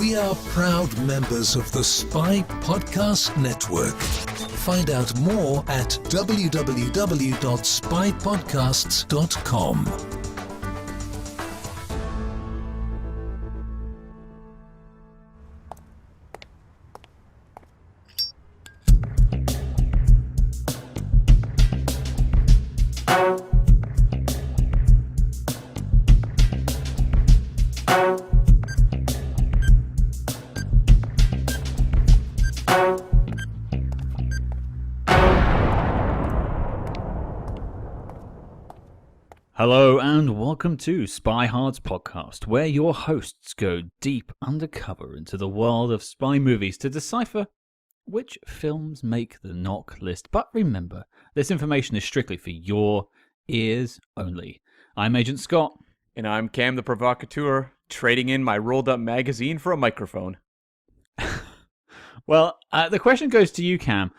We are proud members of the Spy Podcast Network. Find out more at www.spypodcasts.com. Hello and welcome to SpyHards podcast, where your hosts go deep undercover into the world of spy movies to decipher which films make the knock list. But remember, this information is strictly for your ears only. I'm Agent Scott. And I'm Cam the Provocateur, trading in my rolled up magazine for a microphone. Well, the question goes to you, Cam.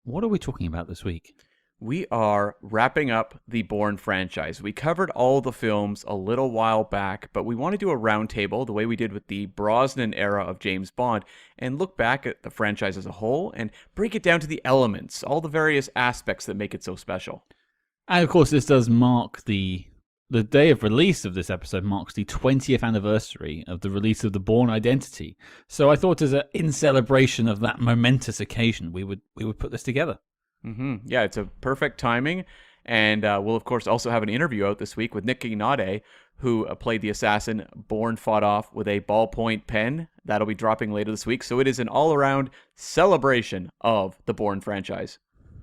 What are we talking about this week? We are wrapping up the Bourne franchise. We covered all the films a little while back, but we want to do a roundtable the way we did with the Brosnan era of James Bond and look back at the franchise as a whole and break it down to the elements, all the various aspects that make it so special. And of course, this does mark the day of release of this episode marks the 20th anniversary of the release of the Bourne Identity. So I thought in celebration of that momentous occasion, we would put this together. Yeah, it's a perfect timing. And we'll, of course, also have an interview out this week with Nick Ignate, who played the assassin Bourne fought off with a ballpoint pen. That'll be dropping later this week. So it is an all-around celebration of the Bourne franchise.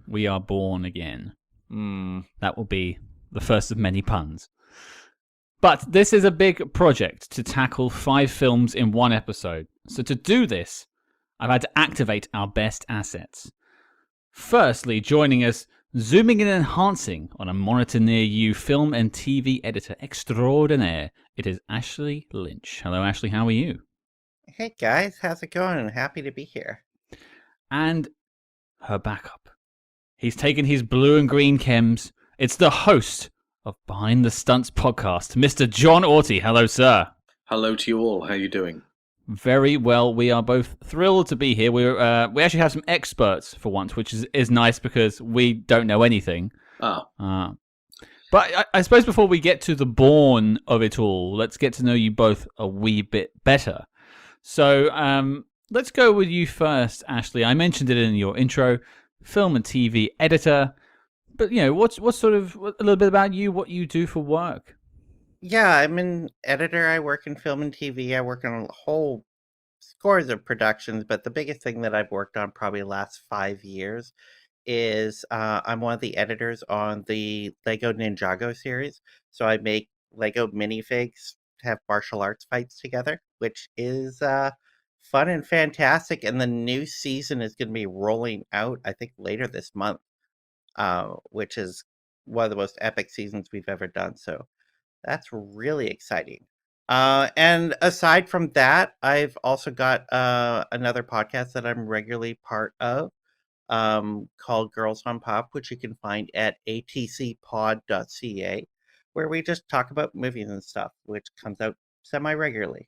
We are born again. That will be the first of many puns. But this is a big project to tackle 5 films in one episode. So to do this, I've had to activate our best assets. Firstly, joining us, zooming and enhancing on a monitor near you, film and TV editor extraordinaire, it is Ashley Lynch. Hello, Ashley, how are you? Hey guys, how's it going? I'm happy to be here. And her backup. He's taken his blue and green chems. It's the host of Behind the Stunts podcast, Mr. Jon Auty. Hello, sir. Hello to you all. How are you doing? Very well. We are both thrilled to be here. We actually have some experts for once, which is nice because we don't know anything. Oh. But I suppose before we get to the Bourne of it all, let's get to know you both a wee bit better. So let's go with you first, Ashley. I mentioned it in your intro, film and TV editor. But, you know, what's sort of a little bit about you, what you do for work? Yeah, I'm an editor. I work in film and TV. I work on a whole scores of productions, but the biggest thing that I've worked on probably the last 5 years is I'm one of the editors on the Lego Ninjago series. So I make Lego minifigs to have martial arts fights together, which is fun and fantastic. And the new season is going to be rolling out, I think, later this month, which is one of the most epic seasons we've ever done. So that's really exciting. And aside from that, I've also got another podcast that I'm regularly part of called Girls on Pop, which you can find at atcpod.ca, where we just talk about movies and stuff, which comes out semi-regularly.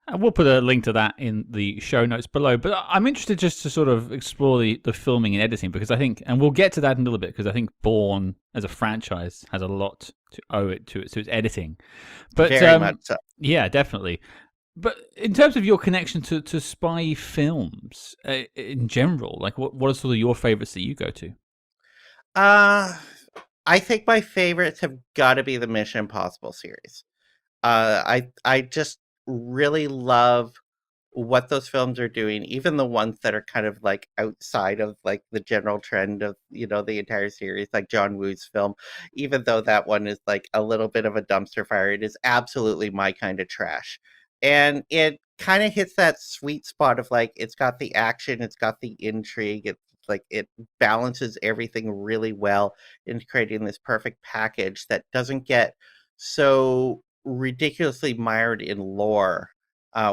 And we'll put a link to that in the show notes below. But I'm interested just to sort of explore the filming and editing, because I think, and we'll get to that in a little bit, because I think Bourne as a franchise has a lot to owe it to its editing. But very much so. Yeah, definitely. But in terms of your connection to spy films in general, like what are sort of your favorites that you go to? I think my favorites have got to be the Mission Impossible series. I just really love what those films are doing, even the ones that are kind of like outside of like the general trend of, you know, the entire series, like John Woo's film. Even though that one is like a little bit of a dumpster fire, it is absolutely my kind of trash. And it kind of hits that sweet spot of like, it's got the action, it's got the intrigue, it's like it balances everything really well into creating this perfect package that doesn't get so ridiculously mired in lore,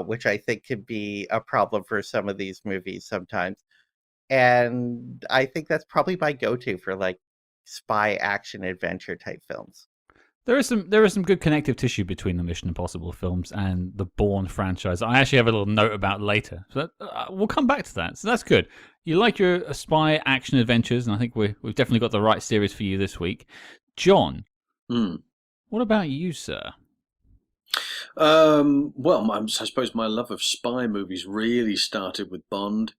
which I think could be a problem for some of these movies sometimes. And I think that's probably my go-to for like spy action adventure type films. There is some good connective tissue between the Mission Impossible films and the Bourne franchise. I actually have a little note about later, so we'll come back to that. So that's good. You like your spy action adventures, and I think we've definitely got the right series for you this week. John, what about you, sir? Well, I suppose my love of spy movies really started with Bond,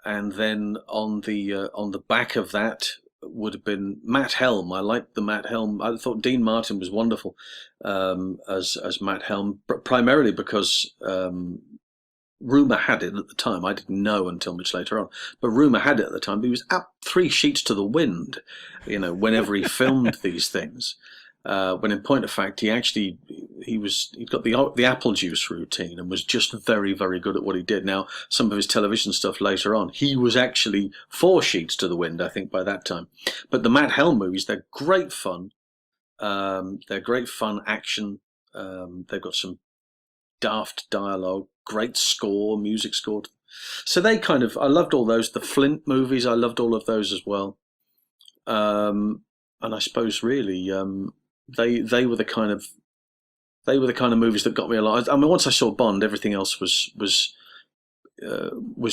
and then on the back of that would have been Matt Helm. I liked the Matt Helm. I thought Dean Martin was wonderful as Matt Helm, primarily because rumour had it at the time. I didn't know until much later on, but rumour had it at the time. He was at 3 sheets to the wind, whenever he filmed these things. When in point of fact, he'd got the apple juice routine and was just very, very good at what he did. Now, some of his television stuff later on, he was actually 4 sheets to the wind, I think, by that time. But the Matt Helm movies, they're great fun. They're great fun action. They've got some daft dialogue, great score, music score. So I loved all those. The Flint movies, I loved all of those as well. And I suppose really, they were the kind of movies that got me a lot. I mean, once I saw Bond, everything else was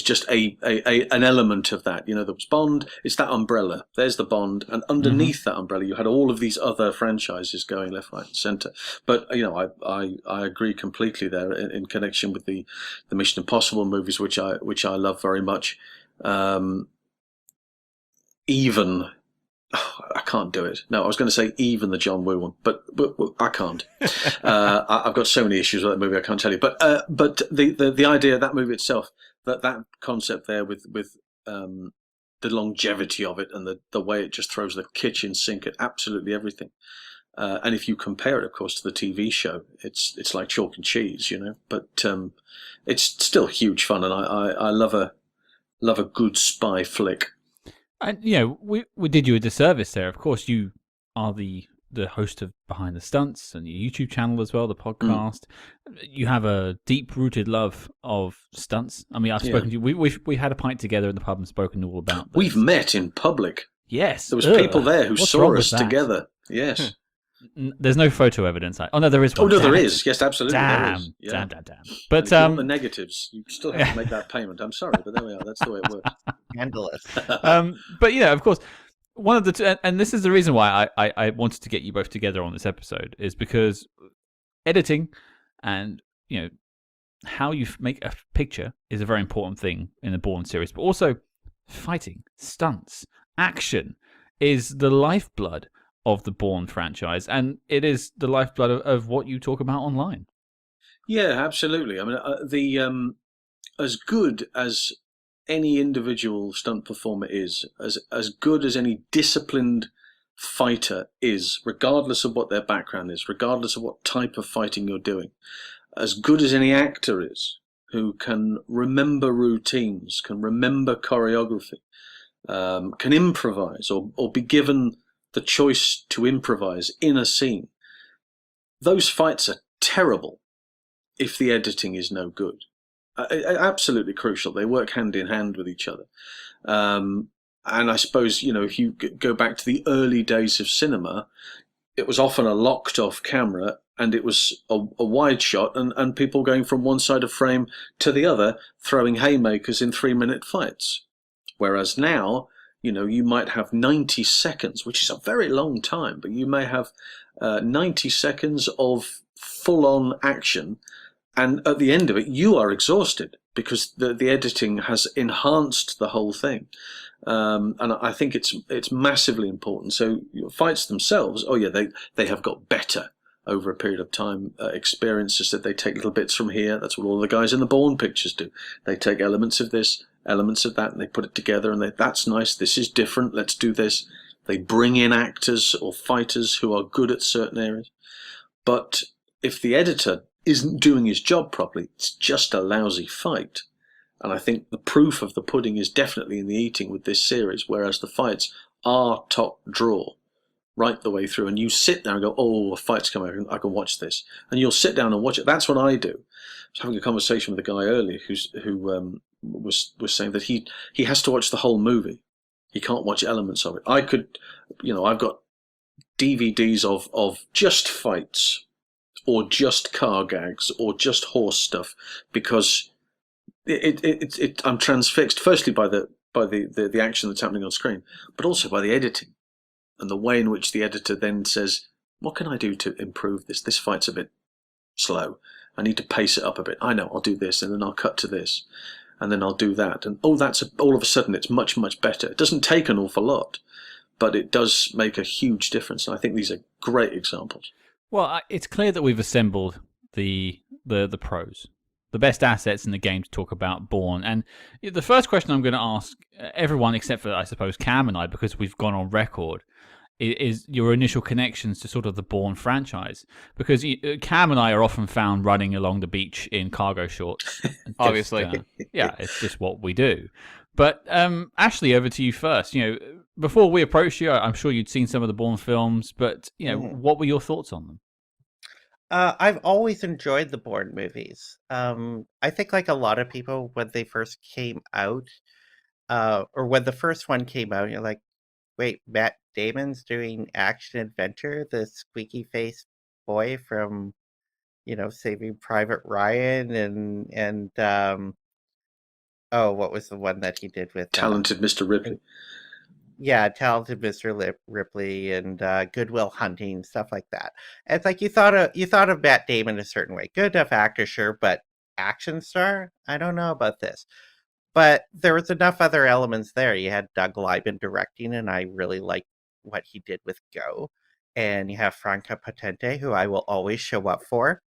just an element of that. There was Bond. It's that umbrella. There's the Bond, and underneath that umbrella, you had all of these other franchises going left, right, and centre. But I agree completely there in connection with the Mission Impossible movies, which I love very much. Even. I can't do it. No, I was going to say even the John Woo one, but I can't. I've got so many issues with that movie, I can't tell you. But the idea of that movie itself, that concept there with the longevity of it and the way it just throws the kitchen sink at absolutely everything. And if you compare it, of course, to the TV show, it's like chalk and cheese, But it's still huge fun, and I love a good spy flick. And we did you a disservice there. Of course, you are the host of Behind the Stunts and your YouTube channel as well, the podcast. You have a deep-rooted love of stunts. I mean, I've spoken to you. We had a pint together in the pub and spoken all about this. We've met in public. Yes, there was people there who saw us together. Yes. There's no photo evidence. Oh no, there is one. Oh no, there is. Yes, absolutely. Damn. But the negatives, you still have to make that payment. I'm sorry, but there we are. That's the way it works. Scandalous. But of course, one of the and this is the reason why I wanted to get you both together on this episode is because editing and how you make a picture is a very important thing in the Bourne series, but also fighting, stunts, action is the lifeblood of the Bourne franchise, and it is the lifeblood of what you talk about online. Yeah, absolutely. I mean, as good as any individual stunt performer is, as good as any disciplined fighter is, regardless of what their background is, regardless of what type of fighting you're doing, as good as any actor is, who can remember routines, can remember choreography, can improvise or be given the choice to improvise in a scene. Those fights are terrible if the editing is no good. Absolutely crucial. They work hand in hand with each other. And I suppose, if you go back to the early days of cinema, it was often a locked off camera and it was a wide shot and people going from one side of frame to the other, throwing haymakers in 3-minute fights. Whereas now, you might have 90 seconds, which is a very long time, but you may have 90 seconds of full-on action, and at the end of it, you are exhausted because the editing has enhanced the whole thing. And I think it's massively important. So fights themselves, they have got better over a period of time. Experiences that they take little bits from here. That's what all the guys in the Bourne pictures do. They take elements of this, elements of that, and they put it together, and that's nice, this is different, let's do this. They bring in actors or fighters who are good at certain areas. But if the editor isn't doing his job properly, it's just a lousy fight. And I think the proof of the pudding is definitely in the eating with this series, whereas the fights are top draw right the way through. And you sit there and go, oh, a fight's coming, I can watch this. And you'll sit down and watch it. That's what I do. I was having a conversation with a guy earlier who was saying that he has to watch the whole movie. He can't watch elements of it. I could, I've got DVDs of just fights, or just car gags, or just horse stuff, because I'm transfixed firstly by the action that's happening on screen, but also by the editing and the way in which the editor then says, what can I do to improve this? This fight's a bit slow. I need to pace it up a bit. I know, I'll do this, and then I'll cut to this, and then I'll do that. And all of a sudden it's much, much better. It doesn't take an awful lot, but it does make a huge difference. And I think these are great examples. Well, it's clear that we've assembled the pros, the best assets in the game to talk about Bourne. And the first question I'm going to ask everyone, except for, I suppose, Cam and I, because we've gone on record, is your initial connections to sort of the Bourne franchise. Because Cam and I are often found running along the beach in cargo shorts. Obviously. Yeah, it's just what we do. But Ashley, over to you first. Before we approached you, I'm sure you'd seen some of the Bourne films, but what were your thoughts on them? I've always enjoyed the Bourne movies. I think, like a lot of people, when they first came out, or when the first one came out, you're like, wait, Matt Damon's doing action adventure, the squeaky faced boy from, Saving Private Ryan, and what was the one that he did with Talented Mr. Ripley? Yeah, Talented Mr. Ripley and Good Will Hunting, stuff like that. And it's like you thought of Matt Damon a certain way. Good enough actor, sure, but action star? I don't know about this. But there was enough other elements there. You had Doug Liman directing, and I really liked what he did with Go. And you have Franca Potente, who I will always show up for.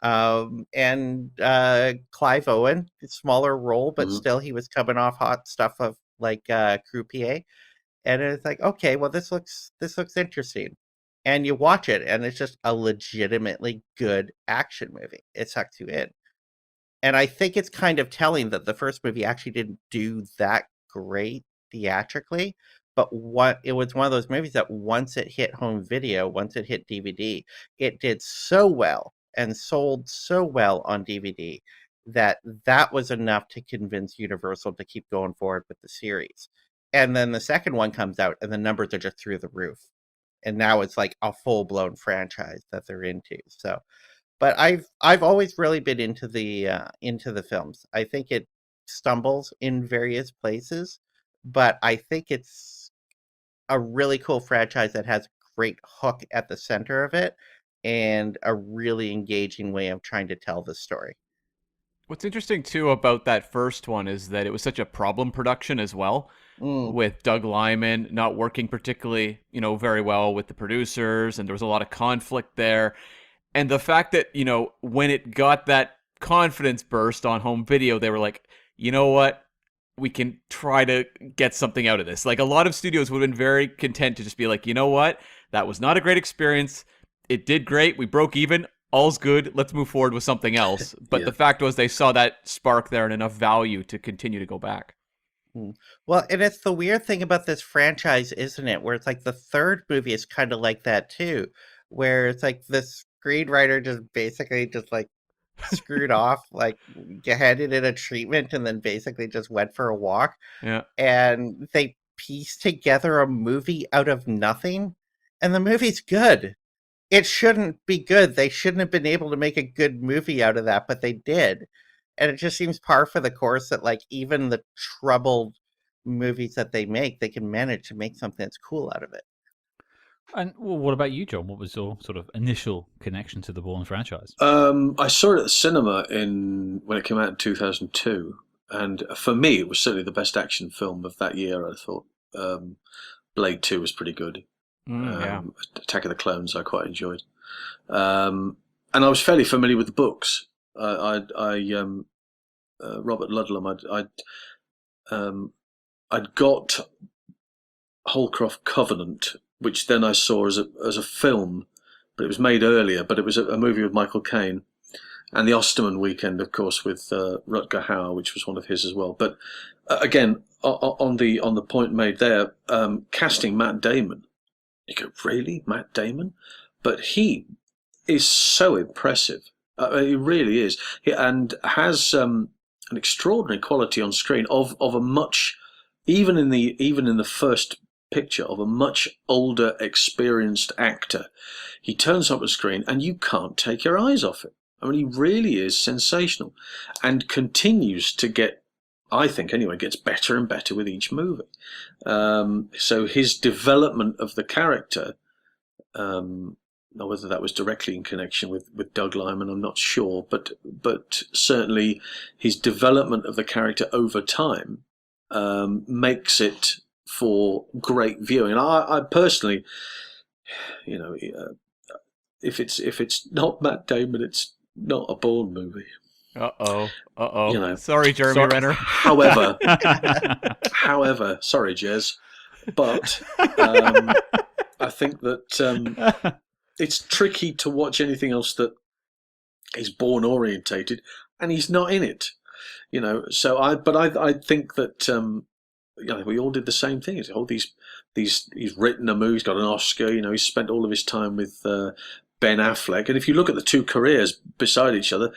And Clive Owen, smaller role, but still he was coming off hot stuff of like Croupier. And it's like, okay, well, this looks interesting. And you watch it, and it's just a legitimately good action movie. It sucks you in. And I think it's kind of telling that the first movie actually didn't do that great theatrically, but it was one of those movies that once it hit home video, once it hit DVD, it did so well and sold so well on DVD that was enough to convince Universal to keep going forward with the series. And then the second one comes out, and the numbers are just through the roof. And now it's like a full-blown franchise that they're into. So, but I've always really been into the films. I think it stumbles in various places, but I think it's a really cool franchise that has a great hook at the center of it and a really engaging way of trying to tell the story. What's interesting, too, about that first one is that it was such a problem production as well, with Doug Liman not working particularly, very well with the producers, and there was a lot of conflict there. And the fact that, when it got that confidence burst on home video, they were like, you know what? We can try to get something out of this. Like, a lot of studios would have been very content to just be like, you know what? That was not a great experience. It did great. We broke even. All's good. Let's move forward with something else. But the fact was they saw that spark there and enough value to continue to go back. Well, and it's the weird thing about this franchise, isn't it? Where it's like the third movie is kind of like that too, where it's like the screenwriter just basically just like screwed off, like handed in a treatment and then basically just went for a walk. Yeah. And they pieced together a movie out of nothing, and the movie's good. It shouldn't be good. They shouldn't have been able to make a good movie out of that, but they did. And it just seems par for the course that, like, even the troubled movies that they make, they can manage to make something that's cool out of it. And what about you, John? What was your sort of initial connection to the Bourne franchise? I saw it at the cinema when it came out in 2002, and for me, it was certainly the best action film of that year. I thought Blade 2 was pretty good. Attack of the Clones I quite enjoyed, and I was fairly familiar with the books. Robert Ludlum, I'd got Holcroft Covenant, which then I saw as a film, but it was made earlier. But it was a movie with Michael Caine, and the Osterman Weekend, of course, with Rutger Hauer, which was one of his as well. But again, on the point made there, casting Matt Damon. You go, really, Matt Damon? But he is so impressive. He really is, and has an extraordinary quality on screen of a much, even in the first picture of a much older, experienced actor. He turns up on screen and you can't take your eyes off it. I mean, he really is sensational and continues to get, I think anyway, gets better and better with each movie. So his development of the character, now whether that was directly in connection with Doug Liman, I'm not sure, but certainly his development of the character over time makes it for great viewing. And I personally, if it's not Matt Damon, it's not a Bourne movie. Sorry, Jeremy Renner. However, sorry, Jez, but I think that it's tricky to watch anything else that is Bourne orientated, and he's not in it. So I think that we all did the same thing. He's written a movie, he's got an Oscar. He's spent all of his time with Ben Affleck, and if you look at the two careers beside each other,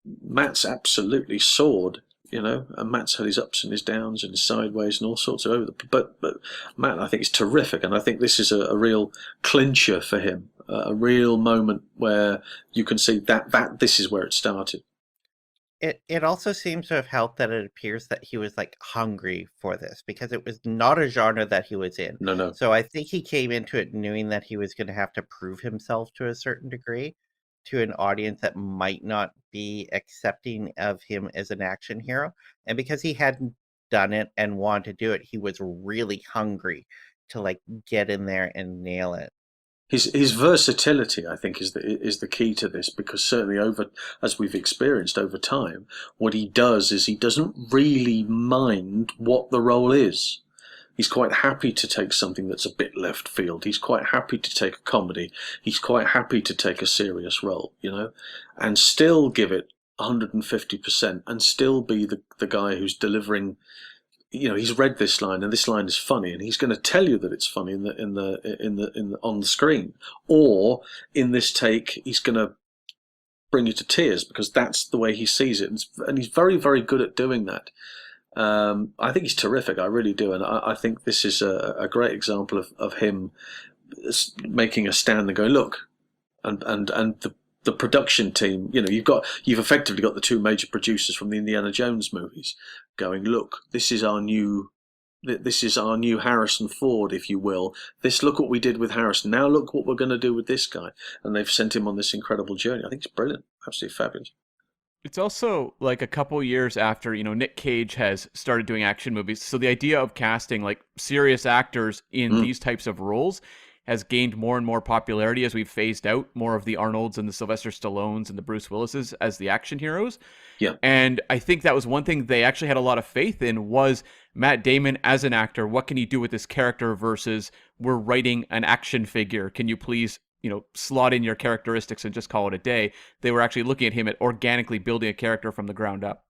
Matt's absolutely soared. And Matt's had his ups and his downs and his sideways and all sorts of over. But Matt, I think, is terrific, and I think this is a real clincher for him, a real moment where you can see that this is where it started. It also seems to have helped that it appears that he was hungry for this, because it was not a genre that he was in. No. So I think he came into it knowing that he was going to have to prove himself to a certain degree to an audience that might not be accepting of him as an action hero. And because he hadn't done it and wanted to do it, he was really hungry to get in there and nail it. His versatility, I think, is the key to this, because certainly as we've experienced over time, what he does is he doesn't really mind what the role is. He's quite happy to take something that's a bit left field. He's quite happy to take a comedy. He's quite happy to take a serious role, and still give it 150% and still be the guy who's delivering. He's read this line and this line is funny, and he's going to tell you that it's funny in the on the screen, or in this take he's going to bring you to tears because that's the way he sees it, and he's very, very good at doing that. I think he's terrific. I really do, and I think this is a great example of him making a stand and going, look, and the production team. You've effectively got the two major producers from the Indiana Jones movies going, look, this is our new Harrison Ford, if you will. Look what we did with Harrison. Now look what we're going to do with this guy, and they've sent him on this incredible journey. I think it's brilliant, absolutely fabulous. It's also a couple years after, Nick Cage has started doing action movies. So the idea of casting serious actors in these types of roles has gained more and more popularity as we've phased out more of the Arnolds and the Sylvester Stallones and the Bruce Willises as the action heroes. Yeah. And I think that was one thing they actually had a lot of faith in, was Matt Damon as an actor. What can he do with this character versus we're writing an action figure? Can you please slot in your characteristics and just call it a day? They were actually looking at him at organically building a character from the ground up.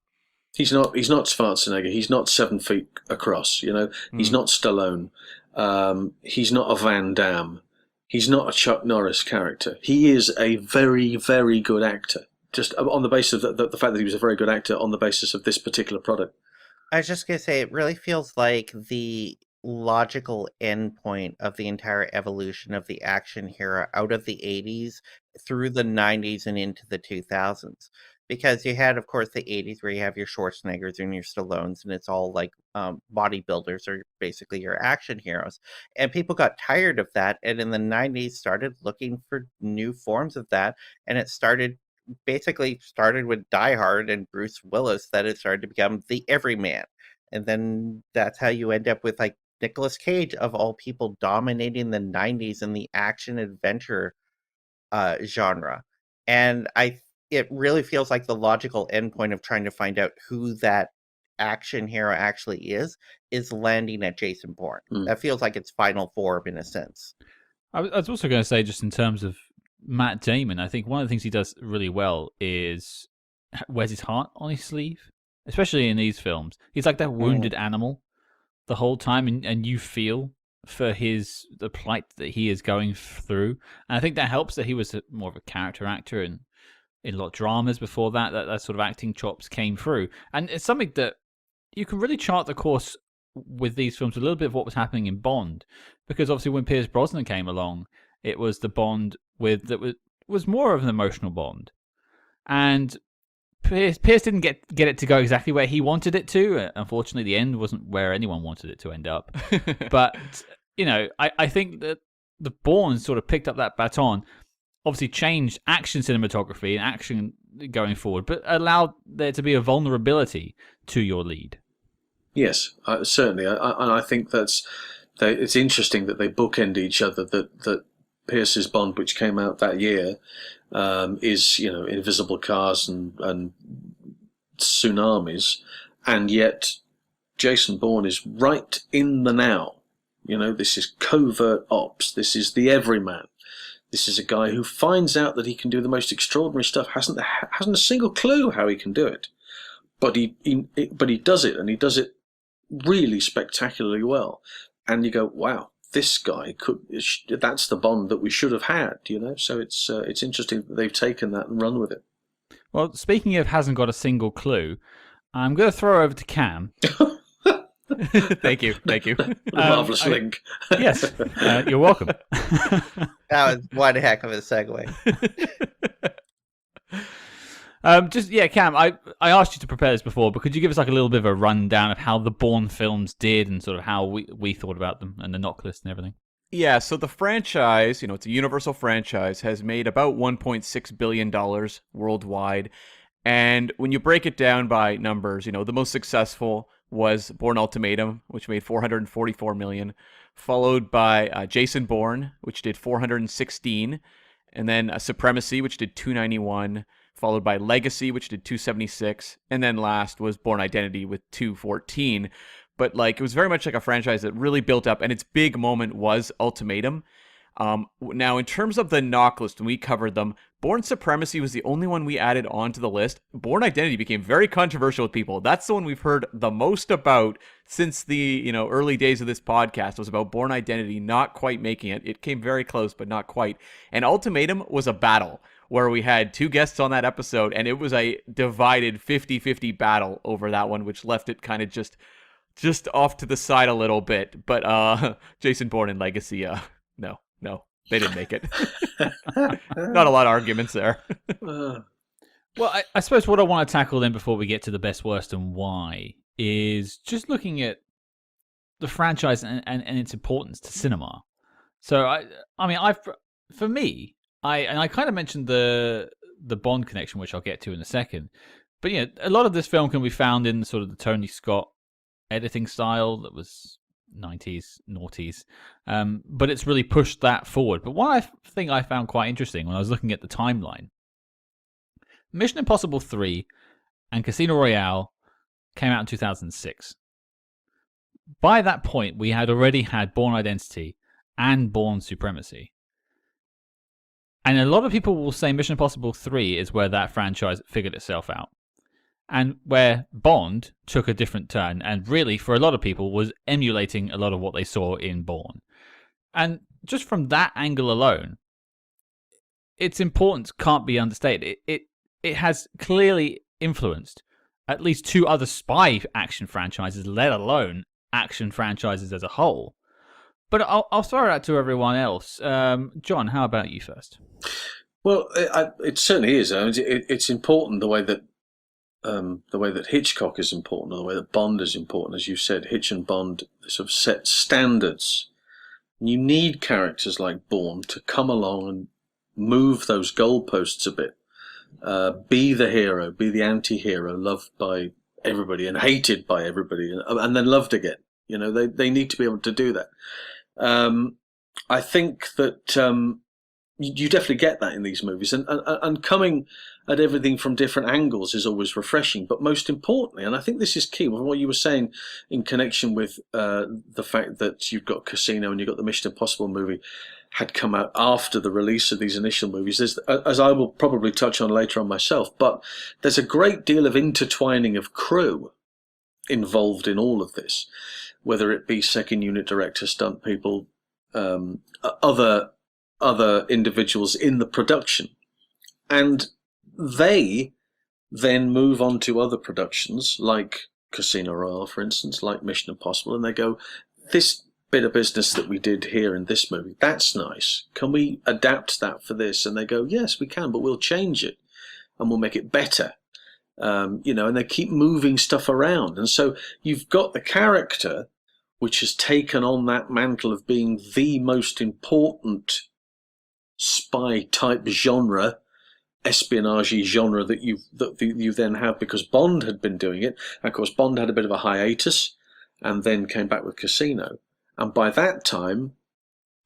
He's not Schwarzenegger. He's not 7 feet across. He's not Stallone. He's not a Van Damme. He's not a Chuck Norris character. He is a very, very good actor. Just on the basis of the fact that he was a very good actor on the basis of this particular product. I was just going to say, it really feels like the logical endpoint of the entire evolution of the action hero out of the 80s through the 90s and into the 2000s. Because you had, of course, the 80s where you have your Schwarzeneggers and your Stallones, and it's all bodybuilders are basically your action heroes. And people got tired of that, and in the 90s started looking for new forms of that, and it started with Die Hard and Bruce Willis, that it started to become the everyman. And then that's how you end up with Nicolas Cage, of all people, dominating the 90s in the action adventure genre. And it really feels like the logical endpoint of trying to find out who that action hero actually is landing at Jason Bourne. That feels like its final form in a sense. I was also going to say, just in terms of Matt Damon, I think one of the things he does really well is wears his heart on his sleeve, especially in these films. He's like that wounded animal the whole time, and you feel for the plight that he is going through. And I think that helps that he was more of a character actor and in a lot of dramas before that sort of acting chops came through. And it's something that you can really chart the course with these films a little bit of what was happening in Bond, because obviously when Pierce Brosnan came along, it was the Bond that was more of an emotional Bond, and Pierce didn't get it to go exactly where he wanted it to. Unfortunately, the end wasn't where anyone wanted it to end up. But I think that the Bourne sort of picked up that baton, obviously changed action cinematography and action going forward, but allowed there to be a vulnerability to your lead. Yes, certainly, and I think it's interesting that they bookend each other. That Pierce's Bond, which came out that year, is invisible cars and tsunamis, and yet Jason Bourne is right in the now. This is covert ops. This is the everyman. This is a guy who finds out that he can do the most extraordinary stuff. Hasn't a single clue how he can do it, but he does it, and he does it really spectacularly well. And you go, wow, this guy that's the Bond that we should have had. So it's interesting that they've taken that and run with it. Well, speaking of hasn't got a single clue, I'm going to throw over to Cam. Thank you. Marvellous link. Yes, you're welcome. That was one heck of a segue. Cam, I asked you to prepare this before, but could you give us like a little bit of a rundown of how the Bourne films did and sort of how we thought about them and the knock list and everything? Yeah, so the franchise, it's a Universal franchise, has made about $1.6 billion worldwide. And when you break it down by numbers, the most successful was Bourne Ultimatum, which made $444 million, followed by Jason Bourne, which did $416, and then Supremacy, which did $291, followed by Legacy, which did $276, and then last was Bourne Identity with $214. But it was very much like a franchise that really built up, and its big moment was Ultimatum. Now, in terms of the knock list, when we covered them, Bourne Supremacy was the only one we added onto the list. Bourne Identity became very controversial with people. That's the one we've heard the most about since the early days of this podcast. Was about Bourne Identity not quite making it. It came very close, but not quite. And Ultimatum was a battle where we had two guests on that episode, and it was a divided 50-50 battle over that one, which left it kind of just off to the side a little bit. But Jason Bourne and Legacy, no, they didn't make it. Not a lot of arguments there. Well, I suppose what I want to tackle then before we get to the best, worst, and why is just looking at the franchise and its importance to cinema. So, I kind of mentioned the Bond connection, which I'll get to in a second. But a lot of this film can be found in sort of the Tony Scott editing style that was 90s, noughties, but it's really pushed that forward. But one thing I found quite interesting when I was looking at the timeline, Mission Impossible 3 and Casino Royale came out in 2006. By that point, we had already had Bourne Identity and Bourne Supremacy. And a lot of people will say Mission Impossible 3 is where that franchise figured itself out. And where Bond took a different turn and really, for a lot of people, was emulating a lot of what they saw in Bourne. And just from that angle alone, its importance can't be understated. It has clearly influenced at least two other spy action franchises, let alone action franchises as a whole. But I'll throw it out to everyone else. John, how about you first? Well, it certainly is. It's important the way that Hitchcock is important, or the way that Bond is important. As you said, Hitch and Bond sort of set standards. You need characters like Bourne to come along and move those goalposts a bit. Be the hero, be the anti-hero, loved by everybody and hated by everybody, and then loved again. They need to be able to do that. I think that you definitely get that in these movies, and coming at everything from different angles is always refreshing. But most importantly, and I think this is key, with what you were saying in connection with the fact that you've got Casino and you've got the Mission Impossible movie had come out after the release of these initial movies, as I will probably touch on later on myself, but there's a great deal of intertwining of crew involved in all of this, whether it be second unit directors, stunt people, other individuals in the production. And they then move on to other productions like Casino Royale, for instance, like Mission Impossible, and they go, this bit of business that we did here in this movie, that's nice. Can we adapt that for this? And they go, yes, we can, but we'll change it and we'll make it better. And they keep moving stuff around. And so you've got the character which has taken on that mantle of being the most important spy type genre, espionage genre that you then have, because Bond had been doing it. And of course, Bond had a bit of a hiatus and then came back with Casino. And by that time,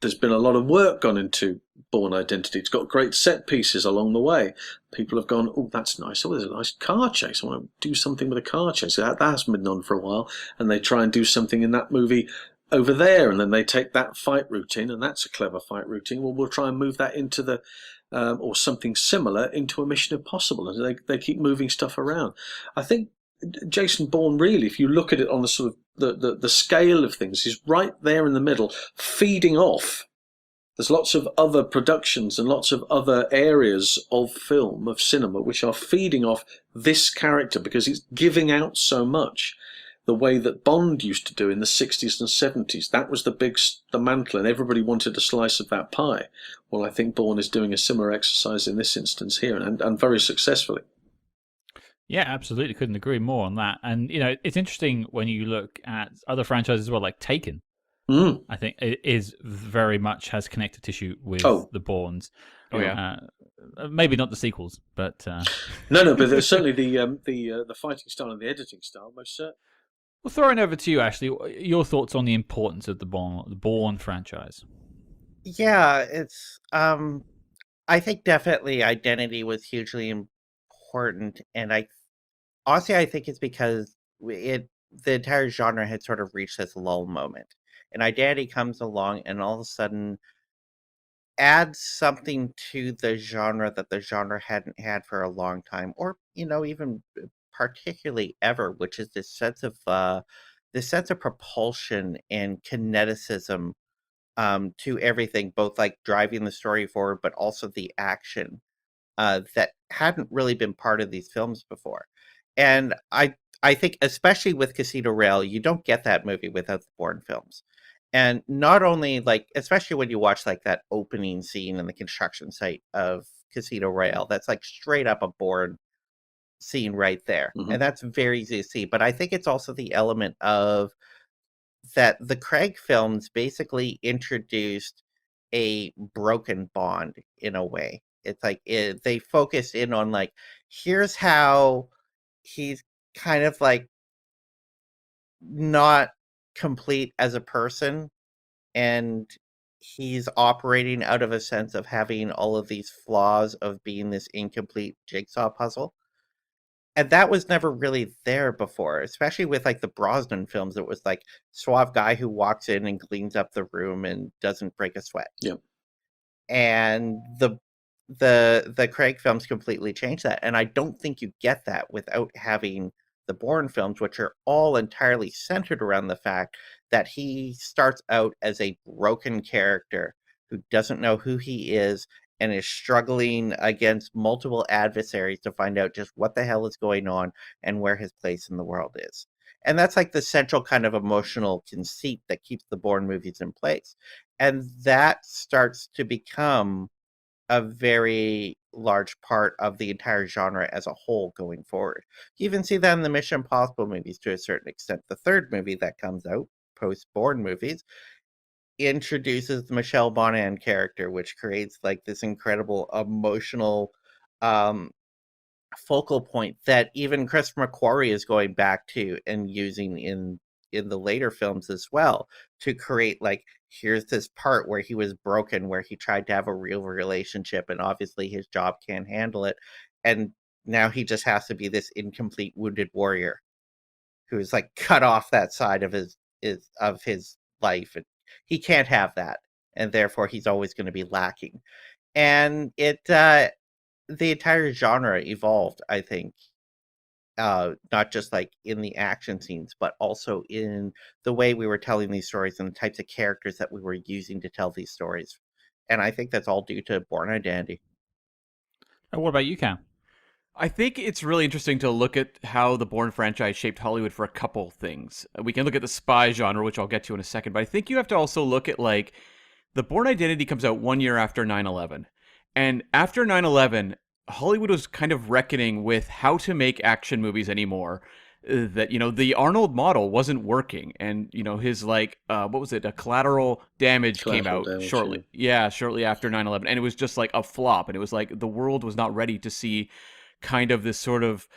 there's been a lot of work gone into Bourne Identity. It's got great set pieces along the way. People have gone, oh, that's nice. Oh, there's a nice car chase. I want to do something with a car chase. That hasn't been done for a while. And they try and do something in that movie over there. And then they take that fight routine, and that's a clever fight routine. Well, we'll try and move that into the, or something similar, into a Mission Impossible. And they keep moving stuff around. I think Jason Bourne, really, if you look at it on the sort of the scale of things, is right there in the middle, feeding off. There's lots of other productions and lots of other areas of film, of cinema, which are feeding off this character because it's giving out so much. The way that Bond used to do in the 60s and 70s, that was the mantle, and everybody wanted a slice of that pie. Well, I think Bourne is doing a similar exercise in this instance here, and very successfully. Yeah, absolutely. Couldn't agree more on that. And, it's interesting when you look at other franchises as well, like Taken. I think it is very much has connective tissue with the Bournes. Oh yeah. Maybe not the sequels, but no, but there's certainly the fighting style and the editing style, most certainly. Well, throwing over to you, Ashley, your thoughts on the importance of the Bourne franchise? Yeah, it's I think definitely Identity was hugely important, and I think it's because the entire genre had sort of reached this lull moment. And Identity comes along and all of a sudden adds something to the genre that the genre hadn't had for a long time, or even particularly ever, which is this sense of propulsion and kineticism to everything, both like driving the story forward, but also the action that hadn't really been part of these films before. And I think, especially with Casino Royale, you don't get that movie without the Bourne films. And not only, like, especially when you watch, like, that opening scene in the construction site of Casino Royale, that's, like, straight up a Bourne scene right there. Mm-hmm. And that's very easy to see. But I think it's also the element of that the Craig films basically introduced a broken Bond in a way. It's like they focused in on, like, here's how he's kind of, like, not complete as a person, and he's operating out of a sense of having all of these flaws of being this incomplete jigsaw puzzle. And that was never really there before, especially with like the Brosnan films. It was like suave guy who walks in and cleans up the room and doesn't break a sweat. Yeah. And the Craig films completely changed that. And I don't think you get that without having the Bourne films, which are all entirely centered around the fact that he starts out as a broken character who doesn't know who he is and is struggling against multiple adversaries to find out just what the hell is going on and where his place in the world is. And that's like the central kind of emotional conceit that keeps the Bourne movies in place. And that starts to become a very large part of the entire genre as a whole going forward. You even see that in the Mission Impossible movies to a certain extent. The third movie that comes out, post-Bourne movies, introduces the Michelle Bonan character, which creates like this incredible emotional focal point that even Christopher McQuarrie is going back to and using in the later films as well, to create like, here's this part where he was broken, where he tried to have a real relationship and obviously his job can't handle it, and now he just has to be this incomplete wounded warrior who's like cut off that side of his life, and he can't have that, and therefore he's always going to be lacking. And the entire genre evolved, I think, not just like in the action scenes, but also in the way we were telling these stories and the types of characters that we were using to tell these stories. And I think that's all due to Bourne Identity. And what about you, Cam? I think it's really interesting to look at how the Bourne franchise shaped Hollywood for a couple things. We can look at the spy genre, which I'll get to in a second, but I think you have to also look at, like, the Bourne Identity comes out 1 year after 9/11. And after 9/11, Hollywood was kind of reckoning with how to make action movies anymore. That, the Arnold model wasn't working. And, his, like, what was it? A Collateral Damage came out shortly. Yeah, shortly after 9/11. And it was just like a flop. And it was like the world was not ready to see kind of this sort of,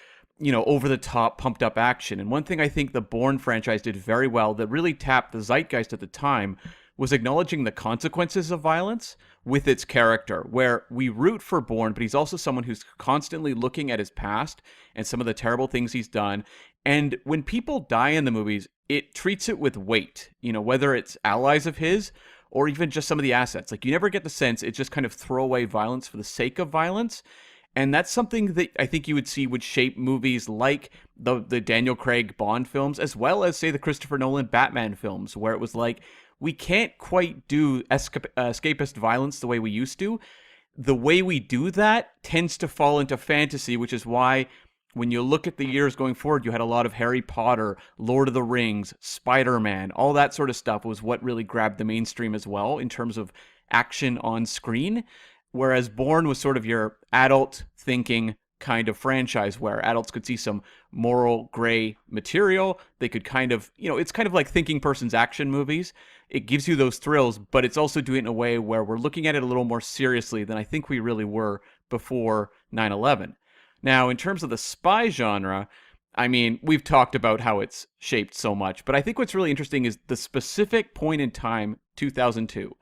over the top, pumped up action. And one thing I think the Bourne franchise did very well that really tapped the zeitgeist at the time was acknowledging the consequences of violence with its character, where we root for Bourne, but he's also someone who's constantly looking at his past and some of the terrible things he's done. And when people die in the movies, it treats it with weight, whether it's allies of his or even just some of the assets. Like, you never get the sense it's just kind of throwaway violence for the sake of violence. And that's something that I think you would see would shape movies like the Daniel Craig Bond films, as well as, say, the Christopher Nolan Batman films, where it was like, we can't quite do escapist violence the way we used to. The way we do that tends to fall into fantasy, which is why when you look at the years going forward, you had a lot of Harry Potter, Lord of the Rings, Spider-Man, all that sort of stuff was what really grabbed the mainstream as well in terms of action on screen. Whereas Bourne was sort of your adult thinking kind of franchise where adults could see some moral gray material. They could kind of, it's kind of like thinking person's action movies. It gives you those thrills, but it's also doing it in a way where we're looking at it a little more seriously than I think we really were before 9/11. Now, in terms of the spy genre, I mean, we've talked about how it's shaped so much, but I think what's really interesting is the specific point in time, 2002.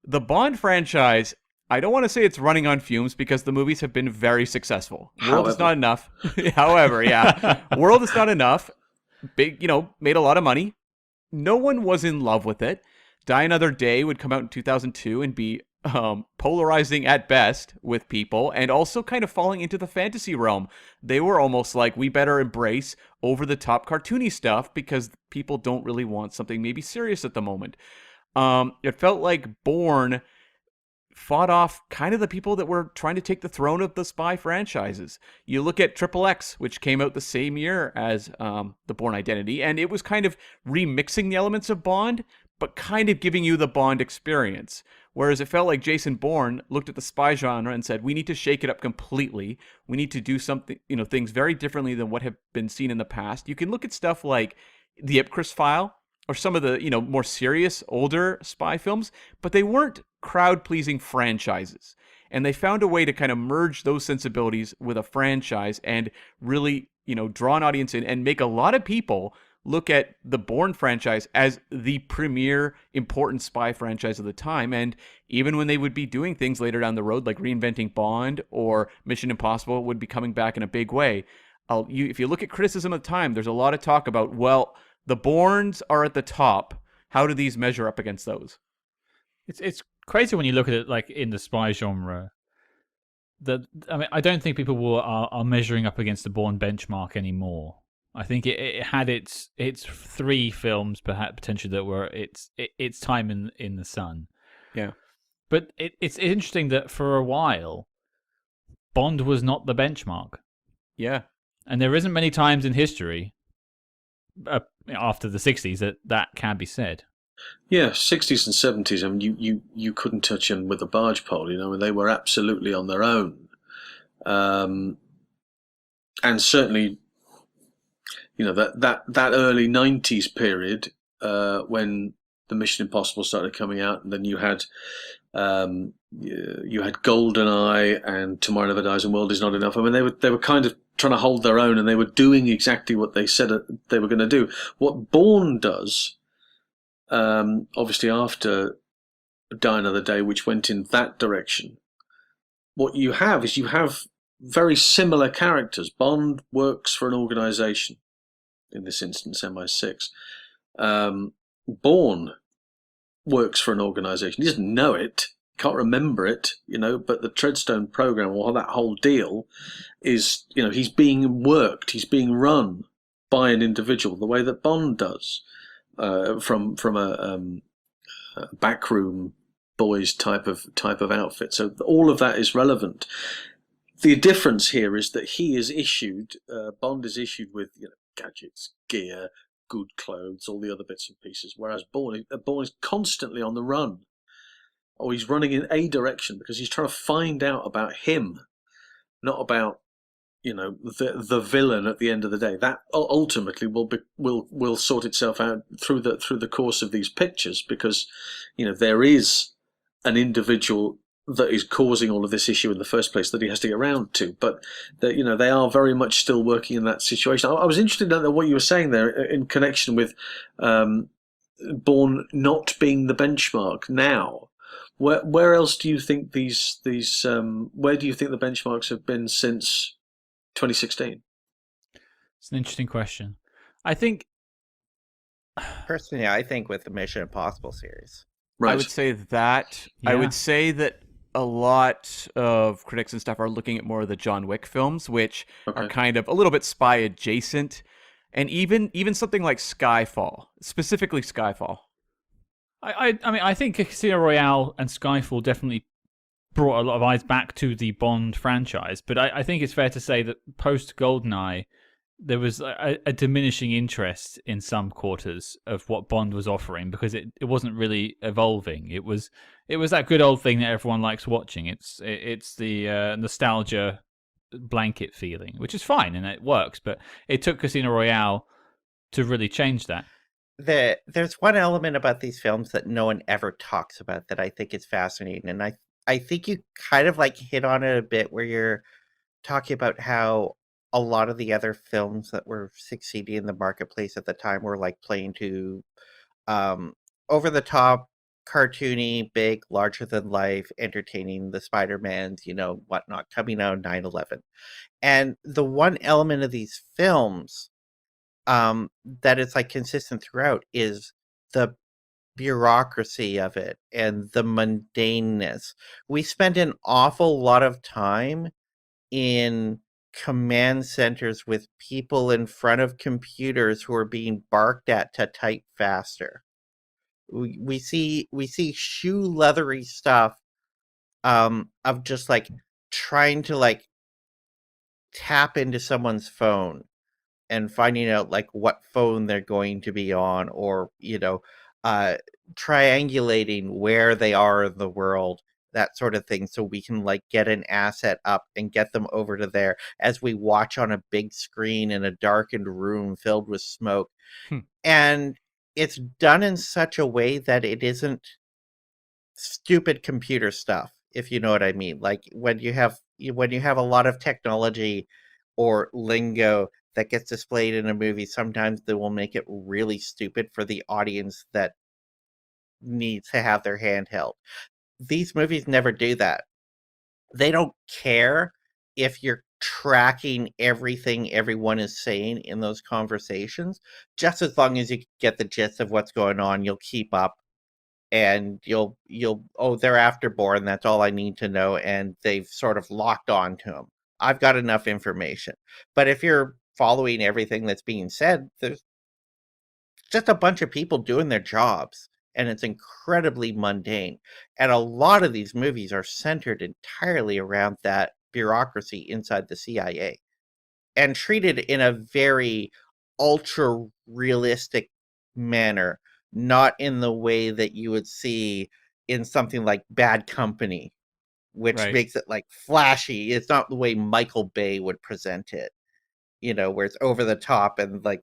The Bond franchise, I don't want to say it's running on fumes because the movies have been very successful. World is not enough. However, yeah. World is not enough. Big, made a lot of money. No one was in love with it. Die Another Day would come out in 2002 and be polarizing at best with people and also kind of falling into the fantasy realm. They were almost like, we better embrace over-the-top cartoony stuff because people don't really want something maybe serious at the moment. It felt like Bourne fought off kind of the people that were trying to take the throne of the spy franchises. You look at XXX, which came out the same year as the Bourne Identity, and it was kind of remixing the elements of Bond, but kind of giving you the Bond experience. Whereas it felt like Jason Bourne looked at the spy genre and said, we need to shake it up completely. We need to do something, things very differently than what have been seen in the past. You can look at stuff like The Ipcris File, or some of the, more serious, older spy films, but they weren't crowd-pleasing franchises. And they found a way to kind of merge those sensibilities with a franchise and really, draw an audience in and make a lot of people look at the Bourne franchise as the premier important spy franchise of the time. And even when they would be doing things later down the road, like reinventing Bond or Mission Impossible would be coming back in a big way. If you look at criticism of the time, there's a lot of talk about, well, the Bournes are at the top. How do these measure up against those? It's crazy when you look at it like in the spy genre. I don't think people are measuring up against the Bourne benchmark anymore. I think it had its 3 films perhaps potentially that were its time in the sun. Yeah. But it's interesting that for a while, Bond was not the benchmark. Yeah. And there isn't many times in history after the 60s that can be said. Yeah, 60s and 70s. I mean, you couldn't touch them with a barge pole. They were absolutely on their own, and certainly, that early 90s period when the Mission Impossible started coming out, and then you had GoldenEye and Tomorrow Never Dies and World Is Not Enough. I mean, they were kind of trying to hold their own, and they were doing exactly what they said they were going to do. What Bourne does, obviously after Die Another Day, which went in that direction, what you have is very similar characters. Bond works for an organisation, in this instance MI6. Bourne works for an organisation. He doesn't know it, can't remember it, but the Treadstone program, or that whole deal, is, he's being worked, he's being run by an individual, the way that Bond does, from a backroom boys type of outfit. So all of that is relevant. The difference here is that Bond is issued with gadgets, gear, good clothes, all the other bits and pieces, whereas Bourne is constantly on the run. Or he's running in a direction because he's trying to find out about him, not about the villain at the end of the day. That ultimately will sort itself out through the course of these pictures, because there is an individual that is causing all of this issue in the first place that he has to get around to. But they are very much still working in that situation. I was interested in what you were saying there in connection with Bourne not being the benchmark now. Where else do you think where do you think the benchmarks have been since 2016? It's an interesting question. I think personally, I think with the Mission Impossible series, right. I would say that. Yeah. I would say that a lot of critics and stuff are looking at more of the John Wick films, which are kind of a little bit spy adjacent, and even something like Skyfall, specifically Skyfall. I mean, I think Casino Royale and Skyfall definitely brought a lot of eyes back to the Bond franchise, but I think it's fair to say that post GoldenEye, there was a diminishing interest in some quarters of what Bond was offering, because it wasn't really evolving. It was that good old thing that everyone likes watching. It's the nostalgia blanket feeling, which is fine and it works, but it took Casino Royale to really change that. There's one element about these films that no one ever talks about that I think is fascinating, and I think you kind of like hit on it a bit, where you're talking about how a lot of the other films that were succeeding in the marketplace at the time were like playing to over the top, cartoony, big, larger than life, entertaining, the Spider-Mans, whatnot, coming out of 9/11. And the one element of these films that is like consistent throughout is the bureaucracy of it and the mundaneness. We spend an awful lot of time in command centers with people in front of computers who are being barked at to type faster. We see shoe leathery stuff of just like trying to like tap into someone's phone and finding out like what phone they're going to be on, or triangulating where they are in the world, that sort of thing, so we can like get an asset up and get them over to there as we watch on a big screen in a darkened room filled with smoke. And it's done in such a way that it isn't stupid computer stuff, if you know what I mean. Like when you have a lot of technology or lingo that gets displayed in a movie, sometimes they will make it really stupid for the audience that needs to have their hand held. These movies never do that. They don't care if you're tracking everything everyone is saying in those conversations. Just as long as you get the gist of what's going on, you'll keep up, and you'll they're after Bourne, that's all I need to know, and they've sort of locked on to him. I've got enough information. But if you're following everything that's being said, there's just a bunch of people doing their jobs, and it's incredibly mundane. And a lot of these movies are centered entirely around that bureaucracy inside the CIA, and treated in a very ultra realistic manner, not in the way that you would see in something like Bad Company, which makes it like flashy. It's not the way Michael Bay would present it, where it's over the top and like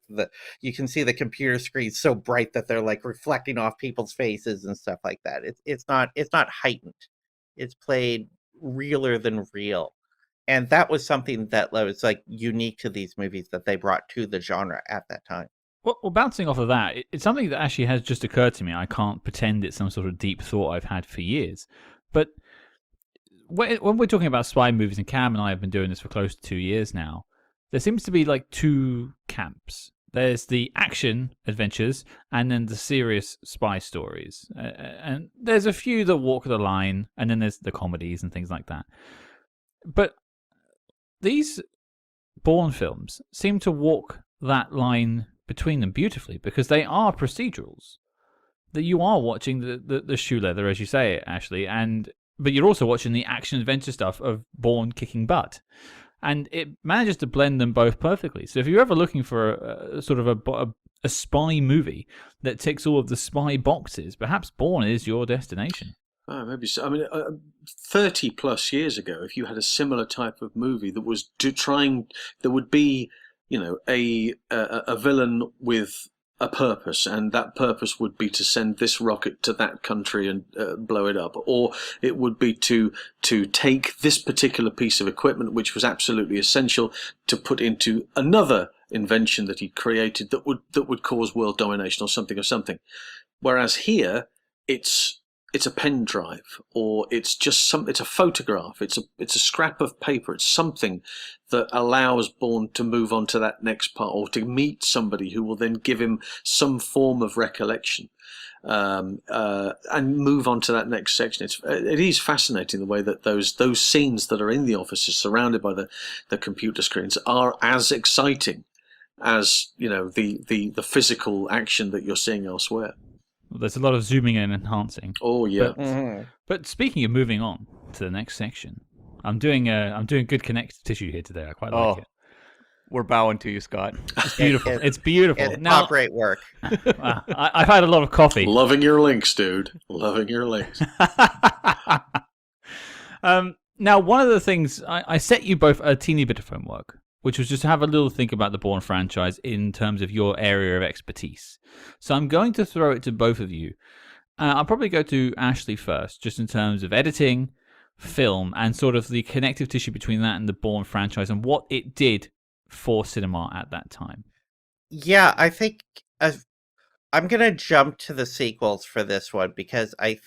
you can see the computer screens so bright that they're like reflecting off people's faces and stuff like that. It's not heightened. It's played realer than real. And that was something that was like unique to these movies that they brought to the genre at that time. Well, bouncing off of that, it's something that actually has just occurred to me. I can't pretend it's some sort of deep thought I've had for years. But when we're talking about spy movies, and Cam and I have been doing this for close to 2 years now, there seems to be like two camps. There's the action adventures and then the serious spy stories. And there's a few that walk the line, and then there's the comedies and things like that. But these Bourne films seem to walk that line between them beautifully, because they are procedurals. That you are watching the shoe leather, as you say, Ashley, and but you're also watching the action adventure stuff of Bourne kicking butt. And it manages to blend them both perfectly. So if you're ever looking for a sort of a spy movie that ticks all of the spy boxes, perhaps Bourne is your destination. Oh, maybe so. I mean, 30 plus years ago, if you had a similar type of movie that was that would be, a villain with a purpose, and that purpose would be to send this rocket to that country and blow it up, or it would be to take this particular piece of equipment, which was absolutely essential, to put into another invention that he created that would cause world domination or something. Whereas here, it's a pen drive, or it's a photograph, it's a scrap of paper, it's something that allows Bourne to move on to that next part, or to meet somebody who will then give him some form of recollection, and move on to that next section. It is fascinating the way that those scenes that are in the offices surrounded by the computer screens are as exciting as the physical action that you're seeing elsewhere. Well, there's a lot of zooming and enhancing. Oh yeah. But speaking of moving on to the next section, I'm doing good connective tissue here today. I quite like it. We're bowing to you, Scott. It's beautiful. It's beautiful. It's Now, great work. I've had a lot of coffee. Loving your links, dude. Loving your links. Now, one of the things I set you both a teeny bit of homework, which was just to have a little think about the Bourne franchise in terms of your area of expertise. So I'm going to throw it to both of you. I'll probably go to Ashley first, just in terms of editing, film, and sort of the connective tissue between that and the Bourne franchise and what it did for cinema at that time. Yeah, I think I'm going to jump to the sequels for this one, because I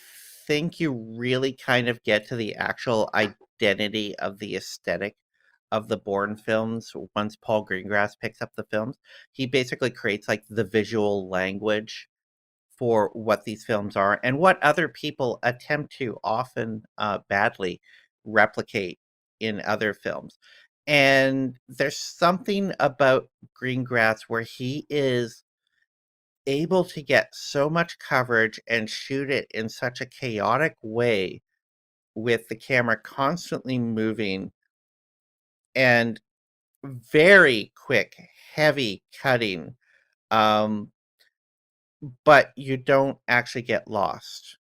think you really kind of get to the actual identity of the aesthetic of the Bourne films once Paul Greengrass picks up the films. He basically creates like the visual language for what these films are, and what other people attempt to often badly replicate in other films. And there's something about Greengrass where he is able to get so much coverage and shoot it in such a chaotic way, with the camera constantly moving and very quick, heavy cutting, but you don't actually get lost.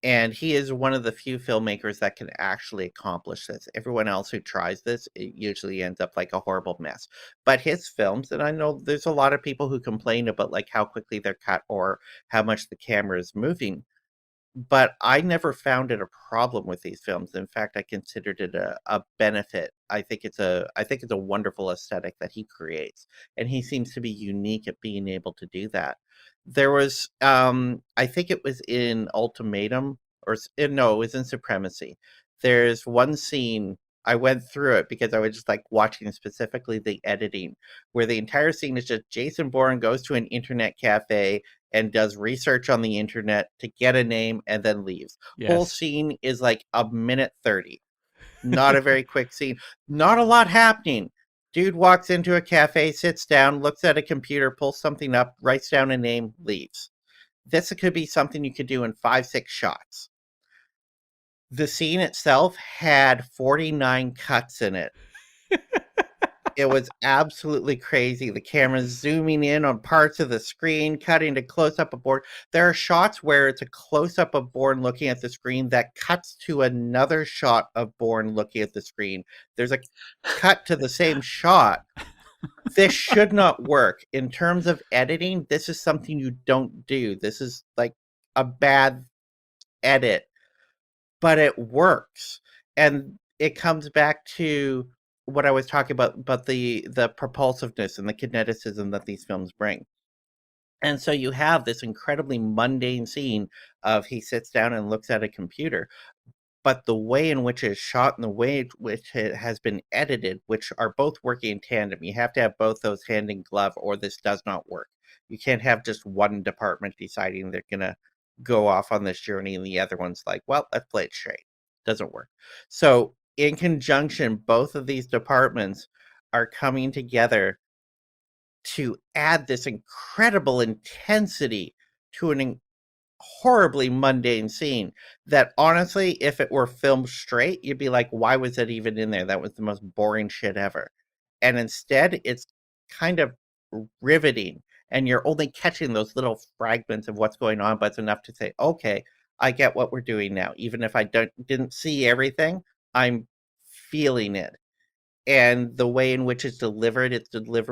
And he is one of the few filmmakers that can actually accomplish this. Everyone else who tries this, it usually ends up like a horrible mess. But his films, and I know there's a lot of people who complain about like how quickly they're cut or how much the camera is moving, but I never found it a problem with these films. In fact, I considered it a benefit. I think it's a wonderful aesthetic that he creates, and he seems to be unique at being able to do that. There was, I think it was in Ultimatum, no, it was in Supremacy. There's one scene, I went through it because I was just like watching specifically the editing, where the entire scene is just Jason Bourne goes to an internet cafe and does research on the internet to get a name and then leaves. Yes. Whole scene is like a minute 30. Not a very quick scene. Not a lot happening. Dude walks into a cafe, sits down, looks at a computer, pulls something up, writes down a name, leaves. This could be something you could do in 5-6 shots. The scene itself had 49 cuts in it. It was absolutely crazy. The camera's zooming in on parts of the screen, cutting to close-up of Bourne. There are shots where it's a close-up of Bourne looking at the screen that cuts to another shot of Bourne looking at the screen. There's a cut to the same shot. This should not work. In terms of editing, this is something you don't do. This is like a bad edit, but it works. And it comes back to what I was talking about the propulsiveness and the kineticism that these films bring. And so you have this incredibly mundane scene of he sits down and looks at a computer, but the way in which it is shot and the way in which it has been edited, which are both working in tandem, you have to have both those hand in glove or this does not work. You can't have just one department deciding they're going to go off on this journey and the other one's like, well, let's play it straight. Doesn't work. So in conjunction, both of these departments are coming together to add this incredible intensity to horribly mundane scene that honestly, if it were filmed straight, you'd be like, why was it even in there? That was the most boring shit ever. And instead, it's kind of riveting, and you're only catching those little fragments of what's going on, but it's enough to say, okay, I get what we're doing now. Even if I didn't see everything, I'm feeling it. And the way in which it's delivered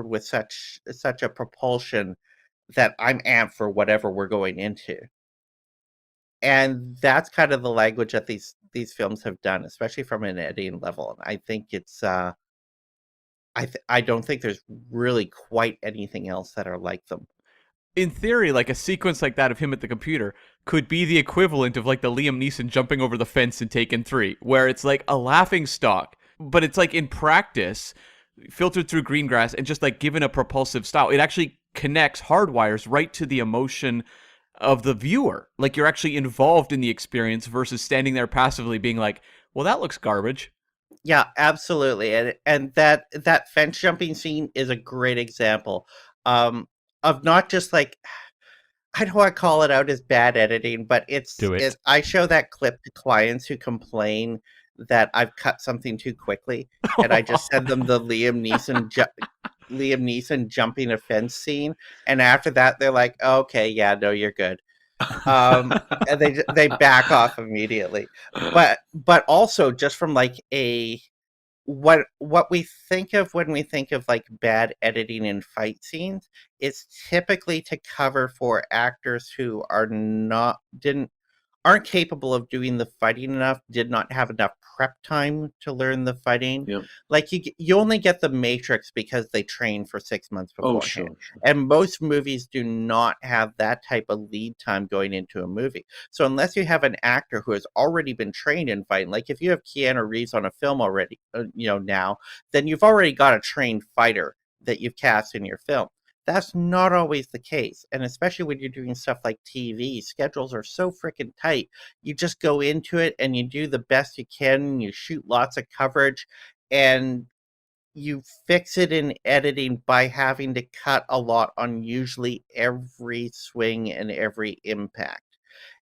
with such a propulsion that I'm amped for whatever we're going into. And that's kind of the language that these films have done, especially from an editing level. And I think it's I don't think there's really quite anything else that are like them. In theory, like a sequence like that of him at the computer could be the equivalent of like the Liam Neeson jumping over the fence in Taken 3, where it's like a laughing stock, but it's like in practice, filtered through green grass and just like given a propulsive style. It actually connects hardwires right to the emotion of the viewer. Like you're actually involved in the experience versus standing there passively being like, well, that looks garbage. Yeah, absolutely. And that fence jumping scene is a great example of not just like, I don't want to call it out as bad editing, but Do it. I show that clip to clients who complain that I've cut something too quickly, and I just send them the Liam Neeson jumping a fence scene, and after that they're like, oh, "Okay, yeah, no, you're good," and they back off immediately. But also just from like a what we think of when we think of like bad editing in fight scenes is typically to cover for actors who aren't capable of doing the fighting enough, did not have enough prep time to learn the fighting. Yep. Like you only get the Matrix because they train for 6 months beforehand. Oh, sure. And most movies do not have that type of lead time going into a movie. So unless you have an actor who has already been trained in fighting, like if you have Keanu Reeves on a film already, now, then you've already got a trained fighter that you've cast in your film. That's not always the case. And especially when you're doing stuff like TV, schedules are so freaking tight. You just go into it and you do the best you can. You shoot lots of coverage and you fix it in editing by having to cut a lot on usually every swing and every impact.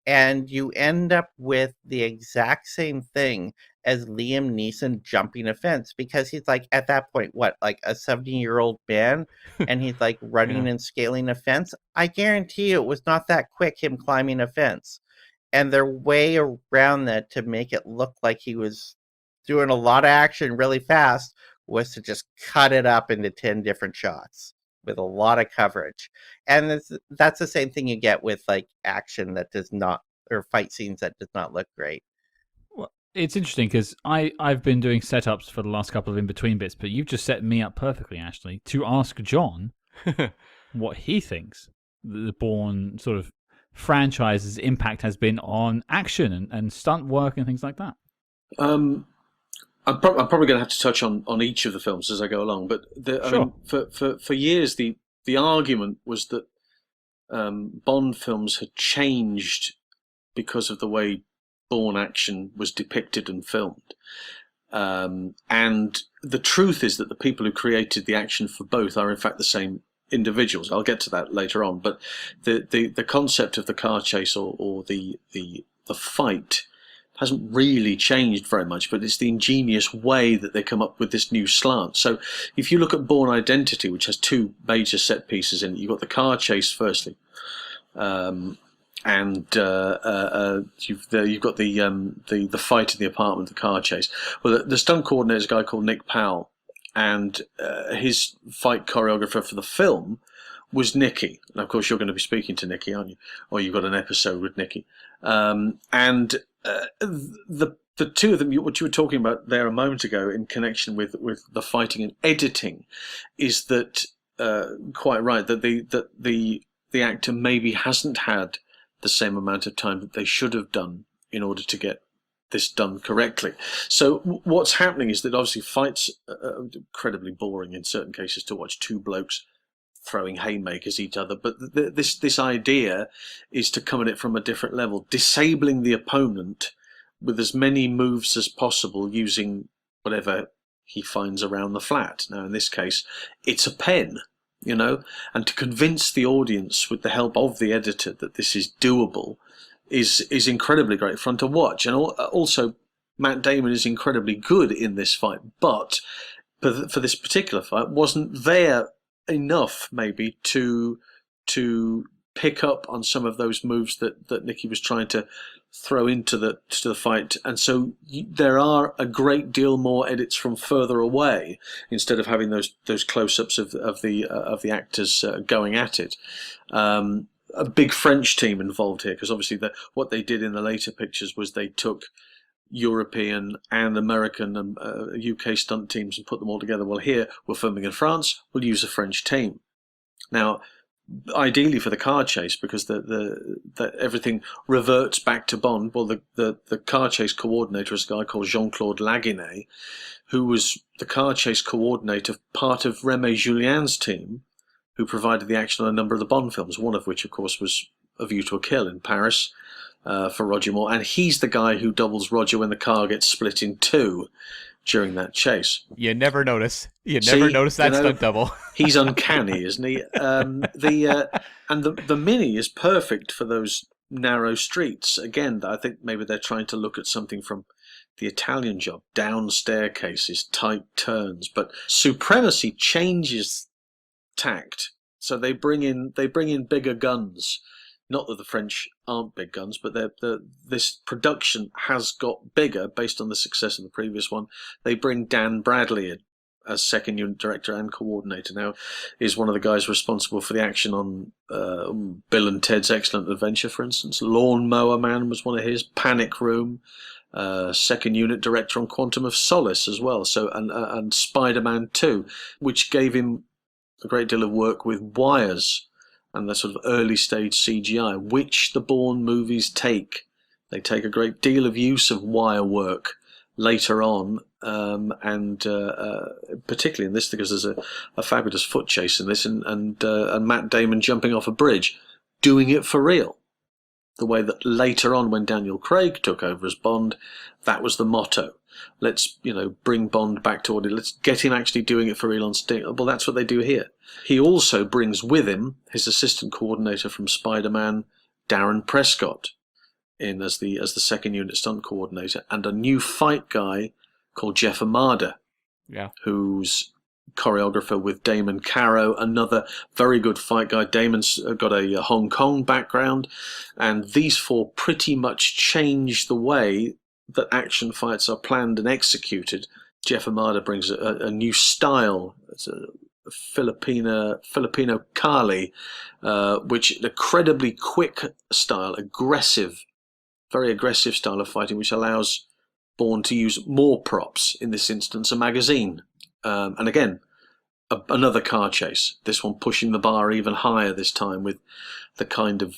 And you end up with the exact same thing as Liam Neeson jumping a fence, because he's like at that point, what, like a 70-year-old man, and he's like running and scaling a fence. I guarantee you it was not that quick, him climbing a fence. And their way around that to make it look like he was doing a lot of action really fast was to just cut it up into 10 different shots with a lot of coverage. And that's the same thing you get with like action that does not, or fight scenes that does not look great. Well, it's interesting because I've been doing setups for the last couple of in-between bits, but you've just set me up perfectly, Ashley, to ask Jon what he thinks the Bourne sort of franchise's impact has been on action and stunt work and things like that. I'm probably going to have to touch on each of the films as I go along, but I mean, for years the argument was that Bond films had changed because of the way Bourne action was depicted and filmed. And the truth is that the people who created the action for both are in fact the same individuals. I'll get to that later on, but the concept of the car chase or the fight hasn't really changed very much, but it's the ingenious way that they come up with this new slant. So if you look at Bourne Identity, which has two major set pieces in it, you've got the car chase firstly, and you've got the fight in the apartment, the car chase. Well, the stunt coordinator is a guy called Nick Powell, and his fight choreographer for the film was Nicky. And of course, you're going to be speaking to Nicky, aren't you? Or you've got an episode with Nicky. The two of them, what you were talking about there a moment ago in connection with the fighting and editing, is that quite right, that the actor maybe hasn't had the same amount of time that they should have done in order to get this done correctly. So what's happening is that obviously fights are incredibly boring in certain cases to watch two blokes throwing haymakers at each other, but this idea is to come at it from a different level, disabling the opponent with as many moves as possible using whatever he finds around the flat. Now in this case it's a pen, and to convince the audience with the help of the editor that this is doable is incredibly great fun to watch. And also, Matt Damon is incredibly good in this fight, but for this particular fight, wasn't there enough maybe to pick up on some of those moves that Nicky was trying to throw into the fight, and so there are a great deal more edits from further away instead of having those close-ups of the actors going at it. A big French team involved here, because obviously what they did in the later pictures was they took European and American and UK stunt teams and put them all together. Well, here we're filming in France, we'll use a French team. Now, ideally for the car chase, because the everything reverts back to Bond. Well, the car chase coordinator is a guy called Jean-Claude Laguinet, who was the car chase coordinator, part of Remy Julien's team, who provided the action on a number of the Bond films, one of which, of course, was A View to a Kill in Paris for Roger Moore. And he's the guy who doubles Roger when the car gets split in two during that chase. You never notice. You never notice that stunt double. He's uncanny, isn't he? And the Mini is perfect for those narrow streets. Again, I think maybe they're trying to look at something from the Italian Job: down staircases, tight turns. But Supremacy changes tact, so they bring in bigger guns. Not that the French aren't big guns, but this production has got bigger based on the success of the previous one. They bring Dan Bradley in as second unit director and coordinator. Now, is one of the guys responsible for the action on Bill and Ted's Excellent Adventure, for instance. Lawn Mower Man was one of his. Panic Room. Second unit director on Quantum of Solace as well. So and Spider-Man 2, which gave him a great deal of work with wires and the sort of early stage CGI, which the Bourne movies take. They take a great deal of use of wire work later on, and particularly in this, because there's a fabulous foot chase in this, and Matt Damon jumping off a bridge, doing it for real. The way that later on, when Daniel Craig took over as Bond, that was the motto. Let's, bring Bond back to order. Let's get him actually doing it for real on stage. Well, that's what they do here. He also brings with him his assistant coordinator from Spider-Man, Darren Prescott, in as the second unit stunt coordinator, and a new fight guy called Jeff Amada, who's choreographer with Damon Caro, another very good fight guy. Damon's got a Hong Kong background, and these four pretty much change the way that action fights are planned and executed. Jeff Amada brings a new style. It's a Filipino Kali, which an incredibly quick style, very aggressive style of fighting, which allows Bourne to use more props, in this instance a magazine. And again, another car chase, this one pushing the bar even higher this time with the kind of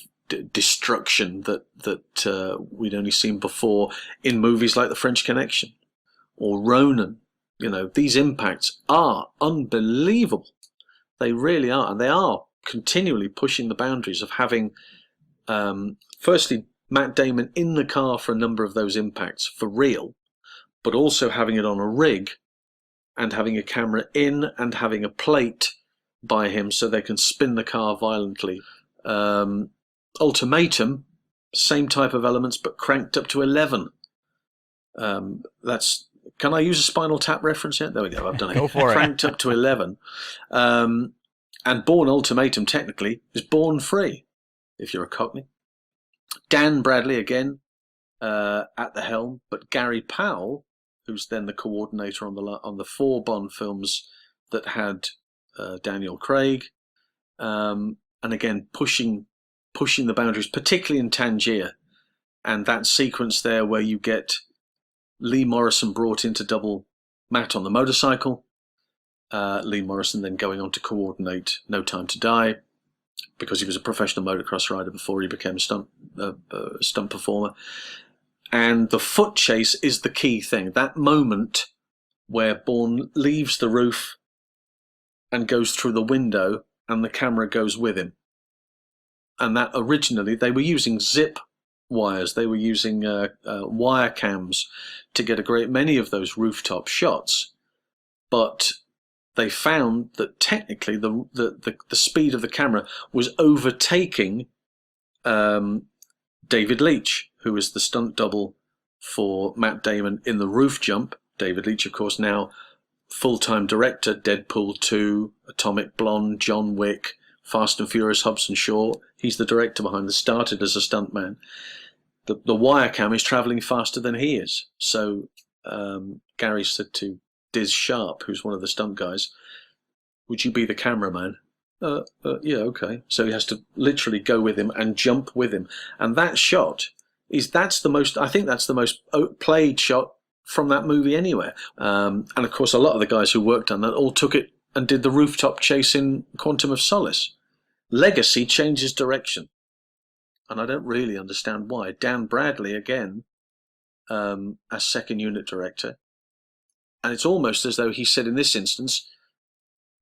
destruction that we'd only seen before in movies like The French Connection or Ronin. These impacts are unbelievable. They really are, and they are continually pushing the boundaries of having, firstly, Matt Damon in the car for a number of those impacts for real, but also having it on a rig and having a camera in and having a plate by him so they can spin the car violently. Ultimatum, same type of elements, but cranked up to 11. Can I use a Spinal Tap reference yet? There we go, I've done it. Go for it. Cranked up to 11. And Bourne Ultimatum, technically, is Bourne free, if you're a Cockney. Dan Bradley, again, at the helm, but Gary Powell, who's then the coordinator on the four Bond films that had Daniel Craig, and again, pushing the boundaries, particularly in Tangier, and that sequence there where you get Lee Morrison brought in to double Matt on the motorcycle, Lee Morrison then going on to coordinate No Time to Die, because he was a professional motocross rider before he became a stunt performer. And the foot chase is the key thing. That moment where Bourne leaves the roof and goes through the window and the camera goes with him. And that originally they were using zip wires. They were using wire cams to get a great many of those rooftop shots. But they found that technically the speed of the camera was overtaking David Leitch, who was the stunt double for Matt Damon in The Roof Jump. David Leitch, of course, now full-time director, Deadpool 2, Atomic Blonde, John Wick, Fast and Furious, Hobbs and Shaw. He's the director behind this, started as a stuntman. The wire cam is travelling faster than he is. So Gary said to Diz Sharp, who's one of the stunt guys, would you be the cameraman? Yeah, okay. So he has to literally go with him and jump with him. And that shot that's the most played shot from that movie anywhere. And of course, a lot of the guys who worked on that all took it and did the rooftop chase in Quantum of Solace. Legacy changes direction. And I don't really understand why. Dan Bradley, again, as second unit director. And it's almost as though he said in this instance,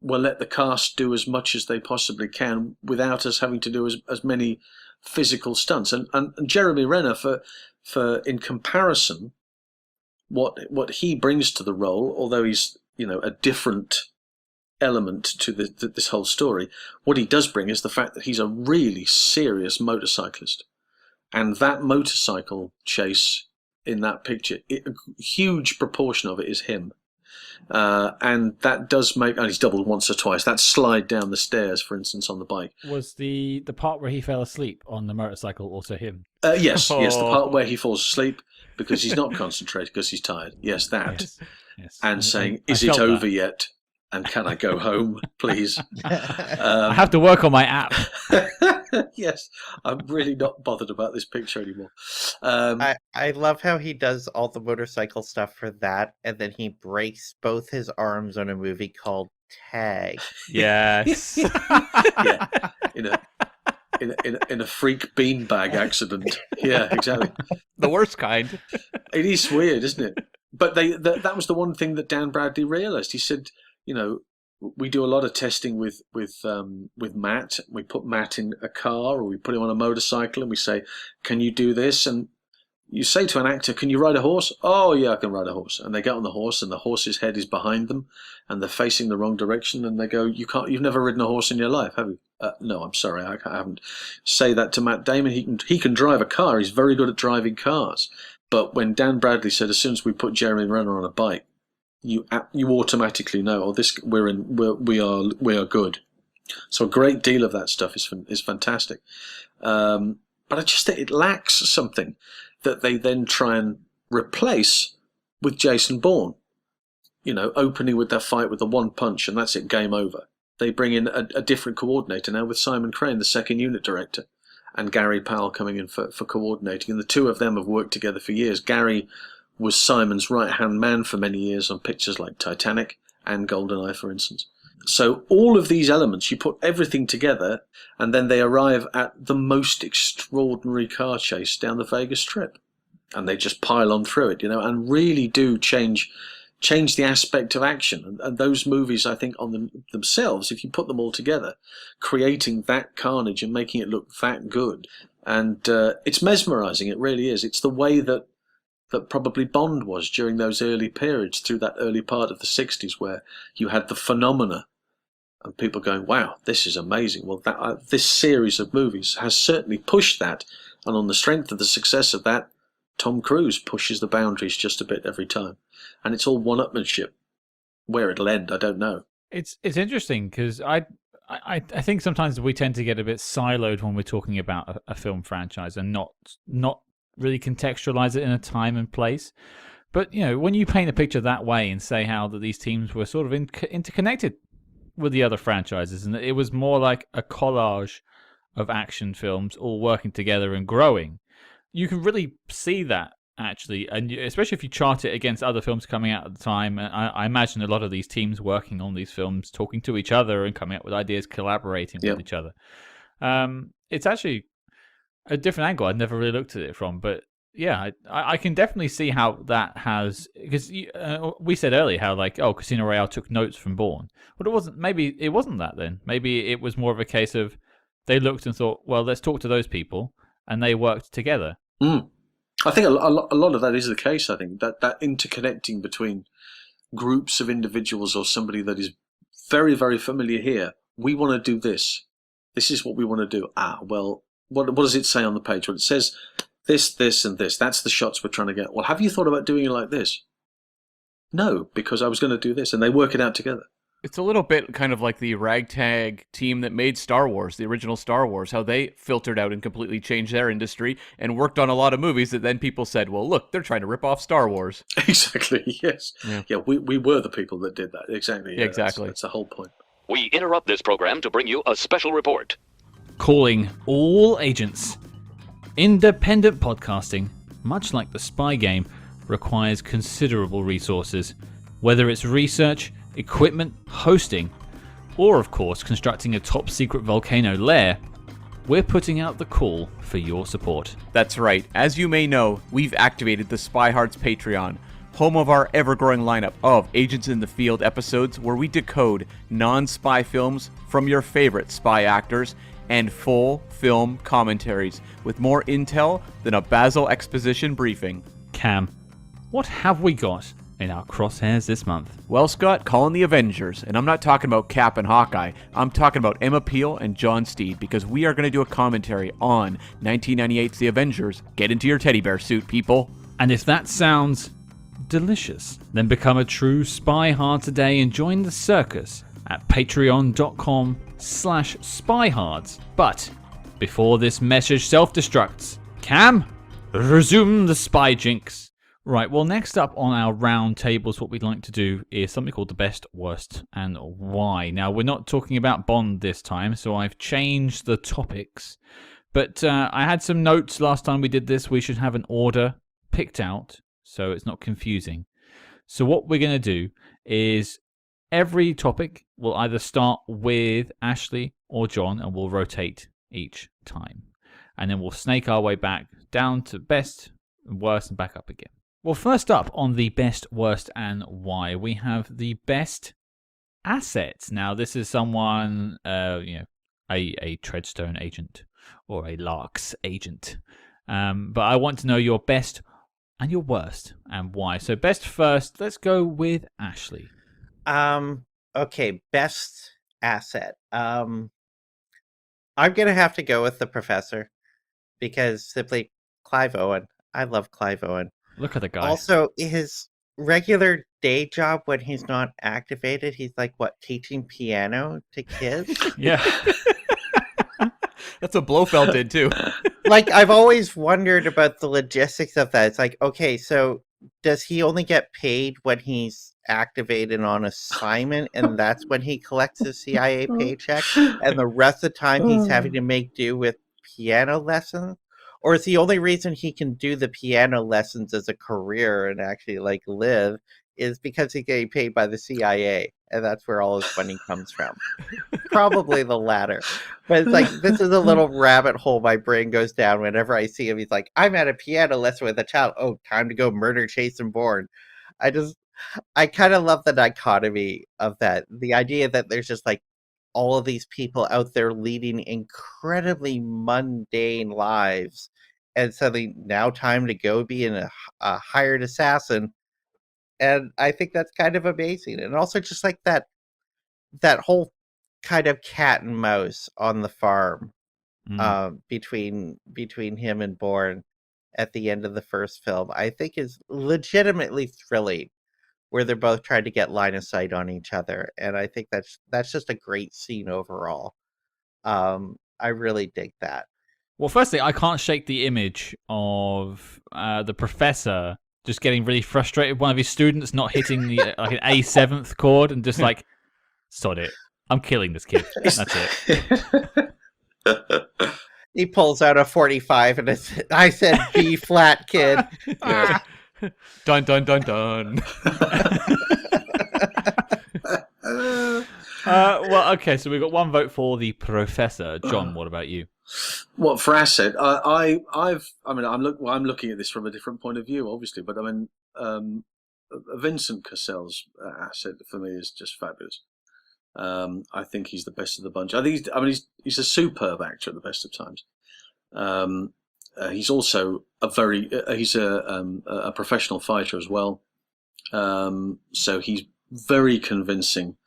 we'll let the cast do as much as they possibly can without us having to do as many physical stunts. And Jeremy Renner, for in comparison, what he brings to the role, although he's a different element to this whole story, what he does bring is the fact that he's a really serious motorcyclist, and that motorcycle chase in that picture, a huge proportion of it is him, and that does make. And he's doubled once or twice. That slide down the stairs, for instance, on the bike. Was the part where he fell asleep on the motorcycle also him? Yes, the part where he falls asleep because he's not concentrated because he's tired. Yes, that. Yes. And saying, "Is it over yet? And can I go home, please?" I have to work on my app. Yes, I'm really not bothered about this picture anymore. I love how he does all the motorcycle stuff for that, and then he breaks both his arms on a movie called Tag. Yes. Yeah, in a freak beanbag accident. Yeah, exactly. The worst kind. It is weird, isn't it? But that was the one thing that Dan Bradley realised. He said, we do a lot of testing with Matt. We put Matt in a car or we put him on a motorcycle and we say, can you do this? And you say to an actor, can you ride a horse? Oh, yeah, I can ride a horse. And they get on the horse and the horse's head is behind them and they're facing the wrong direction. And they go, you've never ridden a horse in your life, have you? No, I'm sorry, I haven't. Say that to Matt Damon. He can drive a car. He's very good at driving cars. But when Dan Bradley said, as soon as we put Jeremy Renner on a bike, you automatically know, we are good. So a great deal of that stuff is fantastic. But I just think it lacks something that they then try and replace with Jason Bourne. Opening with their fight with the one punch, and that's it, game over. They bring in a different coordinator now with Simon Crane, the second unit director, and Gary Powell coming in for coordinating. And the two of them have worked together for years. Gary was Simon's right-hand man for many years on pictures like Titanic and GoldenEye, for instance. So all of these elements, you put everything together, and then they arrive at the most extraordinary car chase down the Vegas Strip. And they just pile on through it, and really do change the aspect of action. And those movies, I think, on themselves, if you put them all together, creating that carnage and making it look that good. And it's mesmerizing, it really is. It's the way that probably Bond was during those early periods, through that early part of the 60s, where you had the phenomena and people going, wow, this is amazing. Well, this series of movies has certainly pushed that, and on the strength of the success of that, Tom Cruise pushes the boundaries just a bit every time. And it's all one-upmanship. Where it'll end, I don't know. It's interesting because I think sometimes we tend to get a bit siloed when we're talking about a film franchise and not really contextualize it in a time and place. But when you paint a picture that way and say how that these teams were sort of interconnected with the other franchises, and it was more like a collage of action films all working together and growing, you can really see that actually, and especially if you chart it against other films coming out at the time. And I imagine a lot of these teams working on these films, talking to each other and coming up with ideas, collaborating with each other. It's actually a different angle I'd never really looked at it from, but yeah, I can definitely see how that has, because we said earlier how Casino Royale took notes from Bourne, but maybe it wasn't that then. Maybe it was more of a case of they looked and thought, well, let's talk to those people, and they worked together. I think a lot of that is the case. I think that interconnecting between groups of individuals or somebody that is very, very familiar here. We want to do this. This is what we want to do. Well, what does it say on the page? Well, it says this, this, and this. That's the shots we're trying to get. Well, have you thought about doing it like this? No, because I was going to do this. And they work it out together. It's a little bit kind of like the ragtag team that made Star Wars, the original Star Wars, how they filtered out and completely changed their industry and worked on a lot of movies that then people said, well, look, they're trying to rip off Star Wars. Exactly, yes. Yeah, we were the people that did that. Exactly. Yeah, exactly. That's the whole point. We interrupt this program to bring you a special report. Calling all agents. Independent podcasting, much like the spy game, requires considerable resources, whether it's research, equipment, hosting, or of course constructing a top secret volcano lair. We're putting out the call for your support. That's right. As you may know, we've activated the SpyHards Patreon, home of our ever-growing lineup of Agents in the Field episodes where we decode non-spy films from your favorite spy actors and full film commentaries with more intel than a Basil exposition briefing. Cam, what have we got in our crosshairs this month? Well, Scott, calling the Avengers, and I'm not talking about Cap and Hawkeye. I'm talking about Emma Peel and John Steed, because we are going to do a commentary on 1998's The Avengers. Get into your teddy bear suit, people. And if that sounds delicious, then become a true spy hard today and join the circus at patreon.com/spyhards. But before this message self-destructs, Cam, resume the spy jinx. Right, well, next up on our round tables, what we'd like to do is something called the best, worst, and why. Now, we're not talking about Bond this time, so I've changed the topics. But I had some notes last time we did this. We should have an order picked out so it's not confusing. So what we're going to do is every topic will either start with Ashley or John, and we'll rotate each time. And then we'll snake our way back down to best, worst, and back up again. Well, first up on the best, worst, and why, we have the best assets. Now, this is someone, a Treadstone agent or a Larks agent. But I want to know your best and your worst and why. So best first, let's go with Ashley. Okay, best asset. I'm going to have to go with the Professor because simply Clive Owen. I love Clive Owen. Look at the guy. Also, his regular day job when he's not activated, he's like, teaching piano to kids? Yeah. That's what Blofeld did, too. Like, I've always wondered about the logistics of that. It's like, okay, so does he only get paid when he's activated on assignment, and that's when he collects his CIA paycheck, and the rest of the time he's having to make do with piano lessons? Or is the only reason he can do the piano lessons as a career and actually live is because he's getting paid by the CIA, and that's where all his money comes from? Probably the latter. But it's like, this is a little rabbit hole my brain goes down whenever I see him. He's like, I'm at a piano lesson with a child. Oh, time to go murder Jason Bourne. I kind of love the dichotomy of that. The idea that there's just all of these people out there leading incredibly mundane lives, and suddenly now time to go be a hired assassin. And I think that's kind of amazing. And also just that whole kind of cat and mouse on the farm between him and Bourne at the end of the first film, I think is legitimately thrilling, where they're both trying to get line of sight on each other. And I think that's just a great scene overall. I really dig that. Well, firstly, I can't shake the image of the Professor just getting really frustrated with one of his students not hitting the an A7th chord and just sod it. I'm killing this kid. That's it. He pulls out a 45 and I said B flat, kid. Yeah. Dun, dun, dun, dun. Well, okay, so we've got one vote for the Professor. John, what about you? What for asset? I'm looking at this from a different point of view, obviously, but Vincent Cassel's asset for me is just fabulous. I think he's the best of the bunch. He's a superb actor at the best of times. He's also he's a professional fighter as well. So he's very convincing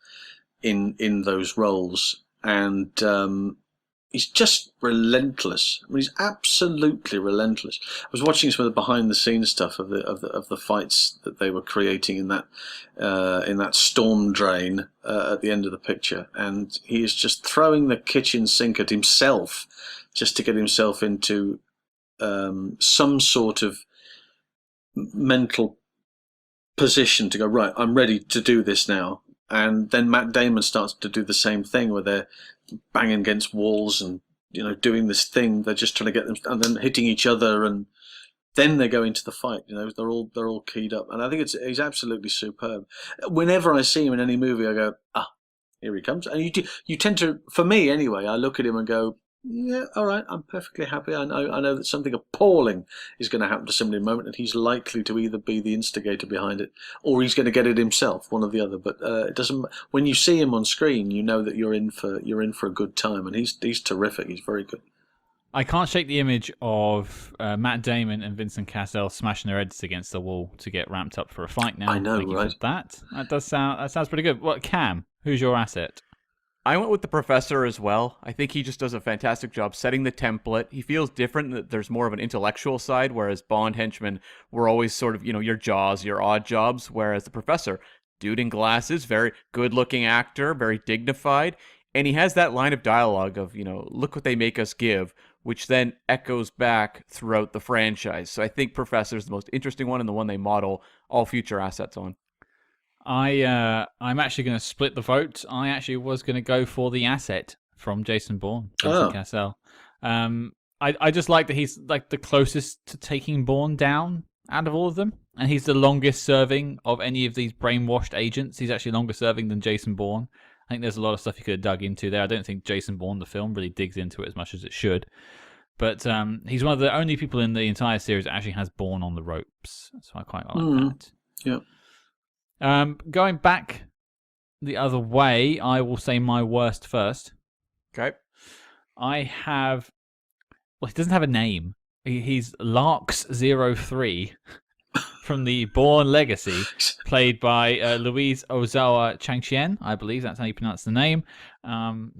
in those roles, and he's just relentless. I mean, he's absolutely relentless. I was watching some of the behind the scenes stuff of the fights that they were creating in that storm drain at the end of the picture, and he is just throwing the kitchen sink at himself just to get himself into some sort of mental position to go, right, I'm ready to do this now. And then Matt Damon starts to do the same thing where they're banging against walls and, you know, doing this thing. They're just trying to get them, and then hitting each other, and then they go into the fight. You know, they're all keyed up, and I think he's absolutely superb. Whenever I see him in any movie, I go, here he comes. And you tend to, for me anyway, I look at him and go, yeah, all right, I'm perfectly happy. I know that something appalling is going to happen to somebody in a moment, and he's likely to either be the instigator behind it, or he's going to get it himself, one or the other. But it doesn't. When you see him on screen, you know that you're in for a good time, and he's terrific. He's very good. I can't shake the image of Matt Damon and Vincent Cassel smashing their heads against the wall to get ramped up for a fight. Now I know, Thank you right? for that sounds pretty good. What, Cam? Who's your asset? I went with the Professor as well. I think he just does a fantastic job setting the template. He feels different, that there's more of an intellectual side, whereas Bond henchmen were always sort of, you know, your Jaws, your odd jobs, whereas the Professor, dude in glasses, very good-looking actor, very dignified, and he has that line of dialogue of, you know, look what they make us give, which then echoes back throughout the franchise. So I think Professor's the most interesting one and the one they model all future assets on. I'm actually going to split the vote. I actually was going to go for the asset from Jason Bourne, Vincent Cassel. I just like that he's like the closest to taking Bourne down out of all of them, and he's the longest serving of any of these brainwashed agents. He's actually longer serving than Jason Bourne. I think there's a lot of stuff you could have dug into there. I don't think Jason Bourne, the film, really digs into it as much as it should. But he's one of the only people in the entire series that actually has Bourne on the ropes. So I quite like that. Yeah. Going back the other way, I will say my worst first. Okay. I have... Well, he doesn't have a name. He's Larks03 from the Bourne Legacy, played by Louise Ozawa Changchien, I believe that's how you pronounce the name.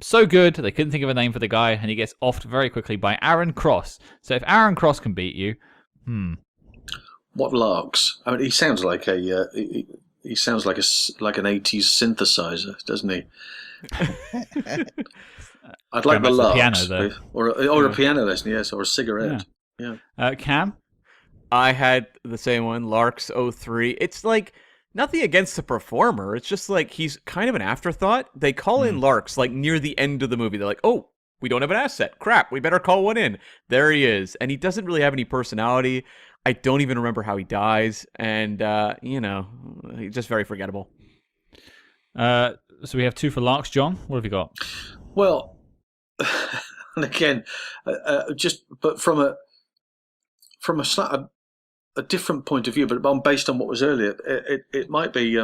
So good, they couldn't think of a name for the guy, and he gets offed very quickly by Aaron Cross. So if Aaron Cross can beat you, What Larks? I mean, he sounds like a... He sounds like an 80s synthesizer, doesn't he? I'd like the Larks. Piano, or a piano lesson, yes, or a cigarette. Yeah. Cam? I had the same one, Larks 03. It's like nothing against the performer. It's just like he's kind of an afterthought. They call in Larks like near the end of the movie. They're like, oh, we don't have an asset. Crap, we better call one in. There he is. And he doesn't really have any personality. I don't even remember how he dies, and, he's just very forgettable. So we have 2 for Larks. John, what have you got? Well, and again, but from a different point of view, but based on what was earlier, it might be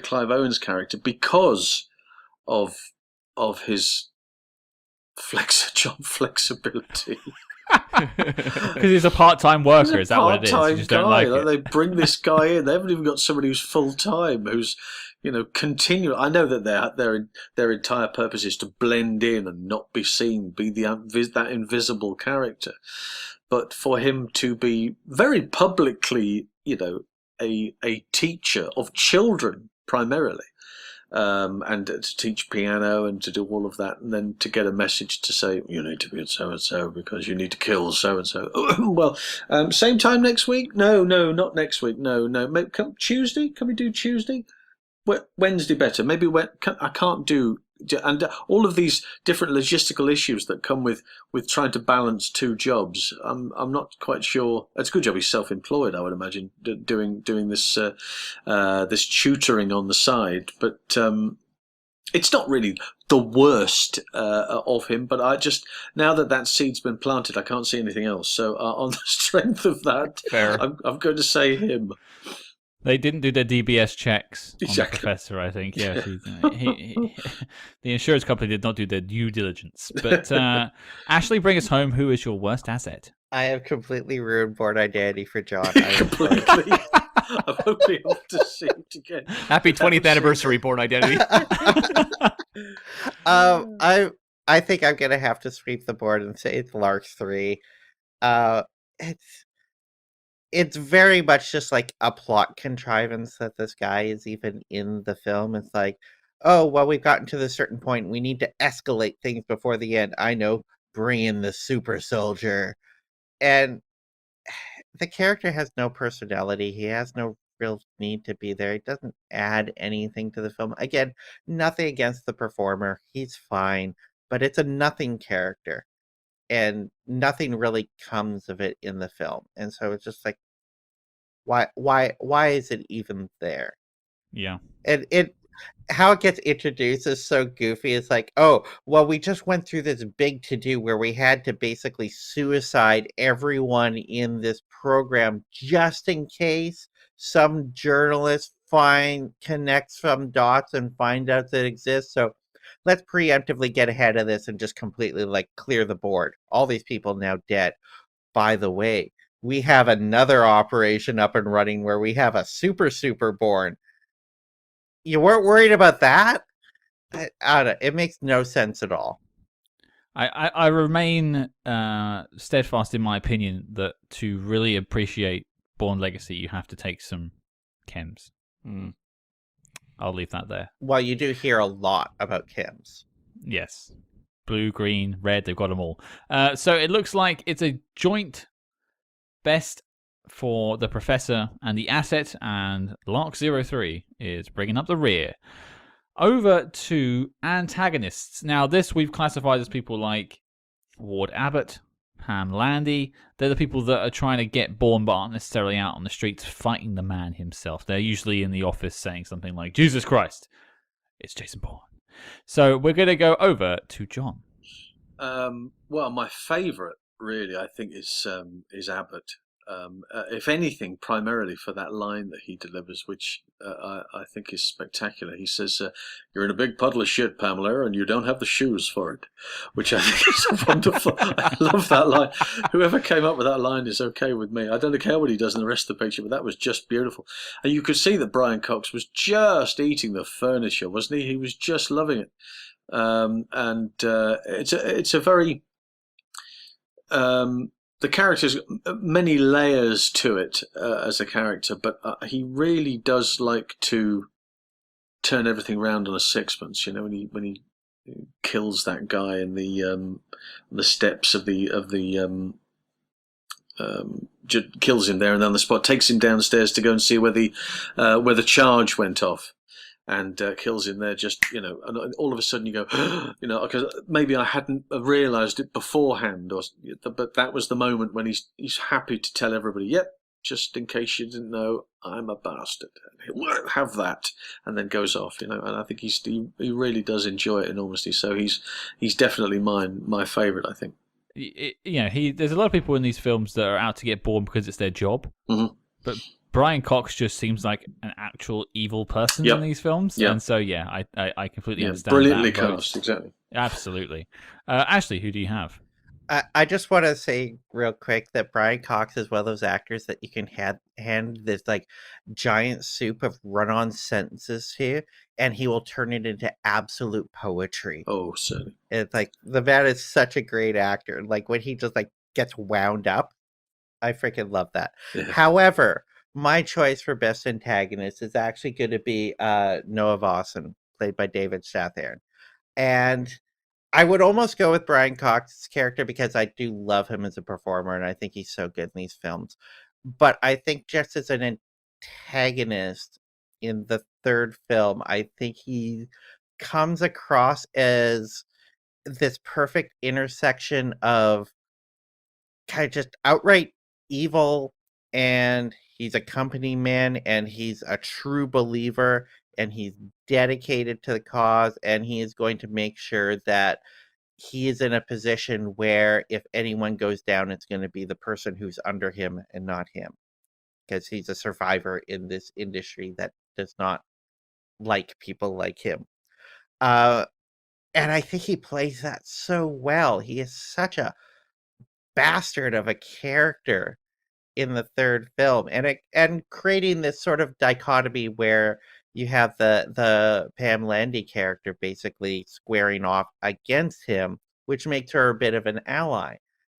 Clive Owen's character because of his flexibility. Because he's a part-time worker, is that what it is? You just don't like it. They bring this guy in. They haven't even got somebody who's full-time, who's, continual. I know that their entire purpose is to blend in and not be seen, be that invisible character. But for him to be very publicly, a teacher of children primarily, and to teach piano and to do all of that, and then to get a message to say, you need to be at so-and-so because you need to kill so-and-so. Well, same time next week? No, not next week. No. Maybe, Tuesday? Can we do Tuesday? Wednesday better. Maybe I can't do... And all of these different logistical issues that come with trying to balance 2 jobs. I'm not quite sure. It's a good job he's self-employed, I would imagine, doing this this tutoring on the side. But it's not really the worst of him. But I just, now that seed's been planted, I can't see anything else. So on the strength of that, fair. I'm going to say him. They didn't do their DBS checks on Exactly. the Professor, I think. Yeah, the insurance company did not do their due diligence. But Ashley, bring us home. Who is your worst asset? I have completely ruined Bourne Identity for John. Completely. I won't be able to see it again. Happy 20th anniversary, Bourne Identity. I think I'm gonna have to sweep the board and say it's Lark 3. It's very much just like a plot contrivance that this guy is even in the film. It's like, oh well, we've gotten to this certain point. We need to escalate things before the end. I know, bring in the super soldier, and the character has no personality. He has no real need to be there. He doesn't add anything to the film. Again, nothing against the performer. He's fine, but it's a nothing character, and nothing really comes of it in the film. And so it's just like, why is it even there? Yeah. And how it gets introduced is so goofy. It's like, oh, well, we just went through this big to-do where we had to basically suicide everyone in this program just in case some journalist connects some dots and find out that it exists. So let's preemptively get ahead of this and just completely like clear the board. All these people now dead. By the way, we have another operation up and running where we have a super Bourne. You weren't worried about that? I don't know. It makes no sense at all. I remain steadfast in my opinion that to really appreciate Bourne Legacy, you have to take some chems. I'll leave that there. Well, you do hear a lot about chems. Yes. Blue, green, red, they've got them all. So it looks like it's a joint best for the Professor and the Asset, and Lark 03 is bringing up the rear. Over to antagonists. Now, this we've classified as people like Ward Abbott, Pam Landy. They're the people that are trying to get Bourne but aren't necessarily out on the streets fighting the man himself. They're usually in the office saying something like, Jesus Christ, it's Jason Bourne. So we're going to go over to John. Well, my favourite, really, I think, is Abbott. If anything, primarily for that line that he delivers, which I think is spectacular. He says, "You're in a big puddle of shit, Pamela, and you don't have the shoes for it," which I think is wonderful. I love that line. Whoever came up with that line is okay with me. I don't care what he does in the rest of the picture, but that was just beautiful. And you could see that Brian Cox was just eating the furniture, wasn't he? He was just loving it. It's a very the character's many layers to it as a character, but he really does like to turn everything round on a sixpence. You know, when he kills that guy in the steps of the kills him there and then on the spot, takes him downstairs to go and see where the charge went off. And kills him there, just, you know, and all of a sudden you go, you know, because maybe I hadn't realised it beforehand, but that was the moment when he's happy to tell everybody, yep, just in case you didn't know, I'm a bastard. He'll have that, and then goes off, you know. And I think he really does enjoy it enormously. So he's definitely my favourite, I think. There's a lot of people in these films that are out to get Bourne because it's their job, but Brian Cox just seems like an actual evil person in these films. And so, I completely understand brilliantly that. Cast, exactly. Absolutely. Ashley, who do you have? I just want to say real quick that Brian Cox is one of those actors that you can hand this like giant soup of run-on sentences to, and he will turn it into absolute poetry. Oh, certainly. It's like, the man is such a great actor. Like, when he just like gets wound up, I freaking love that. Yeah. However, my choice for best antagonist is actually going to be Noah Vossen, played by David Strathairn. And I would almost go with Brian Cox's character because I do love him as a performer, and I think he's so good in these films. But I think just as an antagonist in the third film, I think he comes across as this perfect intersection of kind of just outright evil, and he's a company man, and he's a true believer, and he's dedicated to the cause, and he is going to make sure that he is in a position where if anyone goes down, it's going to be the person who's under him and not him, because he's a survivor in this industry that does not like people like him. And I think he plays that so well. He is such a bastard of a character. in the third film, and creating this sort of dichotomy where you have the Pam Landy character basically squaring off against him, which makes her a bit of an ally.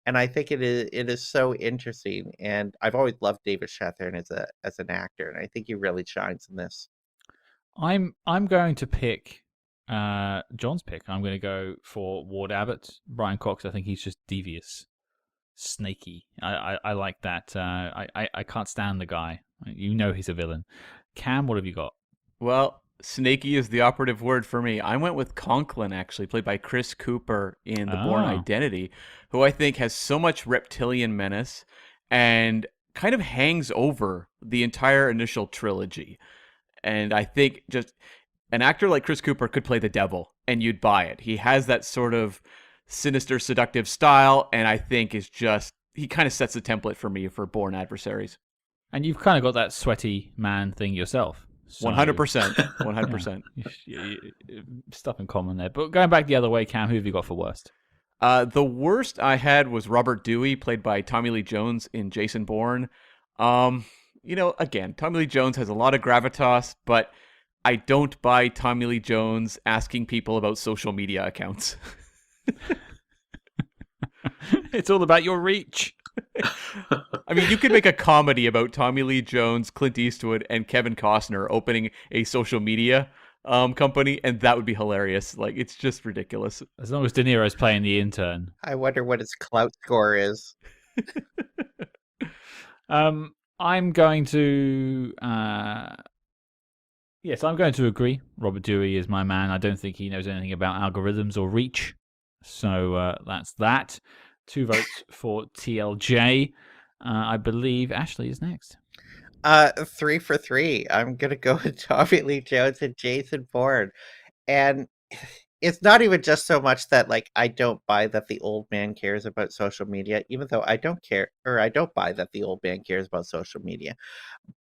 And I think it is so interesting. And I've always loved David Strathairn as an actor, and I think he really shines in this. I'm going to pick John's pick. I'm going to go for Ward Abbott. Brian Cox, I think he's just devious, snaky. I like that. I can't stand the guy. You know he's a villain. Cam, what have you got? Well, snaky is the operative word for me. I went with Conklin, actually, played by Chris Cooper in The Bourne Identity, who I think has so much reptilian menace and kind of hangs over the entire initial trilogy. And I think just an actor like Chris Cooper could play the devil, and you'd buy it. He has that sort of sinister, seductive style, and I think he kind of sets the template for me for Bourne adversaries. And you've kind of got that sweaty man thing yourself. 100%. 100%. Stuff in common there. But going back the other way, Cam, who have you got for worst? The worst I had was Robert Dewey, played by Tommy Lee Jones in Jason Bourne. Again, Tommy Lee Jones has a lot of gravitas, but I don't buy Tommy Lee Jones asking people about social media accounts. It's all about your reach. I mean, you could make a comedy about Tommy Lee Jones, Clint Eastwood, and Kevin Costner opening a social media company, and that would be hilarious. Like, it's just ridiculous. As long as De Niro's playing the intern. I wonder what his clout score is. I'm going to... Yes, I'm going to agree. Robert Dewey is my man. I don't think he knows anything about algorithms or reach. So that's that. 2 votes for TLJ. I believe Ashley is next. 3 for 3. I'm gonna go with Tommy Lee Jones and Jason Bourne. And it's not even just so much that I don't buy that the old man cares about social media, even though I don't buy that the old man cares about social media.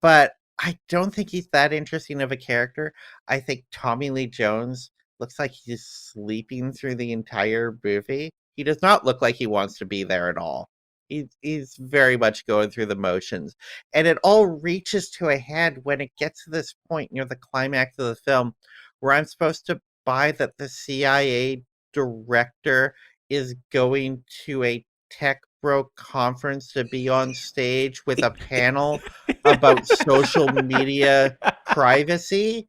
But I don't think he's that interesting of a character. I think Tommy Lee Jones looks like he's sleeping through the entire movie. He does not look like he wants to be there at all. He's very much going through the motions. And it all reaches to a head when it gets to this point near the climax of the film where I'm supposed to buy that the CIA director is going to a tech bro conference to be on stage with a panel about social media privacy.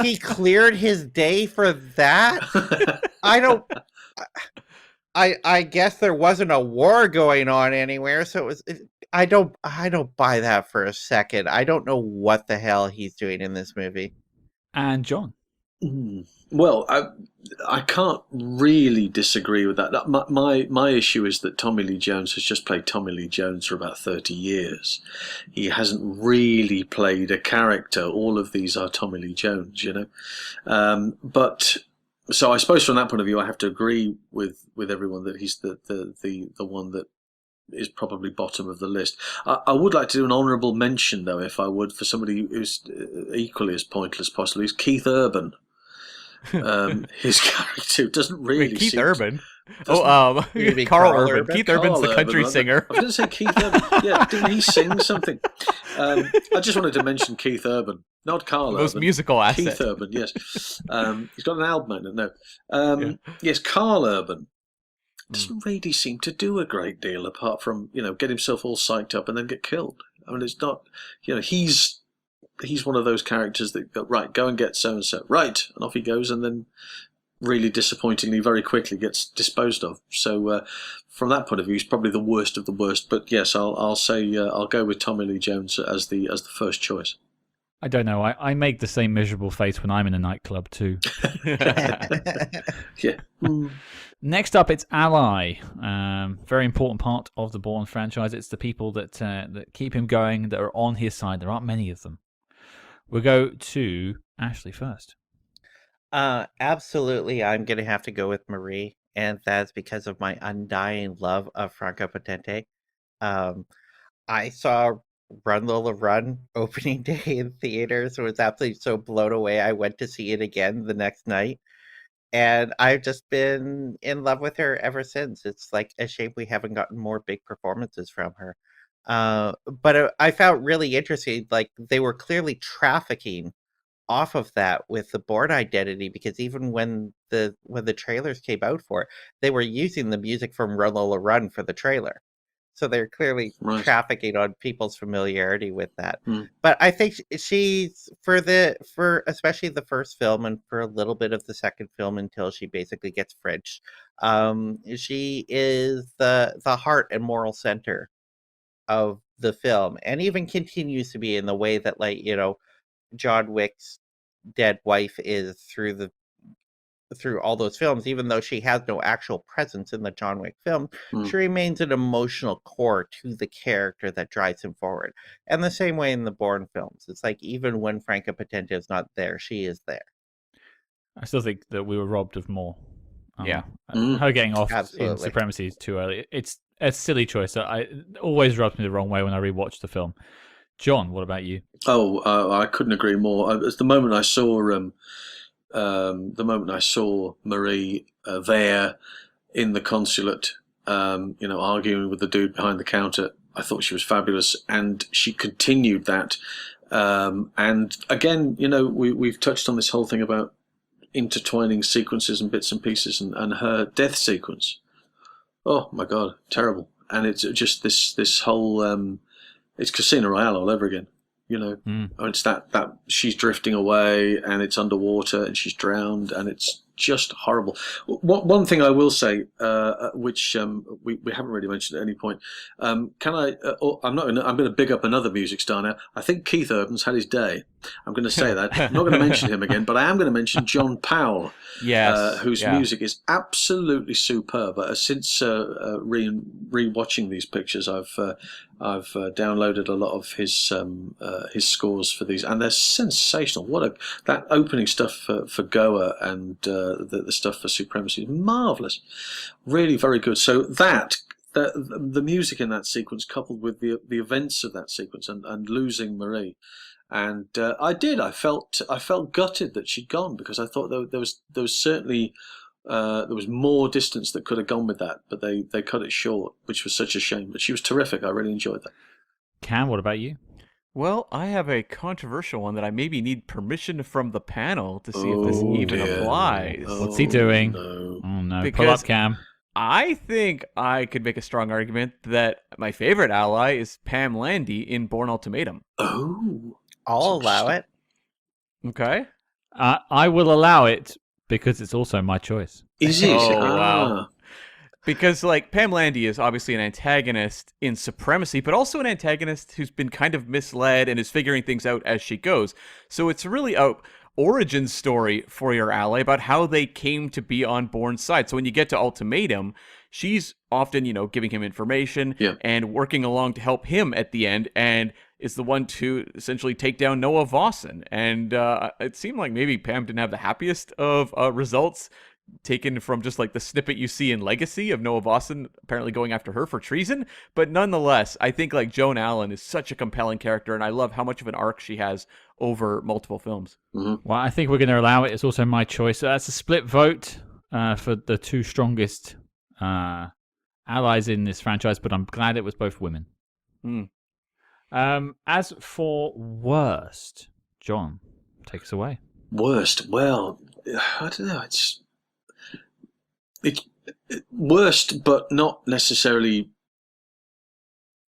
He cleared his day for that. I guess there wasn't a war going on anywhere, so I don't buy that for a second. I don't know what the hell he's doing in this movie. And John. Well, I can't really disagree with that. My issue is that Tommy Lee Jones has just played Tommy Lee Jones for about 30 years. He hasn't really played a character. All of these are Tommy Lee Jones, But so I suppose from that point of view, I have to agree with everyone that he's the one that is probably bottom of the list. I would like to do an honourable mention, though, if I would, for somebody who's equally as pointless possibly, is Keith Urban. His character doesn't really. Wait, Keith seem Urban. You mean Carl Carl Urban. Urban? Keith Urban's the country singer. I was going to say Keith Urban. Yeah, didn't he sing something? I just wanted to mention Keith Urban, not Carl Urban. Most musical asset. Keith Urban, yes. He's got an album out, no. Yes, Carl Urban doesn't really seem to do a great deal apart from, get himself all psyched up and then get killed. I mean, it's not, he's one of those characters that go, right, go and get so-and-so. Right, and off he goes, and then really disappointingly very quickly gets disposed of. So from that point of view, he's probably the worst of the worst. But yes, I'll say I'll go with Tommy Lee Jones as the first choice. I don't know. I make the same miserable face when I'm in a nightclub too. Yeah. Next up, it's Ally. Very important part of the Bourne franchise. It's the people that keep him going, that are on his side. There aren't many of them. We'll go to Ashley first. Absolutely, I'm going to have to go with Marie, and that's because of my undying love of Franco Potente. I saw Run Lola Run opening day in theaters. It was absolutely so blown away. I went to see it again the next night, and I've just been in love with her ever since. It's like a shame we haven't gotten more big performances from her. But I found really interesting, like they were clearly trafficking off of that with the Bourne Identity, because even when the trailers came out for it, they were using the music from Run Lola Run for the trailer. So they're clearly Right. trafficking on people's familiarity with that. Mm. But I think she's for especially the first film and for a little bit of the second film until she basically gets French. She is the heart and moral center of the film, and even continues to be in the way that, like, John Wick's dead wife is through all those films. Even though she has no actual presence in the John Wick film, she remains an emotional core to the character that drives him forward. And the same way in the Bourne films. It's like, even when Franca Potente is not there, she is there. I still think that we were robbed of more. Yeah. Her getting off in Absolutely. Supremacy is too early. It's a silly choice. It always rubs me the wrong way when I rewatch the film. John, what about you? I couldn't agree more. It's the moment I saw Marie there in the consulate, arguing with the dude behind the counter. I thought she was fabulous, and she continued that. And again, we've touched on this whole thing about intertwining sequences and bits and pieces, and her death sequence. Oh my God, terrible! And it's just this whole it's Casino Royale all over again. It's that she's drifting away and it's underwater and she's drowned and it's just horrible. One thing I will say, which we haven't really mentioned at any point, I'm going to big up another music star now. I think Keith Urban's had his day. I'm going to say that. I'm not going to mention him again, but I am going to mention John Powell, whose music is absolutely superb. Since re-watching these pictures, I've downloaded a lot of his scores for these, and they're sensational. That opening stuff for Goa and the stuff for Supremacy is marvelous, really very good. So the music in that sequence, coupled with the events of that sequence and losing Marie, and I felt gutted that she'd gone, because I thought there was certainly there was more distance that could have gone with that, but they cut it short, which was such a shame. But she was terrific. I really enjoyed that. Cam, what about you? Well, I have a controversial one that I maybe need permission from the panel to see if this even applies. What's he doing? No. Oh no! Because Pull up, Cam. I think I could make a strong argument that my favorite ally is Pam Landy in Bourne Ultimatum. Oh, I'll allow it. Okay. I will allow it because it's also my choice. is it? Oh, wow. Because, like, Pam Landy is obviously an antagonist in Supremacy, but also an antagonist who's been kind of misled and is figuring things out as she goes. So it's really a origin story for your ally about how they came to be on Bourne's side. So when you get to Ultimatum, she's often, giving him information and working along to help him at the end, and is the one to essentially take down Noah Vossen. And it seemed like maybe Pam didn't have the happiest of results, taken from just like the snippet you see in Legacy of Noah Vossen apparently going after her for treason. But nonetheless, I think like Joan Allen is such a compelling character, and I love how much of an arc she has over multiple films. Well, I think we're going to allow it. It's also my choice. So that's a split vote for the two strongest allies in this franchise, but I'm glad it was both women. As for worst, John, take us away. Worst? Well, I don't know. It's worst, but not necessarily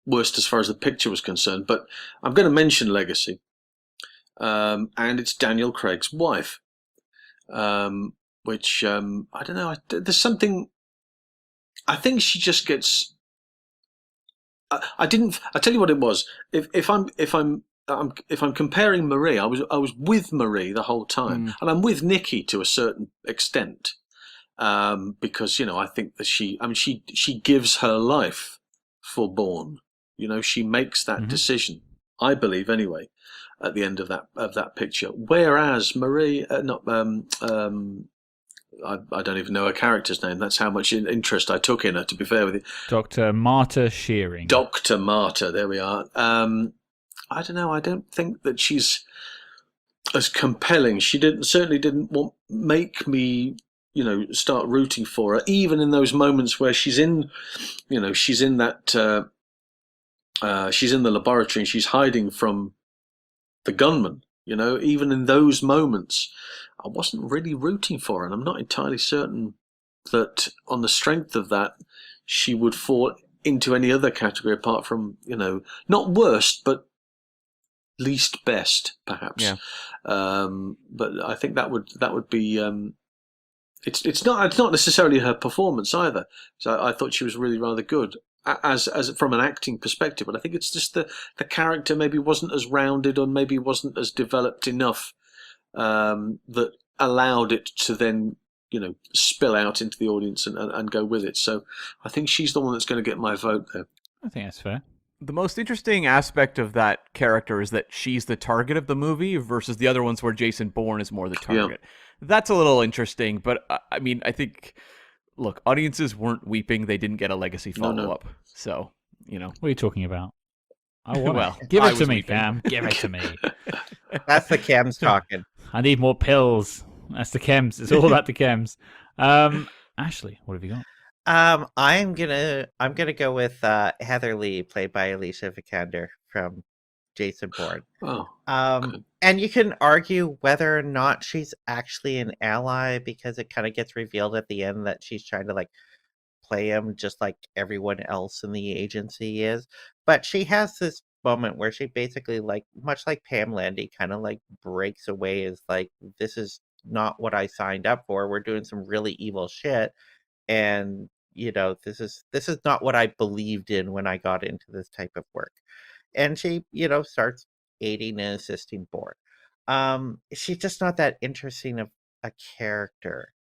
worst as far as the picture was concerned. But I'm going to mention Legacy, and it's Daniel Craig's wife, which I don't know. There's something. I think she just gets. I tell you what it was. If I'm comparing Marie, I was with Marie the whole time, and I'm with Nikki to a certain extent. Because I think that she gives her life for Bourne. She makes that decision. I believe anyway. At the end of that picture, whereas Marie, I don't even know her character's name. That's how much interest I took in her. To be fair with you, Dr. Marta Shearing. Dr. Marta. There we are. I don't know. I don't think that she's as compelling. She certainly didn't make me. Start rooting for her, even in those moments where she's in that she's in the laboratory and she's hiding from the gunman. Even in those moments, I wasn't really rooting for her, and I'm not entirely certain that on the strength of that, she would fall into any other category apart from, not worst, but least best, perhaps. Yeah. But I think that would be. It's not necessarily her performance either. So I thought she was really rather good as from an acting perspective, but I think it's just the character maybe wasn't as rounded or maybe wasn't as developed enough that allowed it to then spill out into the audience and go with it. So I think she's the one that's going to get my vote there. I think that's fair. The most interesting aspect of that character is that she's the target of the movie versus the other ones where Jason Bourne is more the target. Yeah. That's a little interesting, but I mean, I think, look, audiences weren't weeping. They didn't get a legacy follow-up. No. So, What are you talking about? Give it to me, Cam. Give it to me. That's the chems talking. I need more pills. That's the chems. It's all about the chems. Ashley, what have you got? I'm gonna go with Heather Lee, played by Alicia Vikander from Jason Bourne. Oh. And you can argue whether or not she's actually an ally, because it kind of gets revealed at the end that she's trying to play him just like everyone else in the agency is. But she has this moment where she basically, much like Pam Landy, kind of breaks away, is this is not what I signed up for. We're doing some really evil shit. And this is not what I believed in when I got into this type of work. And she, starts aiding and assisting Bourne. She's just not that interesting of a character.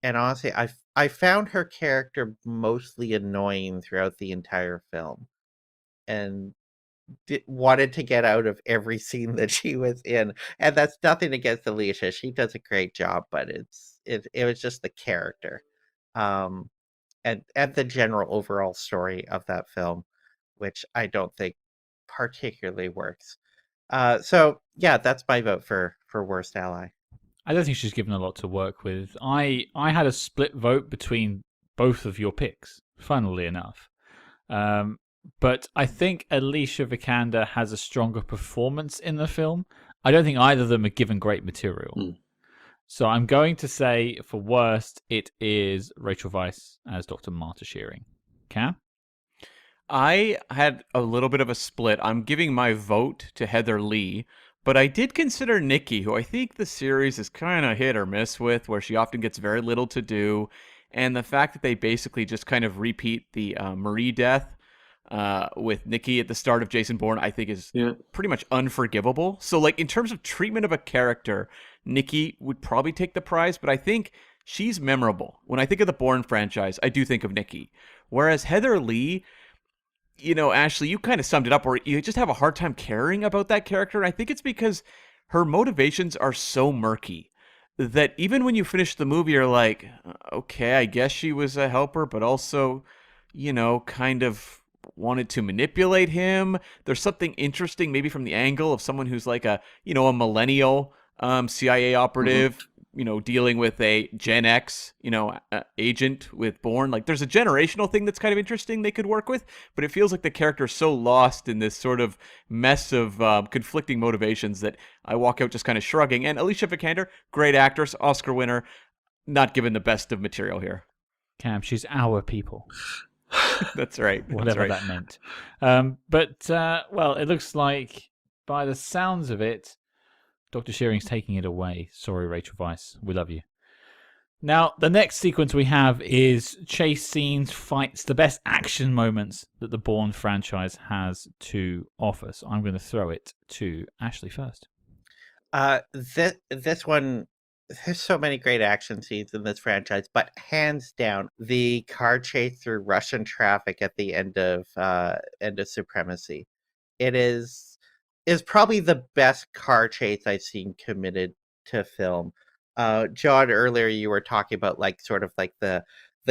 And honestly, I found her character mostly annoying throughout the entire film, and wanted to get out of every scene that she was in. And that's nothing against Alicia; she does a great job, but it was just the character. And the general overall story of that film, which I don't think particularly works. So yeah, that's my vote for worst ally. I don't think she's given a lot to work with. I had a split vote between both of your picks, funnily enough. But I think Alicia Vikander has a stronger performance in the film. I don't think either of them are given great material. Mm. So I'm going to say, for worst, it is Rachel Weisz as Dr. Marta Shearing. Cam? I had a little bit of a split. I'm giving my vote to Heather Lee, but I did consider Nikki, who I think the series is kind of hit or miss with, where she often gets very little to do. And the fact that they basically just kind of repeat the Marie death with Nikki at the start of Jason Bourne, I think is pretty much unforgivable. So in terms of treatment of a character, Nikki would probably take the prize, but I think she's memorable. When I think of the Bourne franchise, I do think of Nikki. Whereas Heather Lee, Ashley, you kind of summed it up, where you just have a hard time caring about that character. And I think it's because her motivations are so murky that even when you finish the movie, you're like, okay, I guess she was a helper, but also, kind of wanted to manipulate him. There's something interesting maybe from the angle of someone who's a millennial CIA operative, dealing with a Gen X, agent with Bourne. There's a generational thing that's kind of interesting they could work with, but it feels like the character's so lost in this sort of mess of conflicting motivations that I walk out just kind of shrugging. And Alicia Vikander, great actress, Oscar winner, not given the best of material here. Cam, she's our people. That's right. Whatever that meant. But it looks like by the sounds of it, Dr. Shearing's taking it away. Sorry, Rachel Weisz. We love you. Now, the next sequence we have is chase scenes, fights, the best action moments that the Bourne franchise has to offer. So I'm going to throw it to Ashley first. This one, there's so many great action scenes in this franchise, but hands down, the car chase through Russian traffic at the end of Supremacy, it is probably the best car chase I've seen committed to film. John, earlier you were talking about the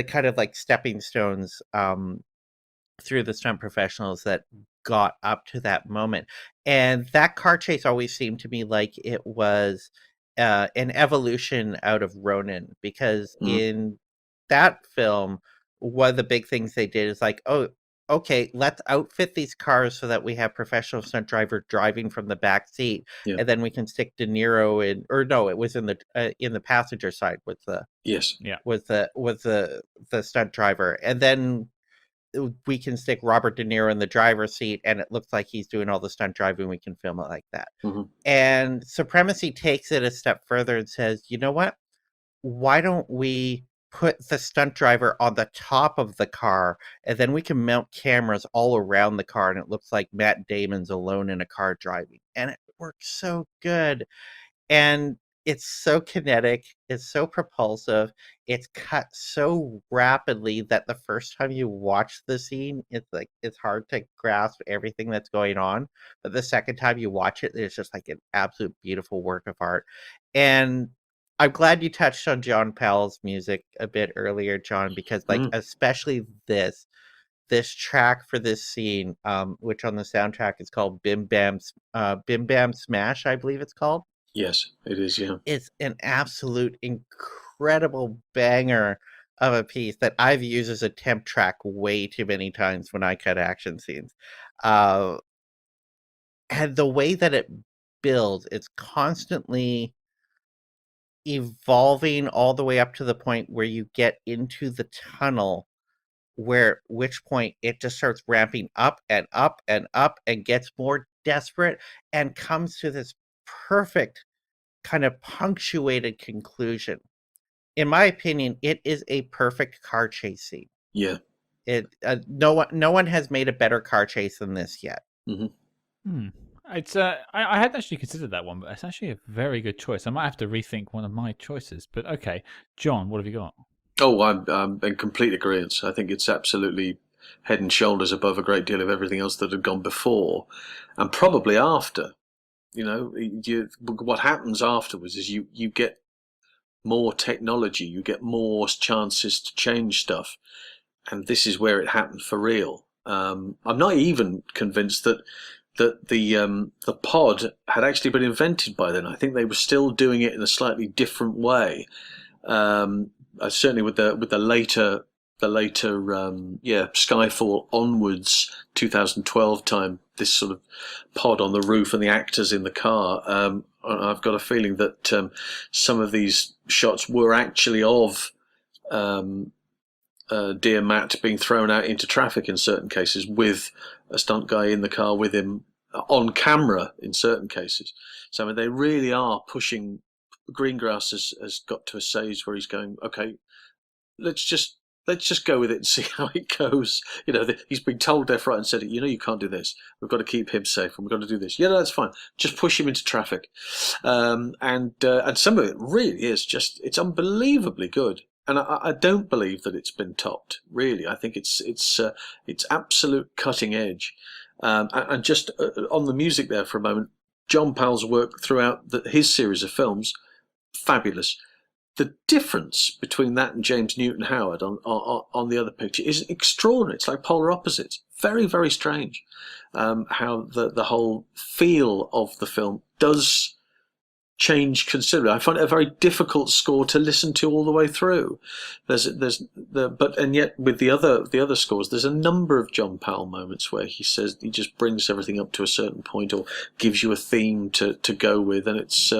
kind of stepping stones through the stunt professionals that got up to that moment, and that car chase always seemed to me like it was an evolution out of Ronin, because in that film, one of the big things they did is okay, let's outfit these cars so that we have professional stunt driver driving from the back seat, Yeah. and then we can stick De Niro in, or no, it was in the passenger side with the Yes. the stunt driver, and then we can stick Robert De Niro in the driver's seat, and it looks like he's doing all the stunt driving. We can film it like that. Mm-hmm. And Supremacy takes it a step further and says, you know what? Why don't we put the stunt driver on the top of the car, and then we can mount cameras all around the car, and it looks like Matt Damon's alone in a car driving. And it works so good. And it's so kinetic, it's so propulsive, it's cut so rapidly that the first time you watch the scene, it's hard to grasp everything that's going on. But the second time you watch it, it's just like an absolute beautiful work of art. And I'm glad you touched on John Powell's music a bit earlier, John, because especially this track for this scene, which on the soundtrack is called Bim Bam Smash, I believe it's called. Yes, it is, yeah. It's an absolute incredible banger of a piece that I've used as a temp track way too many times when I cut action scenes. And the way that it builds, it's constantly evolving all the way up to the point where you get into the tunnel, which point it just starts ramping up and up and up and gets more desperate and comes to this perfect kind of punctuated conclusion. In my opinion, it is a perfect car chase scene. Yeah. No one has made a better car chase than this yet. Mm-hmm. It's I hadn't actually considered that one, but it's actually a very good choice. I might have to rethink one of my choices. But okay, John, what have you got? Oh, I'm in complete agreement. I think it's absolutely head and shoulders above a great deal of everything else that had gone before, and probably after. You know, what happens afterwards is you get more technology, you get more chances to change stuff, and this is where it happened for real. I'm not even convinced that the pod had actually been invented by then. I think they were still doing it in a slightly different way. Certainly with the later Skyfall onwards, 2012 time, this sort of pod on the roof and the actors in the car. I've got a feeling that some of these shots were actually of Dear Matt being thrown out into traffic in certain cases, with a stunt guy in the car with him on camera in certain cases. So I mean, they really are pushing. Greengrass has got to a stage where he's going, okay, let's just go with it and see how it goes. You know, he's been told left, right, and said, you know, you can't do this. We've got to keep him safe, and we've got to do this. Yeah, no, that's fine. Just push him into traffic, and some of it really is it's unbelievably good. And I don't believe that it's been topped. Really, I think it's absolute cutting edge. And just on the music there for a moment, John Powell's work throughout his series of films, fabulous. The difference between that and James Newton Howard on the other picture is extraordinary. It's like polar opposites. Very, very strange how the whole feel of the film does change considerably. I find it a very difficult score to listen to all the way through. And yet with the other scores, there's a number of John Powell moments where he says he just brings everything up to a certain point or gives you a theme to go with, and it's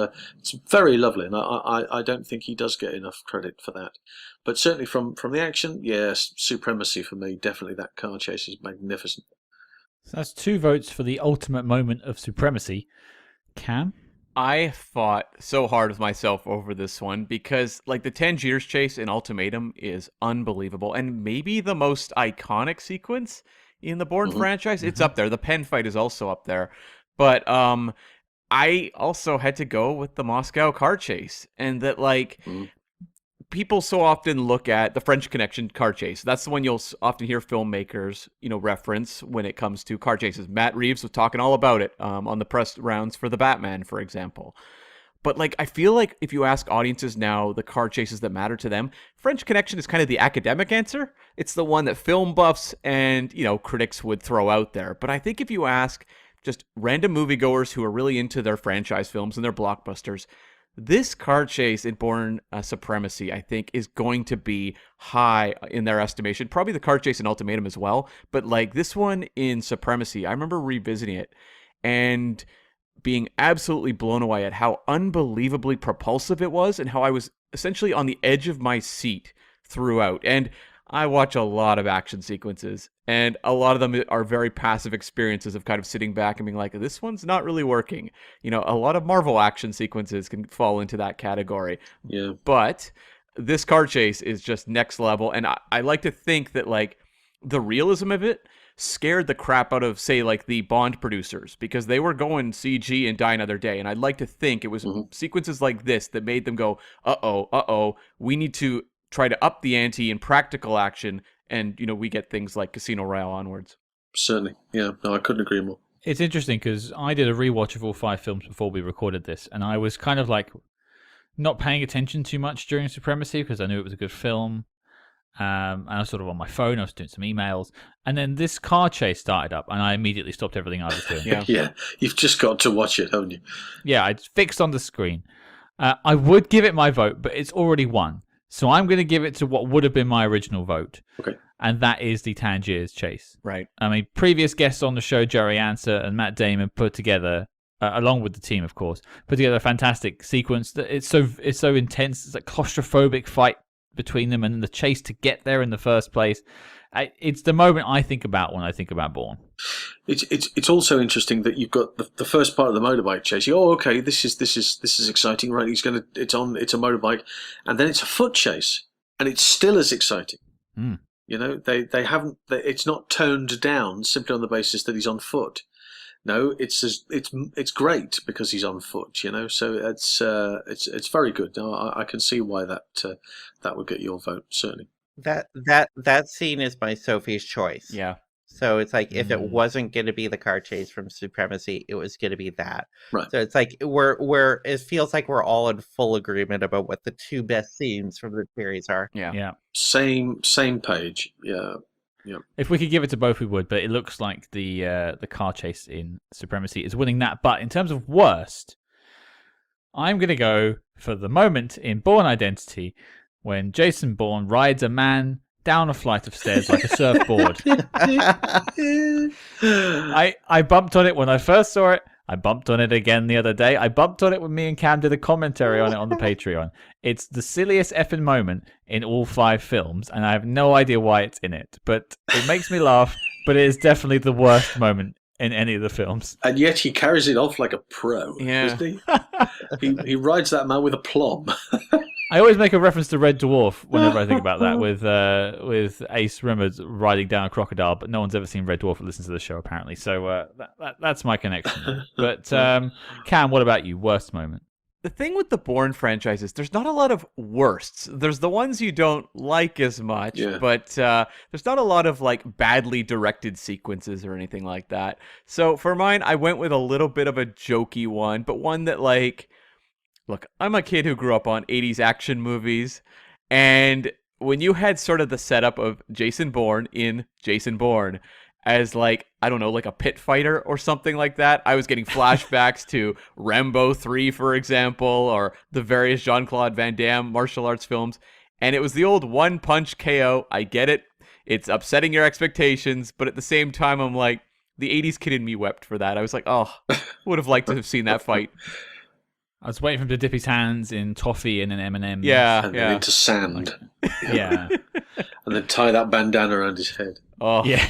very lovely. And I don't think he does get enough credit for that. But certainly from the action, yes, Supremacy for me, definitely that car chase is magnificent. So that's 2 votes for the ultimate moment of Supremacy. Cam? I fought so hard with myself over this one because, like, the Tangiers chase in Ultimatum is unbelievable and maybe the most iconic sequence in the Bourne franchise. It's up there. The pen fight is also up there. But I also had to go with the Moscow car chase, and that, like, people so often look at the French Connection car chase. That's the one you'll often hear filmmakers, reference when it comes to car chases. Matt Reeves was talking all about it on the press rounds for the Batman, for example. But, like, I feel like if you ask audiences now the car chases that matter to them, French Connection is kind of the academic answer. It's the one that film buffs and, critics would throw out there. But I think if you ask just random moviegoers who are really into their franchise films and their blockbusters, this car chase in Bourne Supremacy, I think, is going to be high in their estimation. Probably the car chase in Ultimatum as well. But like this one in Supremacy, I remember revisiting it and being absolutely blown away at how unbelievably propulsive it was and how I was essentially on the edge of my seat throughout. And I watch a lot of action sequences, and a lot of them are very passive experiences of kind of sitting back and being like, this one's not really working. You know, a lot of Marvel action sequences can fall into that category. Yeah. But this car chase is just next level, and I like to think that, like, the realism of it scared the crap out of, say, like, the Bond producers, because they were going CG and Die Another Day, and I'd like to think it was sequences like this that made them go, uh-oh, we need to try to up the ante in practical action, and, you know, we get things like Casino Royale onwards. Certainly. Yeah, no, I couldn't agree more. It's interesting because I did a rewatch of all 5 films before we recorded this, and I was kind of like not paying attention too much during Supremacy because I knew it was a good film. And I was sort of on my phone, I was doing some emails, and then this car chase started up, and I immediately stopped everything I was doing. Yeah, you've just got to watch it, haven't you? Yeah, it's fixed on the screen. I would give it my vote, but it's already won. So I'm going to give it to what would have been my original vote. Okay. And that is the Tangiers chase. Right. I mean, previous guests on the show, Jerry Anser and Matt Damon, put together, along with the team, of course, put together a fantastic sequence. It's so intense. It's a claustrophobic fight between them, and the chase to get there in the first place. It's the moment I think about when I think about Bourne. It's also interesting that you've got the first part of the motorbike chase. Okay, this is exciting, right? It's a motorbike, and then it's a foot chase, and it's still as exciting. Mm. You know, they haven't. It's not toned down simply on the basis that he's on foot. No, it's great because he's on foot. You know, so it's very good. I can see why that would get your vote, certainly. That scene is my Sophie's choice. Yeah. So it's like if it wasn't going to be the car chase from Supremacy, it was going to be that. Right. So it's like it feels like we're all in full agreement about what the 2 best scenes from the series are. Yeah. Same page. Yeah. Yeah. If we could give it to both, we would. But it looks like the car chase in Supremacy is winning that. But in terms of worst, I'm going to go for the moment in Bourne Identity when Jason Bourne rides a man down a flight of stairs like a surfboard. I bumped on it when I first saw it. I bumped on it again the other day. I bumped on it when me and Cam did a commentary on it on the Patreon. It's the silliest effing moment in all 5 films, and I have no idea why it's in it. But it makes me laugh, but it is definitely the worst moment in any of the films. And yet he carries it off like a pro, doesn't he? He rides that man with aplomb. I always make a reference to Red Dwarf whenever I think about that, with Ace Rimmers riding down a crocodile, but no one's ever seen Red Dwarf or listened to the show, apparently. So that's my connection. But Cam, what about you? Worst moment? The thing with the Bourne franchise is there's not a lot of worsts. There's the ones you don't like as much, but there's not a lot of like badly directed sequences or anything like that. So for mine, I went with a little bit of a jokey one, but one that like... Look, I'm a kid who grew up on 80s action movies, and when you had sort of the setup of Jason Bourne in Jason Bourne as like, I don't know, like a pit fighter or something like that, I was getting flashbacks to Rambo 3, for example, or the various Jean-Claude Van Damme martial arts films, and it was the old one-punch KO. I get it. It's upsetting your expectations, but at the same time, I'm like, the 80s kid in me wept for that. I was like, oh, would have liked to have seen that fight. I was waiting for him to dip his hands in toffee and an M&M. Yeah, and then into sand. Yeah. And then tie that bandana around his head. Oh. Yeah.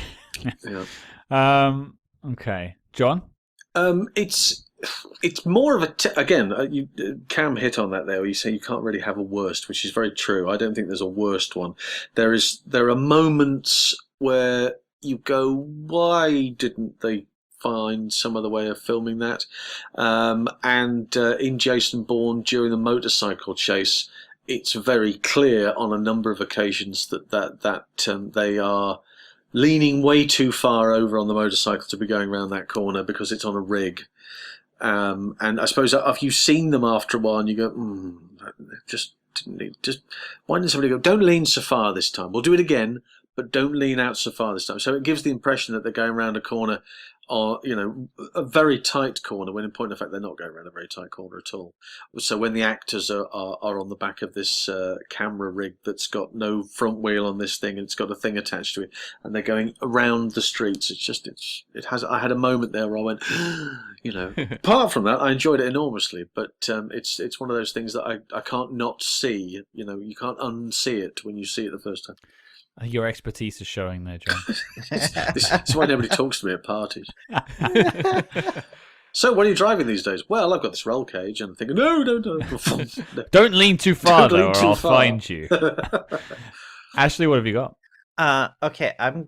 Yeah. Okay. John? It's more of a... again, Cam hit on that there, where you say you can't really have a worst, which is very true. I don't think there's a worst one. There are moments where you go, why didn't they find some other way of filming that? And in Jason Bourne, during the motorcycle chase, it's very clear on a number of occasions that they are leaning way too far over on the motorcycle to be going around that corner because it's on a rig. And I suppose if you've seen them after a while and you go, why didn't somebody go, don't lean so far this time, we'll do it again, but don't lean out so far this time. So it gives the impression that they're going around a corner, or a very tight corner, when in point of fact they're not going around a very tight corner at all. So when the actors are on the back of this camera rig that's got no front wheel on this thing, and it's got a thing attached to it, and they're going around the streets, I had a moment there where I went, apart from that, I enjoyed it enormously, but it's one of those things that I can't not see. You can't unsee it when you see it the first time. Your expertise is showing there, John. This is why nobody talks to me at parties. So, what are you driving these days? Well, I've got this roll cage, and I'm thinking, no. Don't lean too far, Don't though, lean or too I'll far. find you. Ashley, what have you got? Okay, I'm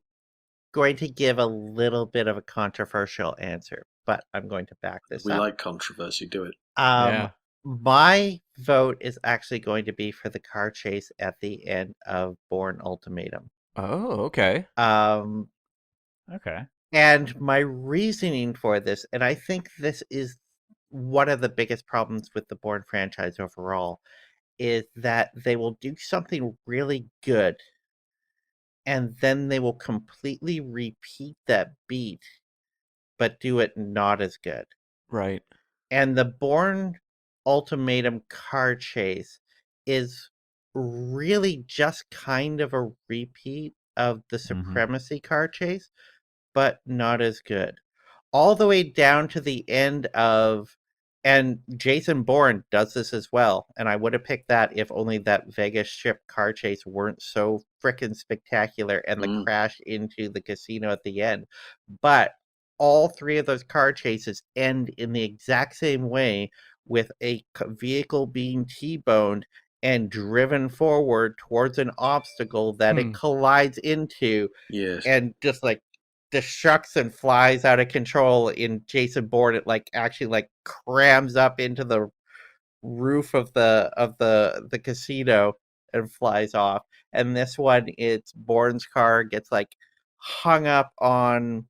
going to give a little bit of a controversial answer, but I'm going to back this We up. like controversy. Do it. Yeah. My vote is actually going to be for the car chase at the end of Bourne Ultimatum. Oh, okay. Okay. And my reasoning for this, and I think this is one of the biggest problems with the Bourne franchise overall, is that they will do something really good, and then they will completely repeat that beat, but do it not as good. Right. And the Bourne Ultimatum car chase is really just kind of a repeat of the Supremacy car chase, but not as good. All the way down to the end of, and Jason Bourne does this as well, and I would have picked that if only that Vegas Strip car chase weren't so frickin' spectacular and the crash into the casino at the end. But all three of those car chases end in the exact same way, with a vehicle being T-boned and driven forward towards an obstacle that it collides into, Yes. and just like destructs and flies out of control. In Jason Bourne, it actually crams up into the roof of the casino and flies off. And this one, it's Bourne's car gets hung up on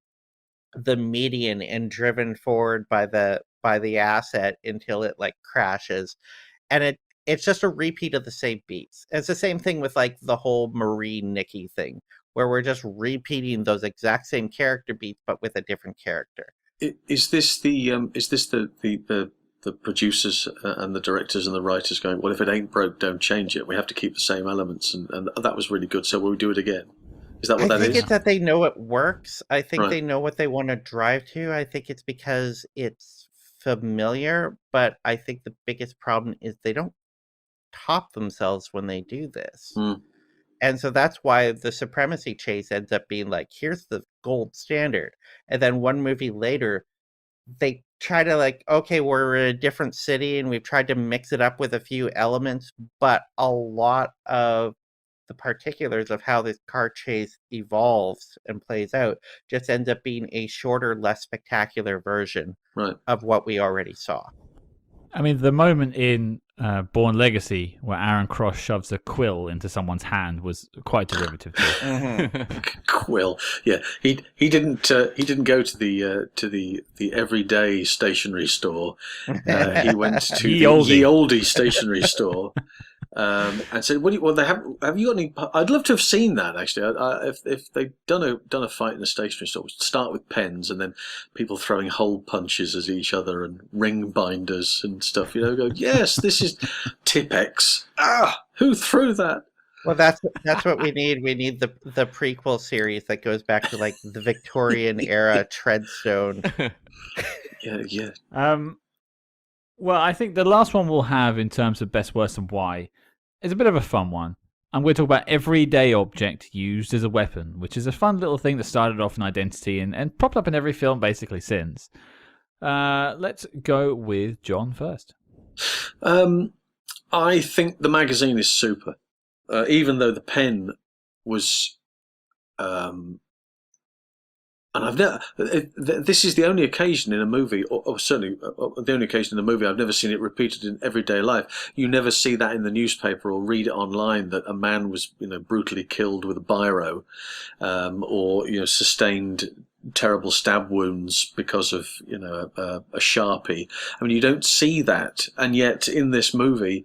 the median and driven forward by the asset until it crashes, and it's just a repeat of the same beats. It's the same thing with the whole Marine Nikki thing, where we're just repeating those exact same character beats but with a different character. Is this the producers and the directors and the writers going, well, if it ain't broke, don't change it. We have to keep the same elements, and that was really good. So will we do it again? Is that what that is? I think it's that they know it works. I think Right. they know what they want to drive to. I think it's because it's familiar, but I think the biggest problem is they don't top themselves when they do this. And so that's why the Supremacy chase ends up being here's the gold standard. And then one movie later, they try to okay, we're in a different city and we've tried to mix it up with a few elements, but a lot of the particulars of how this car chase evolves and plays out just ends up being a shorter, less spectacular version of what we already saw. I mean, the moment in Bourne Legacy where Aaron Cross shoves a quill into someone's hand was quite derivative too. Quill, yeah. He didn't go to the everyday stationery store. He went to the Ye Olde stationery store. And said, have you got any? I'd love to have seen that actually. If they'd done a fight in a stationery store, start with pens and then people throwing hole punches at each other and ring binders and stuff. Go, yes, this is Tipex. Who threw that? Well, that's what we need. We need the prequel series that goes back to the Victorian era Treadstone. Yeah. Well, I think the last one we'll have in terms of best, worst, and why is a bit of a fun one. I'm going to talk about everyday object used as a weapon, which is a fun little thing that started off in Identity and popped up in every film basically since. Let's go with John first. I think the magazine is super. Even though the pen was... and I've never. This is the only occasion in a movie, or certainly the only occasion in a movie I've never seen it repeated in everyday life. You never see that in the newspaper or read it online that a man was, brutally killed with a biro, or sustained terrible stab wounds because of a Sharpie. I mean, you don't see that, and yet in this movie,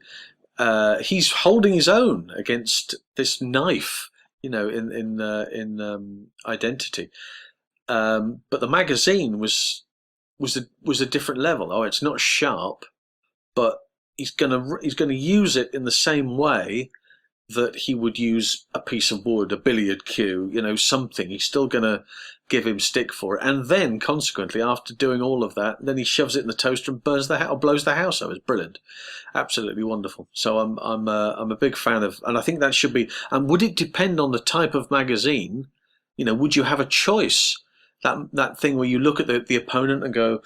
he's holding his own against this knife in Identity. But the magazine was a different level. Oh, it's not sharp, but he's gonna use it in the same way that he would use a piece of wood, a billiard cue, something. He's still going to give him stick for it. And then, consequently, after doing all of that, then he shoves it in the toaster and burns the house, or blows the house up. It's brilliant. Absolutely wonderful. So I'm a big fan of, and I think that should be, and would it depend on the type of magazine? Would you have a choice? That thing where you look at the opponent and go,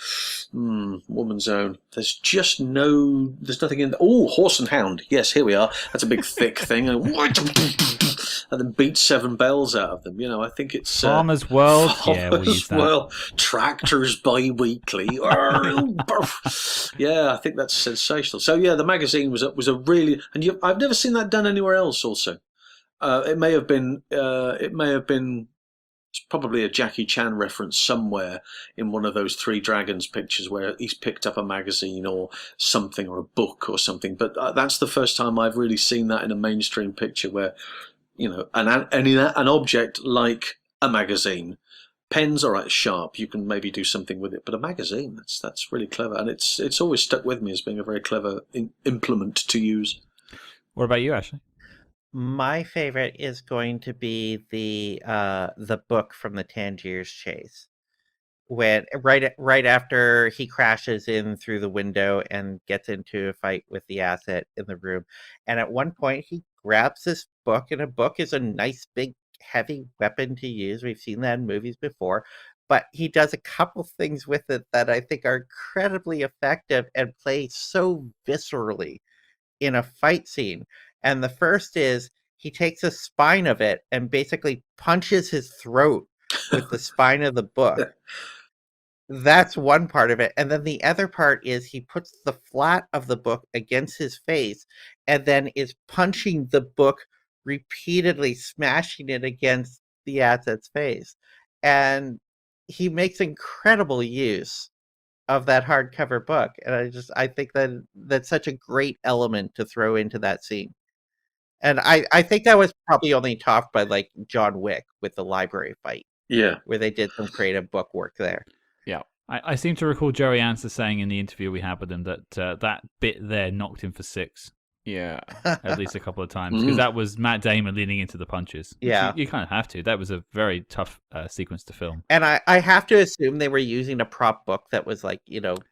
woman's own. There's nothing in there. Oh, horse and hound. Yes, here we are. That's a big thick thing. And then beat 7 bells out of them. I think it's... Farmer's World? Yeah, we'll use that. World. Tractors bi-weekly. Yeah, I think that's sensational. So, yeah, the magazine was a really... And I've never seen that done anywhere else also. It may have been... It's probably a Jackie Chan reference somewhere in one of those Three Dragons pictures where he's picked up a magazine or something, or a book or something. But that's the first time I've really seen that in a mainstream picture where, an object like a magazine. Pens, all right, sharp. You can maybe do something with it, but a magazine, that's really clever, and it's always stuck with me as being a very clever implement to use. What about you, Ashley? My favorite is going to be the book from the Tangiers chase, when right after he crashes in through the window and gets into a fight with the asset in the room, and at one point he grabs this book, and a book is a nice big heavy weapon to use. We've seen that in movies before, but he does a couple things with it that I think are incredibly effective and play so viscerally in a fight scene. And the first is he takes the spine of it and basically punches his throat with the spine of the book. That's one part of it. And then the other part is he puts the flat of the book against his face and then is punching the book repeatedly, smashing it against the asset's face. And he makes incredible use of that hardcover book. And I think that's such a great element to throw into that scene. And I think that was probably only topped by like John Wick with the library fight. Yeah. Where they did some creative book work there. Yeah. I seem to recall Joey Answer saying in the interview we had with him that that bit there knocked him for 6. Yeah. At least a couple of times. Because that was Matt Damon leaning into the punches. Yeah. You kind of have to. That was a very tough sequence to film. And I have to assume they were using a prop book that was like,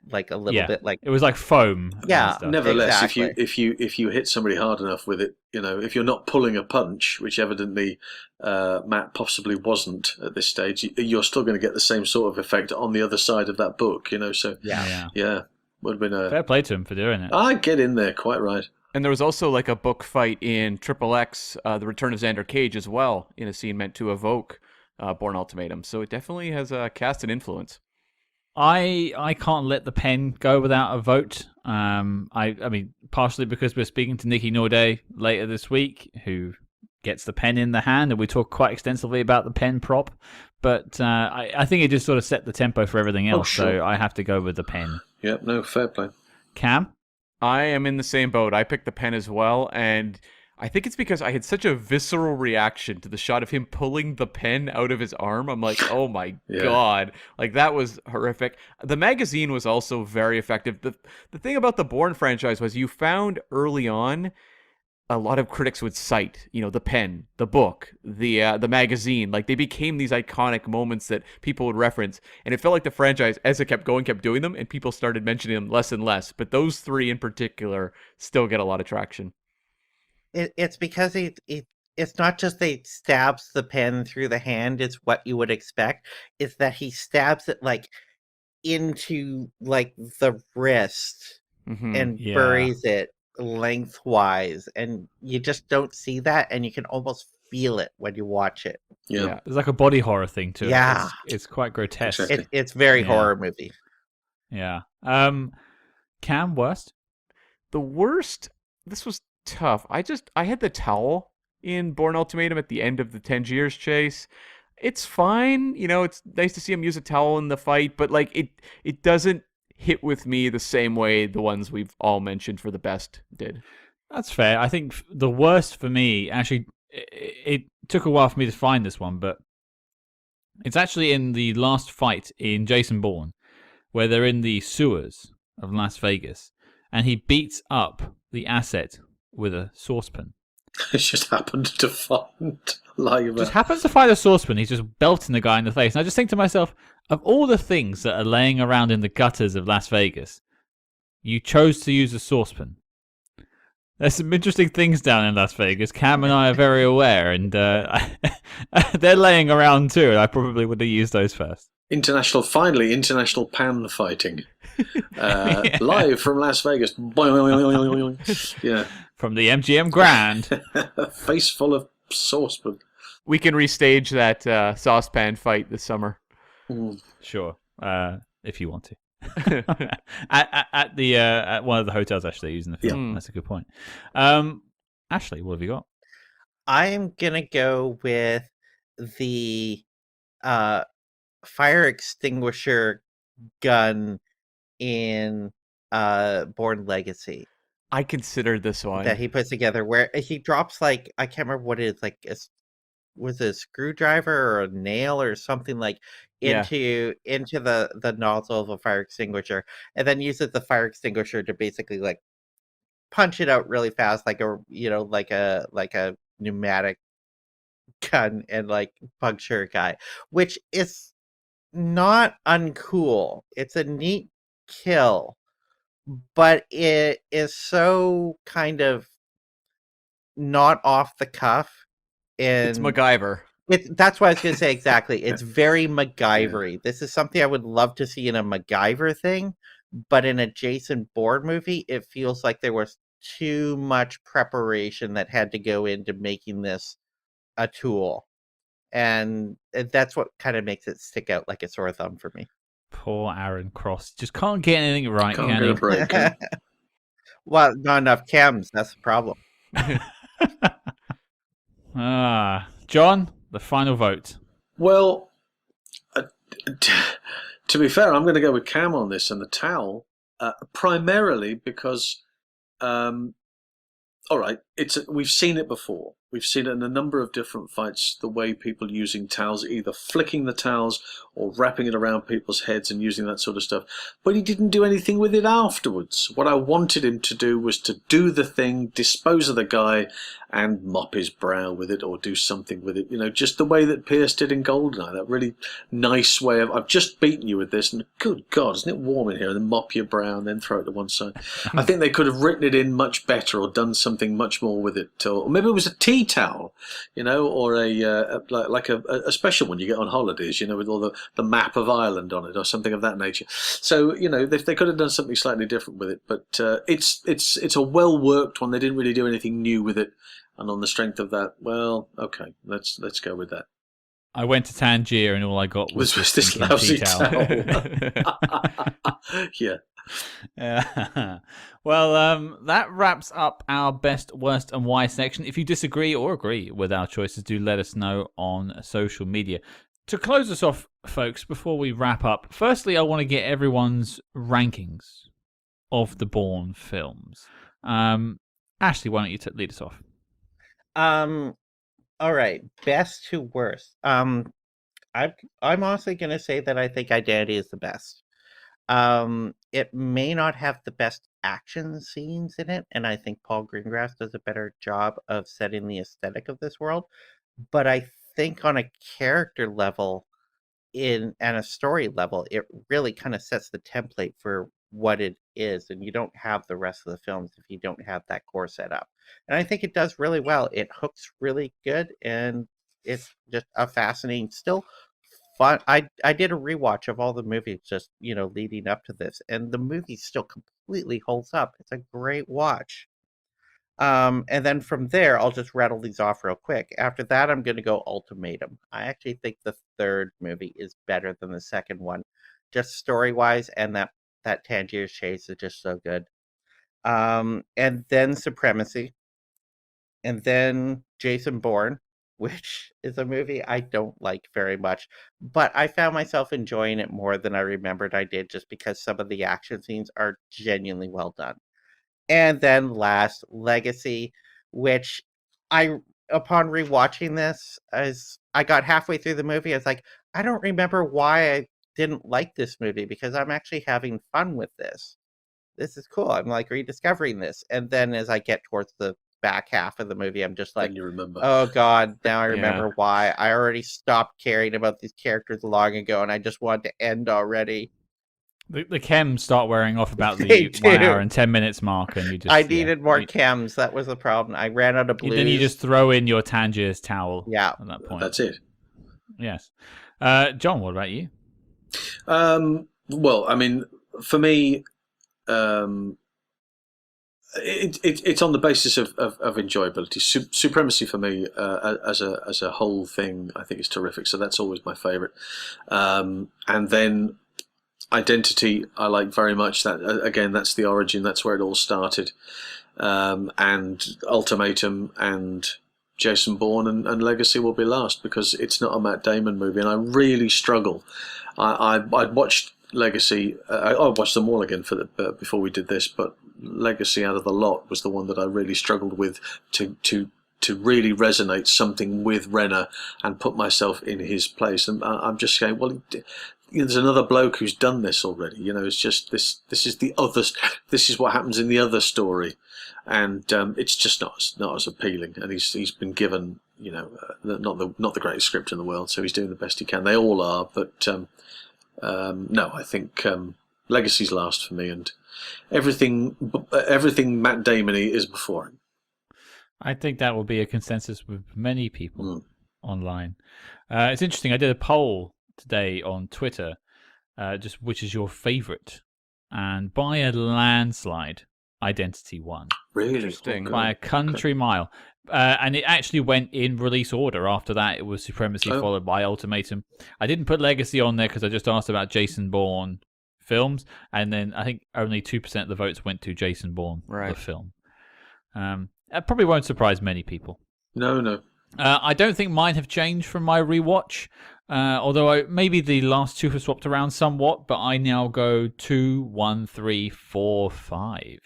like a little bit like... It was like foam. Yeah. Nevertheless, exactly. if you hit somebody hard enough with it, if you're not pulling a punch, which evidently Matt possibly wasn't at this stage, you're still going to get the same sort of effect on the other side of that book, so... Yeah. Would have been a... Fair play to him for doing it. I get in there, quite right. And there was also like a book fight in XXX, The Return of Xander Cage as well, in a scene meant to evoke Bourne Ultimatum. So it definitely has cast an influence. I can't let the pen go without a vote. I mean, partially because we're speaking to Nikki Norday later this week, who gets the pen in the hand, and we talk quite extensively about the pen prop. But I think it just sort of set the tempo for everything else, so I have to go with the pen. Yep, no, fair play. Cam? I am in the same boat. I picked the pen as well, and I think it's because I had such a visceral reaction to the shot of him pulling the pen out of his arm. I'm like, oh my God. Like, that was horrific. The magazine was also very effective. The thing about the Bourne franchise was you found early on a lot of critics would cite, the pen, the book, the magazine. Like, they became these iconic moments that people would reference. And it felt like the franchise, as it kept going, kept doing them, and people started mentioning them less and less. But those 3 in particular still get a lot of traction. It's because it's not just that he stabs the pen through the hand, it's what you would expect. It's that he stabs it like into like the wrist and buries it lengthwise, and you just don't see that, and you can almost feel it when you watch it. Yeah. There's like a body horror thing to it. Yeah. It's quite grotesque. Exactly. It's very horror movie. Yeah. Cam, worst? The worst, this was tough. I had the towel in Bourne Ultimatum at the end of the Tangiers chase. It's fine, it's nice to see him use a towel in the fight, but like it doesn't hit with me the same way the ones we've all mentioned for the best did. That's fair. I think the worst for me, actually, it took a while for me to find this one, but it's actually in the last fight in Jason Bourne, where they're in the sewers of Las Vegas, and he beats up the asset with a saucepan. It just happened to find like Just happens to find a saucepan. He's just belting the guy in the face. And I just think to myself, of all the things that are laying around in the gutters of Las Vegas, you chose to use a saucepan. There's some interesting things down in Las Vegas. Cam and I are very aware, and they're laying around too. And I probably would have used those first. international pan fighting. Live from Las Vegas. Yeah. From the MGM Grand. Face full of saucepan. We can restage that saucepan fight this summer. Sure, if you want to. at one of the hotels actually using the film. Yeah. That's a good point. Ashley, what have you got? I'm gonna go with the fire extinguisher gun in Bourne Legacy I considered this one. that he puts together, where he drops like, I can't remember what it is, like was it a screwdriver or a nail or something, like Yeah. into the nozzle of a fire extinguisher, and then uses the fire extinguisher to basically like punch it out really fast, like a pneumatic gun, and like puncture a guy, which is not uncool. It's a neat kill, but it is so kind of not off the cuff. And It's MacGyver. that's what I was going to say exactly. It's very MacGyver-y. This is something I would love to see in a MacGyver thing, but in a Jason Bourne movie, it feels like there was too much preparation that had to go into making this a tool. And that's what kind of makes it stick out like a sore thumb for me. Poor Aaron Cross. Just can't get anything right, Can't can get he? a break. Can he? Well, not enough cams. That's the problem. John, the final vote. Well, to be fair, I'm going to go with Cam on this and the towel, primarily because, all right, we've seen it before. We've seen it in a number of different fights, the way people using towels, either flicking the towels or wrapping it around people's heads and using that sort of stuff. But he didn't do anything with it afterwards. What I wanted him to do was to do the thing, dispose of the guy, and mop his brow with it or do something with it. You know, just the way that Pierce did in Goldeneye, that really nice way of, I've just beaten you with this, and good God, isn't it warm in here? And then mop your brow and then throw it to one side. I think they could have written it in much better or done something much more with it. Or maybe it was a tea towel, you know, or a special one you get on holidays, you know, with all the map of Ireland on it or something of that nature. So, you know, they could have done something slightly different with it, but it's a well-worked one. They didn't really do anything new with it. And on the strength of that, well, okay, let's go with that. I went to Tangier and all I got was this stinking lousy tea towel. Yeah. Well, that wraps up our best, worst, and why section. If you disagree or agree with our choices, do let us know on social media. To close us off, folks, before we wrap up, firstly, I want to get everyone's rankings of the Bourne films. Ashley, why don't you lead us off? All right, best to worst. I'm honestly gonna say that I think Identity is the best. It may not have the best action scenes in it, and I think Paul Greengrass does a better job of setting the aesthetic of this world. But I think on a character level, and a story level, it really kind of sets the template for what it is, and you don't have the rest of the films if you don't have that core set up. And I think it does really well. It hooks really good, and it's just a fascinating, still fun. I did a rewatch of all the movies just, leading up to this, and the movie still completely holds up. It's a great watch. And then from there, I'll just rattle these off real quick. After that, I'm going to go Ultimatum. I actually think the third movie is better than the second one, just story-wise, and that Tangier chase is just so good. And then Supremacy. And then Jason Bourne, which is a movie I don't like very much, but I found myself enjoying it more than I remembered I did, just because some of the action scenes are genuinely well done. And then last, Legacy, which I upon rewatching this, as I got halfway through the movie, I was like, I don't remember why I didn't like this movie because I'm actually having fun with this. This is cool. I'm like rediscovering this. And then as I get towards the back half of the movie, I'm just like, you remember. oh God, now I remember Yeah. why. I already stopped caring about these characters long ago and I just want to end already. The chems start wearing off about They the 1 do. hour and 10 minutes mark, and you just I needed more chems. That was the problem. I ran out of blues. Then you just throw in your Tangiers towel. Yeah. At that point. That's it. Yes. John, what about you? Well, I mean, for me, it's on the basis of enjoyability. Supremacy for me as a whole thing, I think is terrific. So that's always my favourite. And then Identity, I like very much. That again, that's the origin. That's where it all started. And Ultimatum and Jason Bourne and Legacy will be last because it's not a Matt Damon movie, and I really struggle. I'd watched Legacy. I watched them all again before we did this, but Legacy out of the lot was the one that I really struggled with to really resonate something with Renner and put myself in his place. And I'm just saying, well, there's another bloke who's done this already. It's just this is the other. This is what happens in the other story, and it's just not as appealing. And he's been given, not the greatest script in the world, so he's doing the best he can. They all are, but no, I think Legacy's last for me, and everything Matt Damon-y is before him. I think that will be a consensus with many people online. It's interesting. I did a poll today on Twitter, just which is your favourite, and by a landslide, Identity won. Really Interesting. By a country mile. And it actually went in release order. After that, it was Supremacy, followed by Ultimatum. I didn't put Legacy on there because I just asked about Jason Bourne films, and then I think only 2% of the votes went to Jason Bourne, the film. That probably won't surprise many people. No. I don't think mine have changed from my rewatch, although maybe the last two have swapped around somewhat, but I now go 2, 1, 3, 4, 5.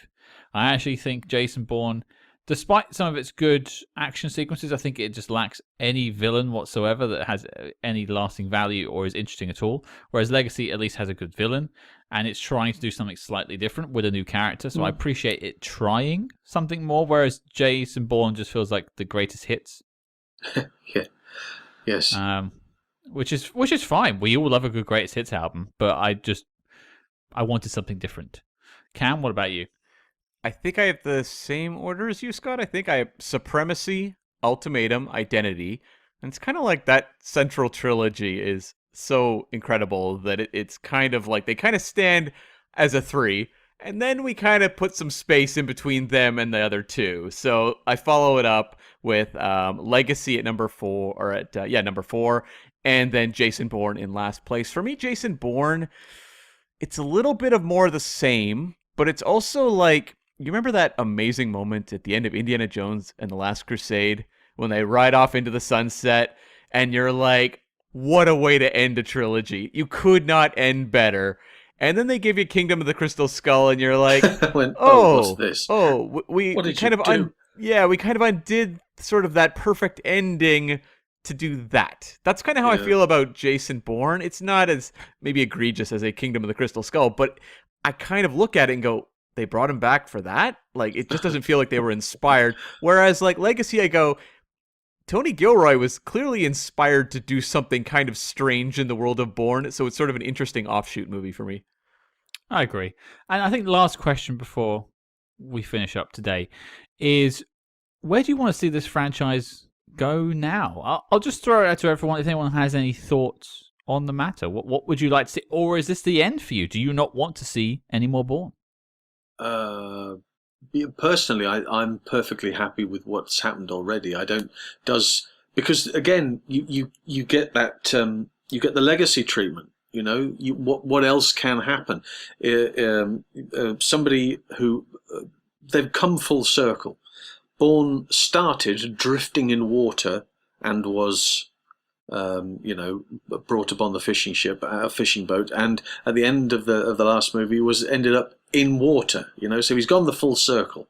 I actually think Jason Bourne, despite some of its good action sequences, I think it just lacks any villain whatsoever that has any lasting value or is interesting at all. Whereas Legacy at least has a good villain, and it's trying to do something slightly different with a new character. So I appreciate it trying something more, whereas Jason Bourne just feels like the greatest hits. Yeah. Yes. Which is fine. We all love a good greatest hits album, but I wanted something different. Cam, what about you? I think I have the same order as you, Scott. I think I have Supremacy, Ultimatum, Identity. And it's kind of like that central trilogy is so incredible that it's kind of like they kind of stand as a 3. And then we kind of put some space in between them and the other 2. So I follow it up with Legacy at number 4, or at number 4, and then Jason Bourne in last place. For me, Jason Bourne, it's a little bit of more of the same, but it's also like, you remember that amazing moment at the end of Indiana Jones and the Last Crusade when they ride off into the sunset and you're like, what a way to end a trilogy. You could not end better. And then they give you Kingdom of the Crystal Skull and you're like, what's this? We kind of undid sort of that perfect ending to do that. That's kind of how I feel about Jason Bourne. It's not as maybe egregious as a Kingdom of the Crystal Skull, but I kind of look at it and go, they brought him back for that? Like, it just doesn't feel like they were inspired. Whereas, like, Legacy, I go, Tony Gilroy was clearly inspired to do something kind of strange in the world of Bourne, so it's sort of an interesting offshoot movie for me. I agree. And I think the last question before we finish up today is, where do you want to see this franchise go now? I'll just throw it out to everyone if anyone has any thoughts on the matter. What would you like to see? Or is this the end for you? Do you not want to see any more Bourne? Personally, I'm perfectly happy with what's happened already. Because again, you get that you get the legacy treatment. What else can happen? Somebody who they've come full circle. Bourne started drifting in water and was brought upon the a fishing boat, and at the end of the last movie ended up in water, so he's gone the full circle.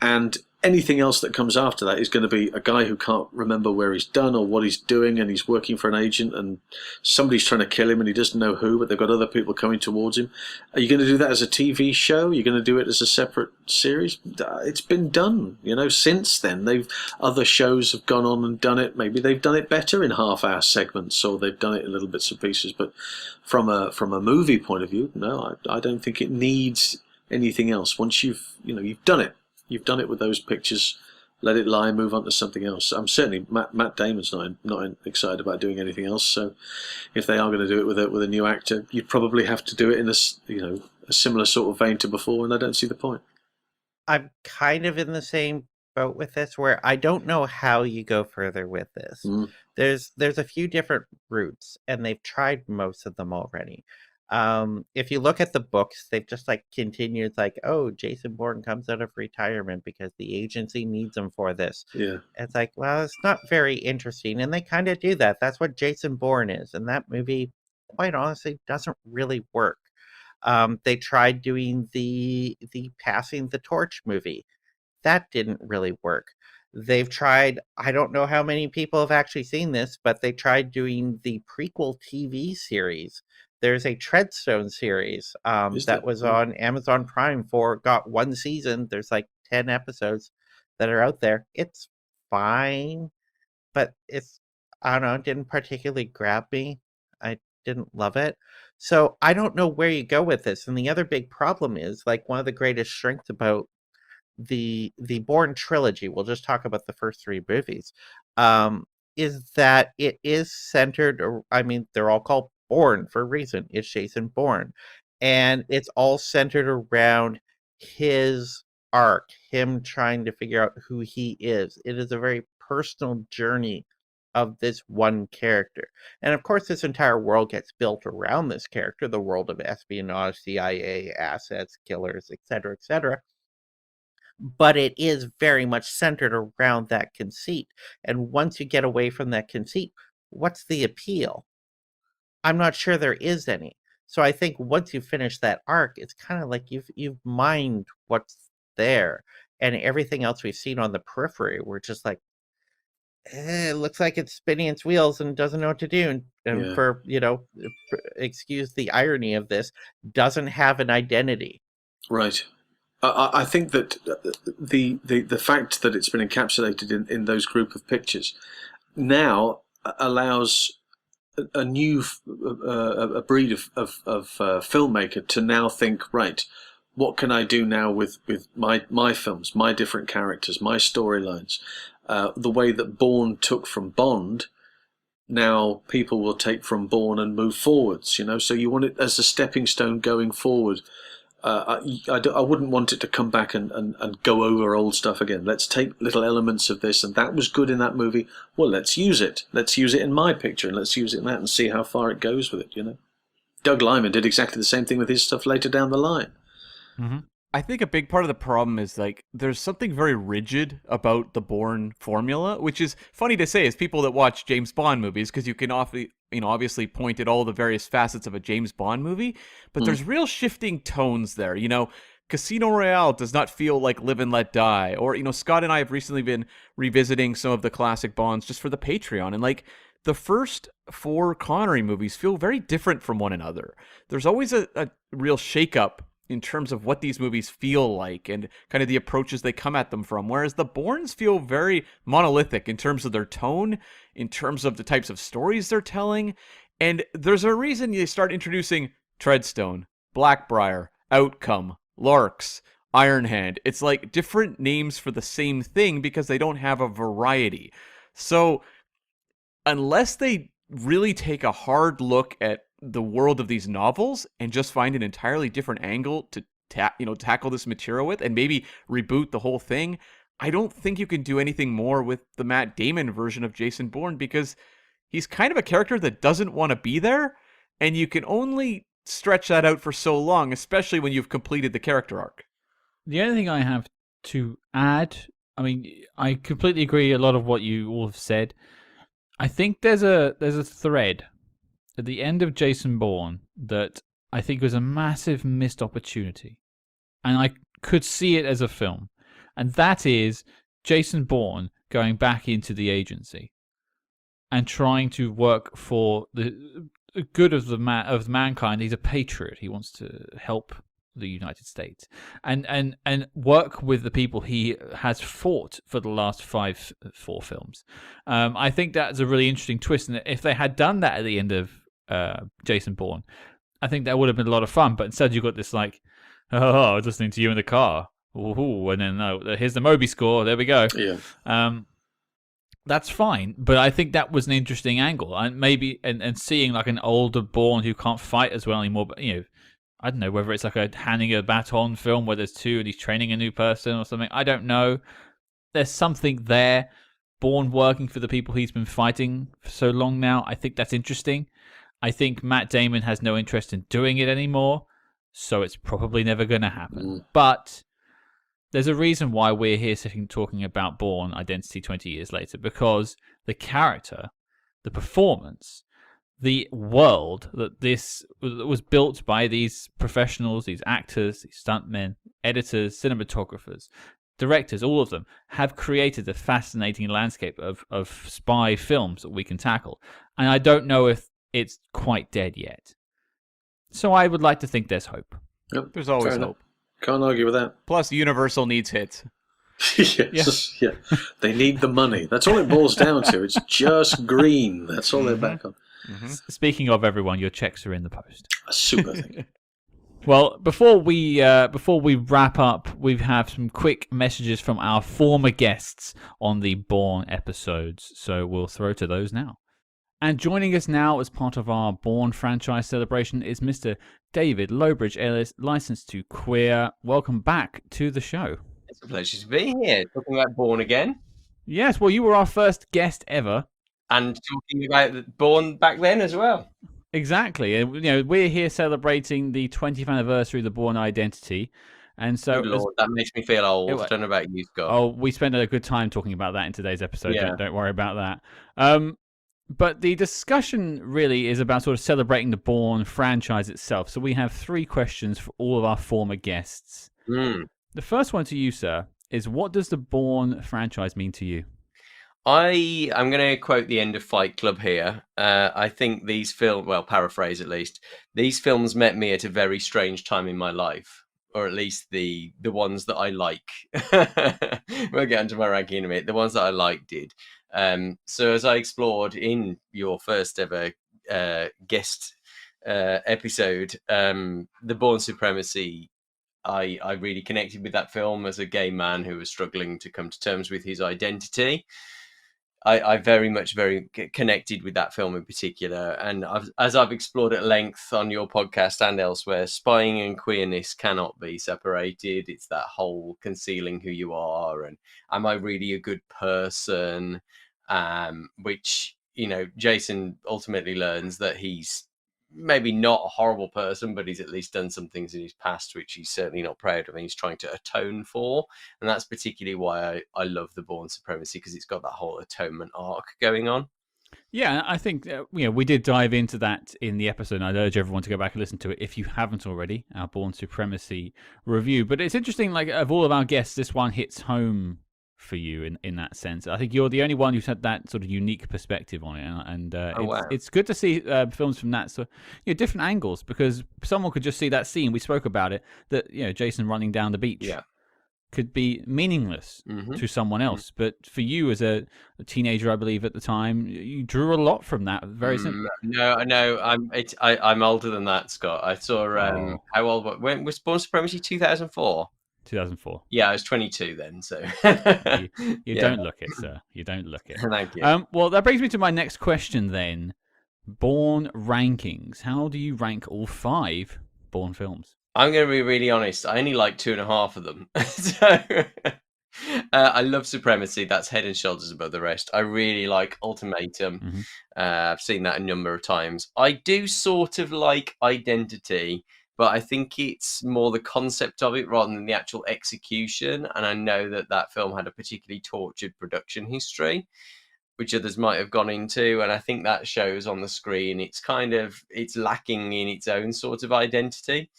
And anything else that comes after that is going to be a guy who can't remember where he's done or what he's doing, and he's working for an agent, and somebody's trying to kill him, and he doesn't know who, but they've got other people coming towards him. Are you going to do that as a TV show? You're going to do it as a separate series? It's been done, since then. Other shows have gone on and done it. Maybe they've done it better in half-hour segments, or they've done it in little bits and pieces. But from a movie point of view, no, I don't think it needs anything else. Once you've done it. You've done it with those pictures. Let it lie. Move on to something else. I'm certainly Matt Damon's not excited about doing anything else. So, if they are going to do it with a new actor, you'd probably have to do it in a similar sort of vein to before, and I don't see the point. I'm kind of in the same boat with this, where I don't know how you go further with this. There's a few different routes, and they've tried most of them already. If you look at the books, they've just continued Jason Bourne comes out of retirement because the agency needs him for this. Yeah. It's well, it's not very interesting, and they kind of do that. That's what Jason Bourne is, and that movie, quite honestly, doesn't really work. They tried doing the Passing the Torch movie. That didn't really work. They've tried, I don't know how many people have actually seen this, but they tried doing the prequel TV series. There's a Treadstone series that was on Amazon Prime got one season. There's 10 episodes that are out there. It's fine, but I don't know, it didn't particularly grab me. I didn't love it. So I don't know where you go with this. And the other big problem is one of the greatest strengths about the Bourne trilogy, we'll just talk about the first three movies, is that it is centered, they're all called Bourne for a reason. It's Jason Bourne, and it's all centered around his arc, him trying to figure out who he is. It is a very personal journey of this one character, and of course this entire world gets built around this character, the world of espionage, CIA, assets, killers, etc., etc. But it is very much centered around that conceit, and once you get away from that conceit, what's the appeal? I'm not sure there is any. So I think once you finish that arc, it's kind of you've mined what's there, and everything else we've seen on the periphery, we're just it looks like it's spinning its wheels and doesn't know what to do. And for excuse the irony of this, doesn't have an identity. Right. I think that the fact that it's been encapsulated in those group of pictures now allows a new a breed of filmmaker to now think, right, what can I do now with my films, my different characters, my storylines, the way that Bourne took from Bond. Now people will take from Bourne and move forwards, so you want it as a stepping stone going forward. I wouldn't want it to come back and go over old stuff again. Let's take little elements of this, and that was good in that movie. Well, let's use it. Let's use it in my picture, and let's use it in that and see how far it goes with it, Doug Liman did exactly the same thing with his stuff later down the line. Mm-hmm. I think a big part of the problem is there's something very rigid about the Bourne formula, which is funny to say as people that watch James Bond movies, because you can obviously point at all the various facets of a James Bond movie, but there's real shifting tones there. Casino Royale does not feel like Live and Let Die, or Scott and I have recently been revisiting some of the classic Bonds just for the Patreon, and the first four Connery movies feel very different from one another. There's always a real shakeup in terms of what these movies feel like and kind of the approaches they come at them from, whereas the Bournes feel very monolithic in terms of their tone, in terms of the types of stories they're telling, and there's a reason they start introducing Treadstone, Blackbriar, Outcome, Larks, Iron Hand. It's different names for the same thing because they don't have a variety. So unless they really take a hard look at the world of these novels and just find an entirely different angle to tackle this material with, and maybe reboot the whole thing, I don't think you can do anything more with the Matt Damon version of Jason Bourne, because he's kind of a character that doesn't want to be there, and you can only stretch that out for so long, especially when you've completed the character arc. The only thing I have to add, I completely agree a lot of what you all have said. I think there's a thread at the end of Jason Bourne that I think was a massive missed opportunity. And I could see it as a film. and that is Jason Bourne going back into the agency and trying to work for the good of mankind. He's a patriot. He wants to help the United States and work with the people he has fought for the last four films. I think that's a really interesting twist, and if they had done that at the end of Jason Bourne, I think that would have been a lot of fun. But instead, you've got this like, I was listening to you in the car, ooh, and then here's the Moby score. There we go. Yeah. That's fine, but I think that was an interesting angle, and maybe and seeing like an older Bourne who can't fight as well anymore, but I don't know whether it's like a handing a baton film where there's two and he's training a new person or something. I don't know. There's something there. Bourne working for the people he's been fighting for so long now. I think that's interesting. I think Matt Damon has no interest in doing it anymore, so it's probably never going to happen. But there's a reason why we're here sitting talking about Bourne Identity 20 years later, because the character, the performance, the world that this was built by these professionals, these actors, these stuntmen, editors, cinematographers, directors, all of them have created a fascinating landscape of spy films that we can tackle. And I don't know if it's quite dead yet. So I would like to think there's hope. Yep. There's always Fair hope. Enough. Can't argue with that. Plus, Universal needs hits. Yes. Yeah. They need the money. That's all it boils down to. It's just green. That's all they're back on. Mm-hmm. Speaking of everyone, your checks are in the post. A super thing. Well, before we wrap up, we have some quick messages from our former guests on the Bourne episodes, so we'll throw to those now. And joining us now as part of our Bourne franchise celebration is Mr. David Lowbridge Ellis, licensed to queer. Welcome back to the show. It's a pleasure to be here, talking about Bourne again. Yes, well, you were our first guest ever. And talking about Bourne back then as well. Exactly. We're here celebrating the 20th anniversary of the Bourne Identity. And so, good Lord, that makes me feel old. I don't know about you, Scott. Oh, we spent a good time talking about that in today's episode. Yeah. Don't worry about that. But the discussion really is about sort of celebrating the Bourne franchise itself. So we have 3 questions for all of our former guests. The first one to you, sir, is what does the Bourne franchise mean to you? I'm going to quote the end of Fight Club here. I think these films, well, paraphrase at least, these films met me at a very strange time in my life, or at least the ones that I like. We'll get into my ranking in a minute. The ones that I like did. So as I explored in your first ever guest episode, the Bourne Supremacy, I really connected with that film as a gay man who was struggling to come to terms with his identity. I very connected with that film in particular. And as I've explored at length on your podcast and elsewhere, spying and queerness cannot be separated. It's that whole concealing who you are and am I really a good person? Which, Jason ultimately learns that he's maybe not a horrible person, but he's at least done some things in his past which he's certainly not proud of and he's trying to atone for. And that's particularly why I love the Bourne Supremacy, because it's got that whole atonement arc going on. Yeah, I think we did dive into that in the episode, and I'd urge everyone to go back and listen to it if you haven't already, our Bourne Supremacy review. But it's interesting, like, of all of our guests, this one hits home for you in that sense. I think you're the only one who's had that sort of unique perspective on it, and it's good to see films from that sort of, different angles, because someone could just see that scene, we spoke about it, that Jason running down the beach could be meaningless to someone else, but for you as a teenager, I believe at the time, you drew a lot from that. Very simple. No, I'm older than that, Scott. I saw how old? When was Bourne Supremacy? 2004. 2004. Yeah, I was 22 then, so... you don't look it, sir. You don't look it. Thank you. Well, that brings me to my next question then. Bourne rankings. How do you rank all 5 Bourne films? I'm going to be really honest. I only like 2.5 of them. So I love Supremacy. That's head and shoulders above the rest. I really like Ultimatum. I've seen that a number of times. I do sort of like Identity, but I think it's more the concept of it rather than the actual execution. And I know that film had a particularly tortured production history. which others might have gone into, and I think that shows on the screen. It's lacking in its own sort of identity,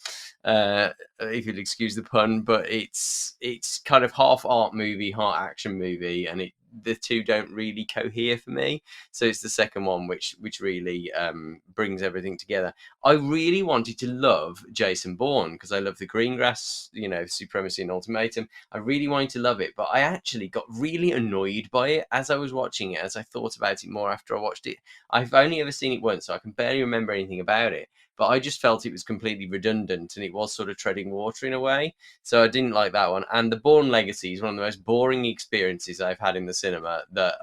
if you'll excuse the pun. But it's kind of half art movie, half action movie, and the two don't really cohere for me. So it's the second one which really brings everything together. I really wanted to love Jason Bourne because I love the Greengrass, Supremacy and Ultimatum. I really wanted to love it, but I actually got really annoyed by it as I was watching it, as I thought about it more after I watched it. I've only ever seen it once, so I can barely remember anything about it. But I just felt it was completely redundant, and it was sort of treading water in a way. So I didn't like that one. And the Bourne Legacy is one of the most boring experiences I've had in the cinema that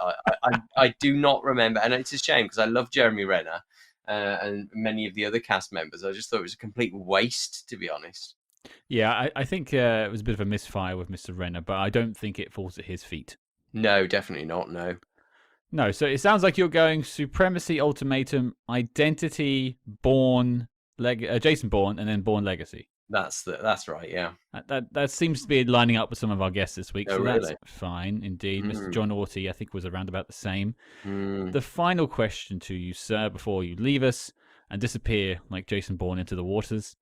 I do not remember. And it's a shame because I love Jeremy Renner and many of the other cast members. I just thought it was a complete waste, to be honest. Yeah, I think it was a bit of a misfire with Mr. Renner, but I don't think it falls at his feet. No, definitely not, no. No, so it sounds like you're going Supremacy, Ultimatum, Identity, Bourne, Jason Bourne, and then Bourne Legacy. That's right, yeah. That seems to be lining up with some of our guests this week, so really? That's fine indeed. Mr. Jon Auty, I think, was around about the same. Mm. The final question to you, sir, before you leave us and disappear like Jason Bourne into the waters.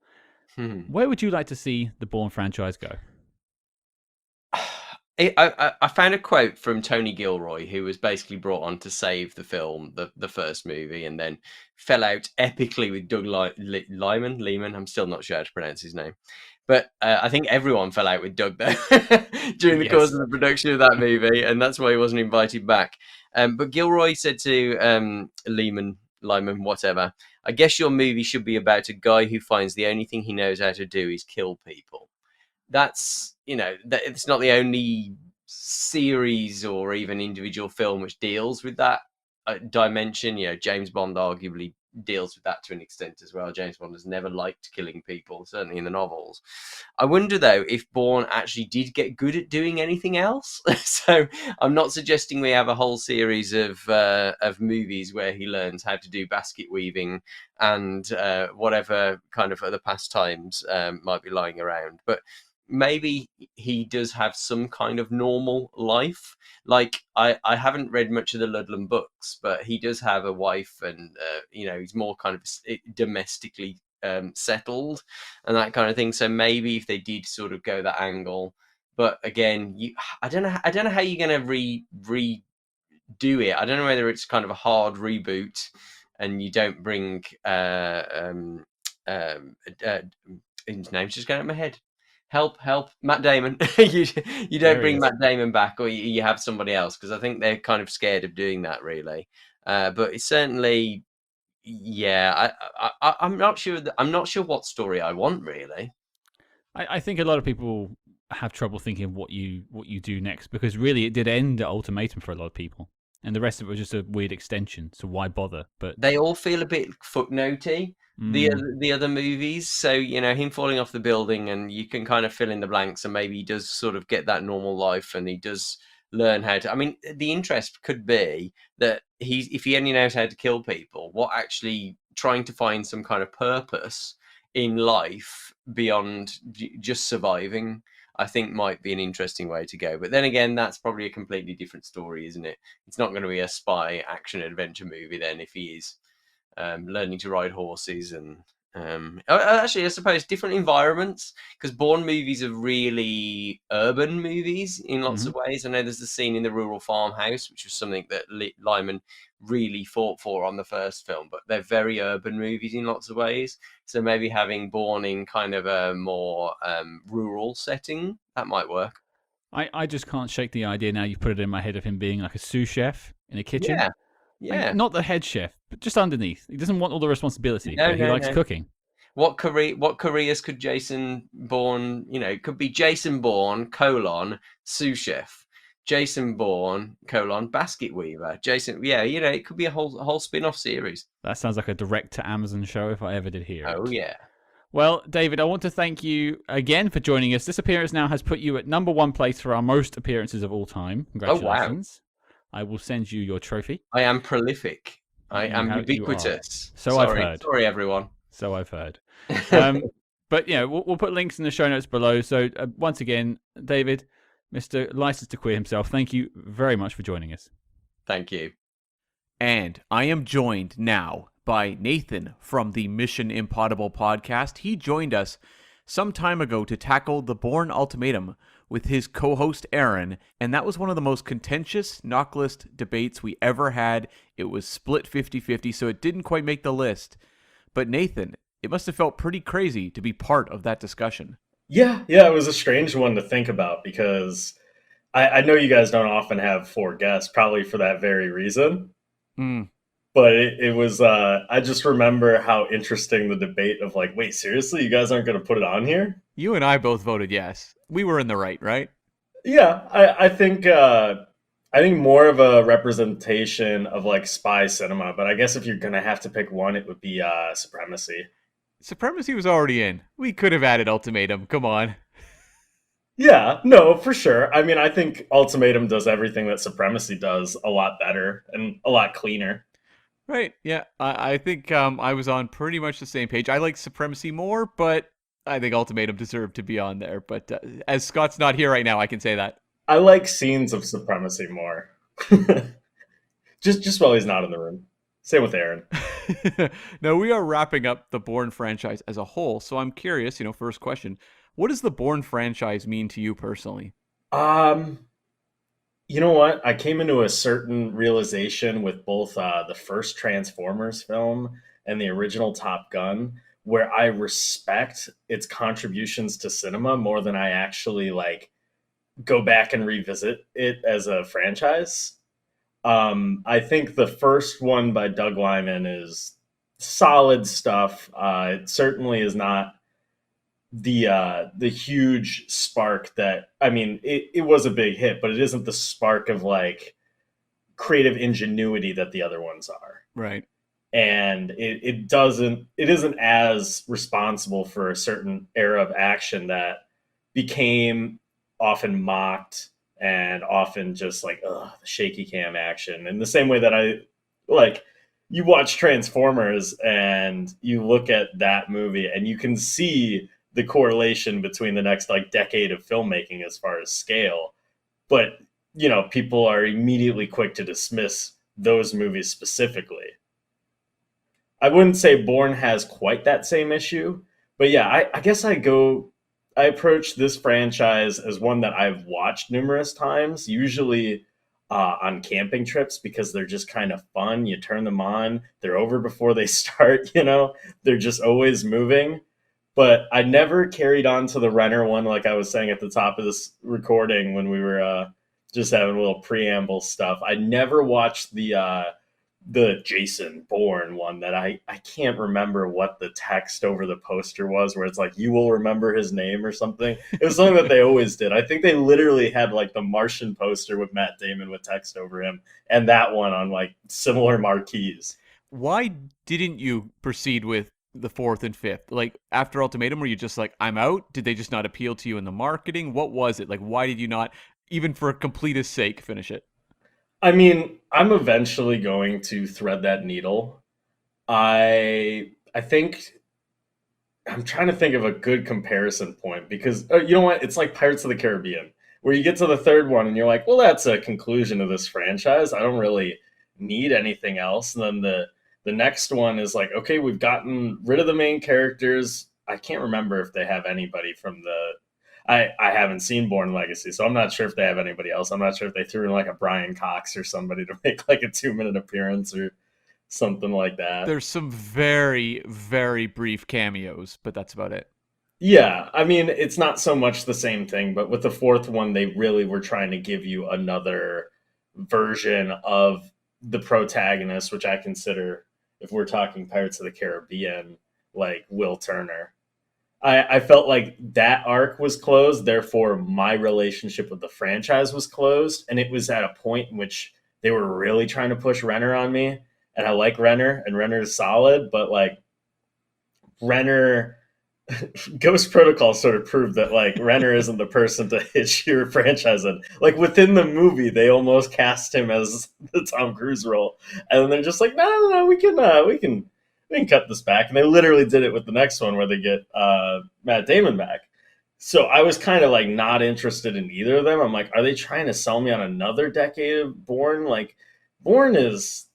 Where would you like to see the Bourne franchise go? I found a quote from Tony Gilroy, who was basically brought on to save the film, the first movie, and then fell out epically with Doug Liman. I'm still not sure how to pronounce his name. But I think everyone fell out with Doug, though, during the course of the production of that movie, and that's why he wasn't invited back. But Gilroy said to Liman, whatever, I guess your movie should be about a guy who finds the only thing he knows how to do is kill people. That's, it's not the only series or even individual film which deals with that dimension. James Bond arguably deals with that to an extent as well. James Bond has never liked killing people, certainly in the novels. I wonder, though, if Bourne actually did get good at doing anything else. So I'm not suggesting we have a whole series of movies where he learns how to do basket weaving and whatever kind of other pastimes might be lying around. But maybe he does have some kind of normal life. Like, I haven't read much of the Ludlam books, but he does have a wife and, he's more kind of domestically settled and that kind of thing. So maybe if they did sort of go that angle, but again, I don't know how you're going to redo it. I don't know whether it's kind of a hard reboot and you don't bring his name's just going out of my head. Help, Matt Damon. you don't bring Matt Damon back, or you have somebody else, because I think they're kind of scared of doing that, really. But it's certainly, I'm not sure. I'm not sure what story I want, really. I think a lot of people have trouble thinking of what you do next, because really it did end at Ultimatum for a lot of people, and the rest of it was just a weird extension. So why bother? But they all feel a bit footnotey. The other movies, so him falling off the building, and you can kind of fill in the blanks, and maybe he does sort of get that normal life, and he does learn how to. I mean, the interest could be that if he only knows how to kill people, what actually trying to find some kind of purpose in life beyond just surviving, I think might be an interesting way to go. But then again, that's probably a completely different story, isn't it? It's not going to be a spy action adventure movie then if he is learning to ride horses and actually I suppose different environments, because Bourne movies are really urban movies in lots of ways. I know there's the scene in the rural farmhouse, which was something that Lyman really fought for on the first film, but they're very urban movies in lots of ways. So maybe having Bourne in kind of a more rural setting, that might work. I just can't shake the idea now you put it in my head of him being like a sous chef in a kitchen. Yeah. Like, not the head chef, but just underneath. He doesn't want all the responsibility, but he likes cooking. What careers could Jason Bourne, it could be Jason Bourne, sous chef. Jason Bourne, basket weaver. It could be a whole spin-off series. That sounds like a direct-to-Amazon show if I ever did hear it. Oh, yeah. Well, David, I want to thank you again for joining us. This appearance now has put you at #1 place for our most appearances of all time. Congratulations. Oh, wow. I will send you your trophy. I am prolific. I am ubiquitous. I've heard. Sorry, everyone. So I've heard. But we'll put links in the show notes below. So once again, David, Mr. License to Queer himself, thank you very much for joining us. Thank you. And I am joined now by Nathan from the Mission Impossible podcast. He joined us some time ago to tackle the Bourne Ultimatum with his co-host Aaron, and that was one of the most contentious knocklist debates we ever had. It was split 50-50, so it didn't quite make the list. But Nathan, it must have felt pretty crazy to be part of that discussion. Yeah, it was a strange one to think about because I know you guys don't often have 4 guests, probably for that very reason. But it was, I just remember how interesting the debate of like, wait, seriously, you guys aren't going to put it on here? You and I both voted yes. We were in the right? Yeah, I think more of a representation of like spy cinema, but I guess if you're going to have to pick one, it would be Supremacy. Supremacy was already in. We could have added Ultimatum. Come on. Yeah, no, for sure. I mean, I think Ultimatum does everything that Supremacy does a lot better and a lot cleaner. Right, yeah. I think I was on pretty much the same page. I like Supremacy more, but I think Ultimatum deserved to be on there. But as Scott's not here right now, I can say that. I like scenes of Supremacy more. just while he's not in the room. Same with Aaron. Now, we are wrapping up the Bourne franchise as a whole, so I'm curious, first question, what does the Bourne franchise mean to you personally? You know what? I came into a certain realization with both the first Transformers film and the original Top Gun, where I respect its contributions to cinema more than I actually like go back and revisit it as a franchise. I think the first one by Doug Liman is solid stuff. It certainly is not the huge spark that, I mean, it was a big hit, but it isn't the spark of like creative ingenuity that the other ones are. Right. And it isn't as responsible for a certain era of action that became often mocked and often just like, the shaky cam action. In the same way that you watch Transformers and you look at that movie and you can see the correlation between the next like decade of filmmaking as far as scale. But, people are immediately quick to dismiss those movies specifically. I wouldn't say Bourne has quite that same issue, but yeah, I guess I approach this franchise as one that I've watched numerous times, usually on camping trips because they're just kind of fun. You turn them on, they're over before they start, they're just always moving. But I never carried on to the Renner one, like I was saying at the top of this recording when we were just having a little preamble stuff. I never watched the Jason Bourne one that I can't remember what the text over the poster was, where it's like, you will remember his name or something. It was something that they always did. I think they literally had like the Martian poster with Matt Damon with text over him and that one on like similar marquees. Why didn't you proceed with the 4th and 5th? Like after Ultimatum, were you just like, I'm out? Did they just not appeal to you in the marketing? What was it? Like, why did you not, even for completist sake, finish it? I mean, I'm eventually going to thread that needle. I think I'm trying to think of a good comparison point because you know what? It's like Pirates of the Caribbean, where you get to the 3rd one and you're like, well, that's a conclusion of this franchise. I don't really need anything else. And then the next one is like, okay, we've gotten rid of the main characters. I can't remember if they have anybody from I haven't seen Bourne Legacy, so I'm not sure if they have anybody else. I'm not sure if they threw in like a Brian Cox or somebody to make like a 2-minute appearance or something like that. There's some very, very brief cameos, but that's about it. Yeah, I mean, it's not so much the same thing, but with the 4th one, they really were trying to give you another version of the protagonist, which I consider, if we're talking Pirates of the Caribbean, like Will Turner. I felt like that arc was closed, therefore my relationship with the franchise was closed, and it was at a point in which they were really trying to push Renner on me, and I like Renner, and Renner is solid, but like Renner, Ghost Protocol sort of proved that like Renner isn't the person to hitch your franchise in. Like within the movie, they almost cast him as the Tom Cruise role, and then they're just like, no, we can cut this back. And they literally did it with the next one where they get Matt Damon back. So I was kind of like not interested in either of them. I'm like, are they trying to sell me on another decade of Bourne? Like Bourne is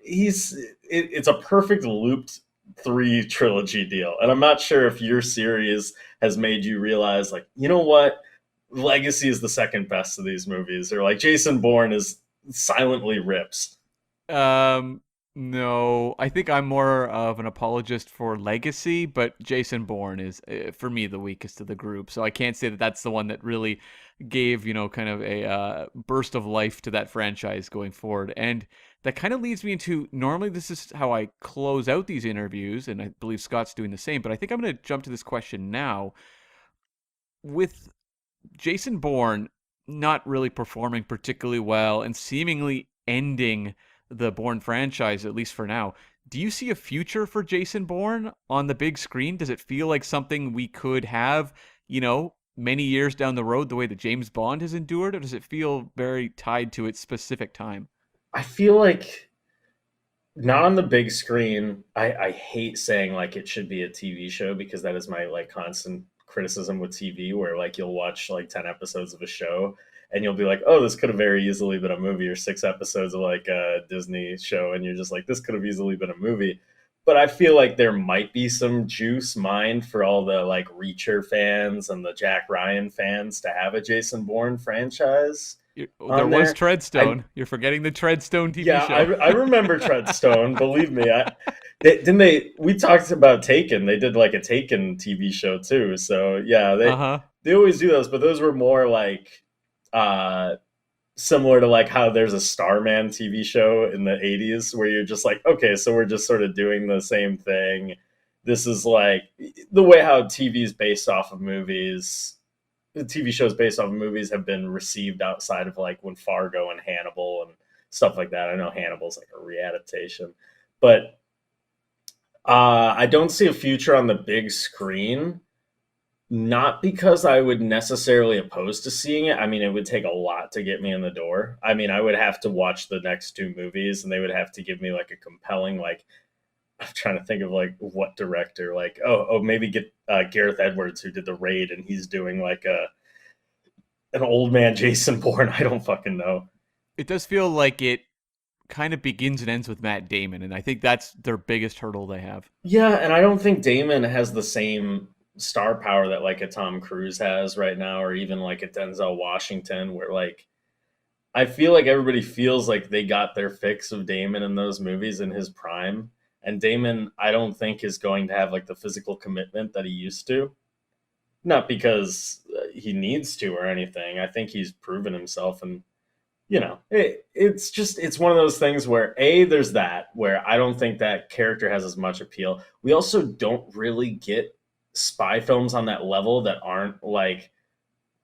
it's a perfect looped 3 trilogy deal. And I'm not sure if your series has made you realize, like, you know what? Legacy is the second best of these movies, or like Jason Bourne is silently rips. No, I think I'm more of an apologist for Legacy, but Jason Bourne is, for me, the weakest of the group. So I can't say that that's the one that really gave, kind of a burst of life to that franchise going forward. And that kind of leads me into, normally this is how I close out these interviews, and I believe Scott's doing the same, but I think I'm going to jump to this question now. With Jason Bourne not really performing particularly well and seemingly ending the Bourne franchise, at least for now, do you see a future for Jason Bourne on the big screen? Does it feel like something we could have, many years down the road, the way that James Bond has endured, or does it feel very tied to its specific time? I feel like not on the big screen. I hate saying like it should be a TV show, because that is my like constant criticism with TV, where like you'll watch like 10 episodes of a show and you'll be like, oh, this could have very easily been a movie, or 6 episodes of like a Disney show, and you're just like, this could have easily been a movie. But I feel like there might be some juice mined for all the like Reacher fans and the Jack Ryan fans to have a Jason Bourne franchise. There was Treadstone. You're forgetting the Treadstone TV show. I remember Treadstone. Believe me. We talked about Taken. They did like a Taken TV show too. So yeah, they always do those, but those were more like similar to like how there's a Starman TV show in the 80s where you're just like, okay, so we're just sort of doing the same thing. This is like the way how TV is based off of movies. The TV shows based off of movies have been received outside of like when Fargo and Hannibal and stuff like that. I know Hannibal's like a readaptation, but I don't see a future on the big screen. Not because I would necessarily oppose to seeing it. I mean, it would take a lot to get me in the door. I mean, I would have to watch the next 2 movies, and they would have to give me like a compelling, like, I'm trying to think of like what director, like, maybe get Gareth Edwards, who did The Raid, and he's doing like an old man Jason Bourne. I don't fucking know. It does feel like it kind of begins and ends with Matt Damon, and I think that's their biggest hurdle they have. Yeah, and I don't think Damon has the same star power that like a Tom Cruise has right now, or even like a Denzel Washington, where like I feel like everybody feels like they got their fix of Damon in those movies in his prime. And Damon, I don't think is going to have like the physical commitment that he used to. Not because he needs to or anything. I think he's proven himself, and it's one of those things where there's that where I don't think that character has as much appeal. We also don't really get spy films on that level that aren't like,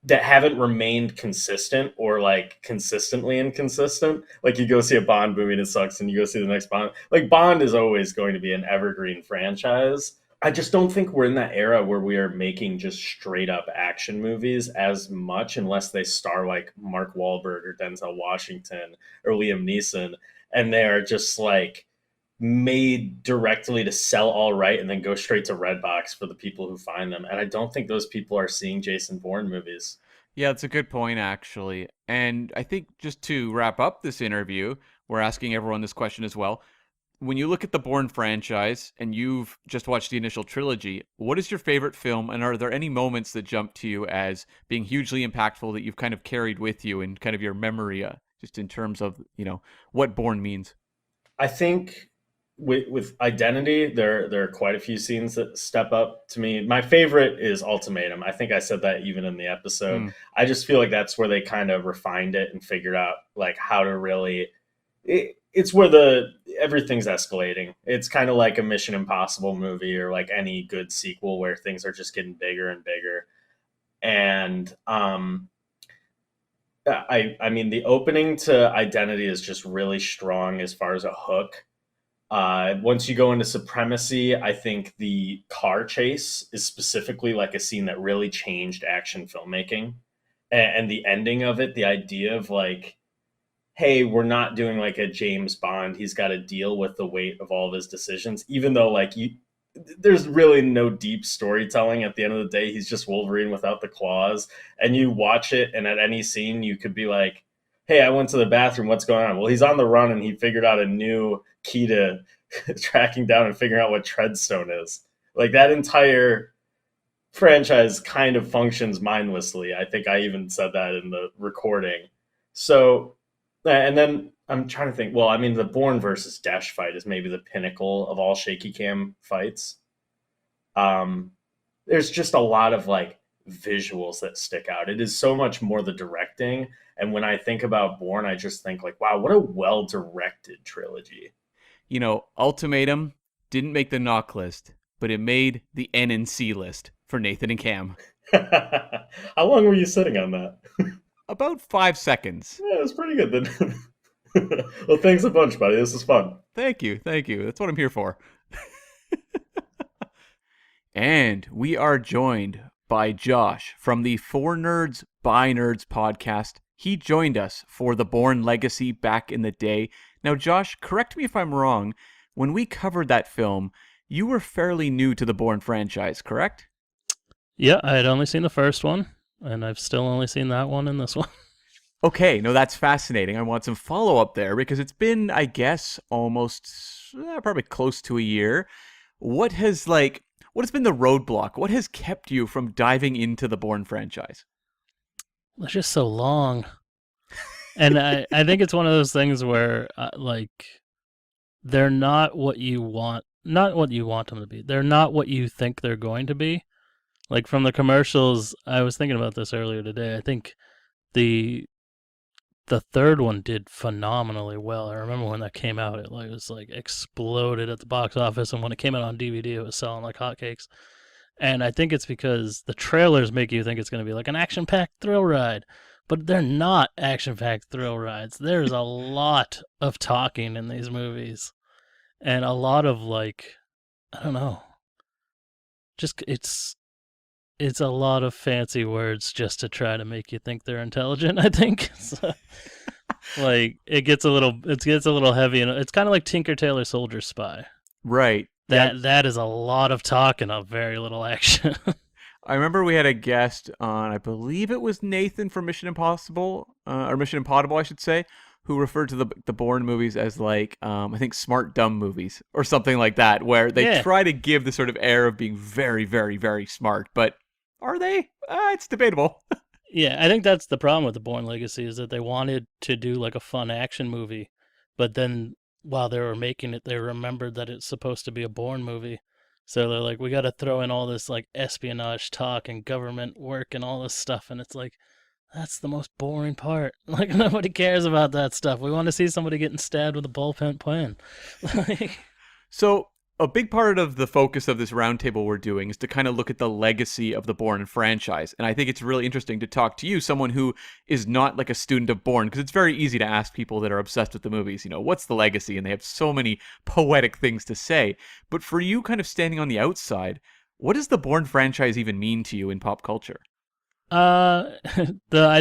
that haven't remained consistent or like consistently inconsistent. Like you go see a Bond movie and it sucks, and you go see the next Bond. Like Bond is always going to be an evergreen franchise. I just don't think we're in that era where we are making just straight up action movies as much, unless they star like Mark Wahlberg or Denzel Washington or Liam Neeson, and they are just like made directly to sell all right and then go straight to Redbox for the people who find them. And I don't think those people are seeing Jason Bourne movies. Yeah, it's a good point, actually. And I think just to wrap up this interview, we're asking everyone this question as well. When you look at the Bourne franchise and you've just watched the initial trilogy, what is your favorite film? And are there any moments that jump to you as being hugely impactful that you've kind of carried with you in kind of your memory, just in terms of, what Bourne means? I think with Identity, there are quite a few scenes that step up to me. My favorite is Ultimatum. I think I said that even in the episode. I just feel like that's where they kind of refined it and figured out like how to really. It's where everything's escalating. It's kind of like a Mission Impossible movie, or like any good sequel where things are just getting bigger and bigger. And I mean, the opening to Identity is just really strong as far as a hook. Once you go into Supremacy, I think the car chase is specifically like a scene that really changed action filmmaking. And the ending of it, the idea of like, hey, we're not doing like a James Bond. He's got to deal with the weight of all of his decisions, even though like there's really no deep storytelling. At the end of the day, he's just Wolverine without the claws. And you watch it, and at any scene, you could be like, hey, I went to the bathroom. What's going on? Well, he's on the run, and he figured out a new key to tracking down and figuring out what treadstone is. Like that entire franchise kind of functions mindlessly. I think I even said that in the recording. So, and then I'm trying to think. Well, I mean, the Bourne versus Dash fight is maybe the pinnacle of all shaky cam fights. There's just a lot of like visuals that stick out. It is so much more the directing. And when I think about Bourne, I just think like, wow, what a well-directed trilogy. You know, Ultimatum didn't make the knock list, but it made the N and C list for Nathan and Cam. How long were you sitting on that? About 5 seconds. Yeah, it was pretty good then. Well, thanks a bunch, buddy. This is fun. Thank you. That's what I'm here for. And we are joined by Josh from the For Nerds by Nerds podcast. He joined us for the Bourne Legacy back in the day. Now, Josh, correct me if I'm wrong. When we covered that film, you were fairly new to the Bourne franchise, correct? Yeah, I had only seen the first one, and I've still only seen that one and this one. Okay, no, that's fascinating. I want some follow-up there because it's been, I guess, almost, probably close to a year. What has been the roadblock? What has kept you from diving into the Bourne franchise? It's just so long. And I think it's one of those things where, they're not what you want them to be. They're not what you think they're going to be. Like, from the commercials, I was thinking about this earlier today. I think the third one did phenomenally well. I remember when that came out, it was exploded at the box office, and when it came out on DVD, it was selling like hotcakes. And I think it's because the trailers make you think it's going to be like an action-packed thrill ride, but they're not action-packed thrill rides. There's a lot of talking in these movies, and a lot of I don't know, just it's a lot of fancy words just to try to make you think they're intelligent, I think. So, it gets a little heavy, and it's kind of like Tinker Tailor Soldier Spy. Right. That is a lot of talk and a very little action. I remember we had a guest on, I believe it was Nathan from Mission Impossible, or Mission Impossible, I should say, who referred to the Bourne movies as I think smart dumb movies or something like that, where they try to give the sort of air of being very, very, very smart, but are they? It's debatable. Yeah, I think that's the problem with the Bourne Legacy, is that they wanted to do a fun action movie, but then while they were making it, they remembered that it's supposed to be a Bourne movie. So they're like, we got to throw in all this espionage talk and government work and all this stuff, and it's that's the most boring part. Nobody cares about that stuff. We want to see somebody getting stabbed with a ballpen pen. So a big part of the focus of this roundtable we're doing is to kind of look at the legacy of the Bourne franchise. And I think it's really interesting to talk to you, someone who is not a student of Bourne, because it's very easy to ask people that are obsessed with the movies, what's the legacy? And they have so many poetic things to say. But for you kind of standing on the outside, what does the Bourne franchise even mean to you in pop culture? I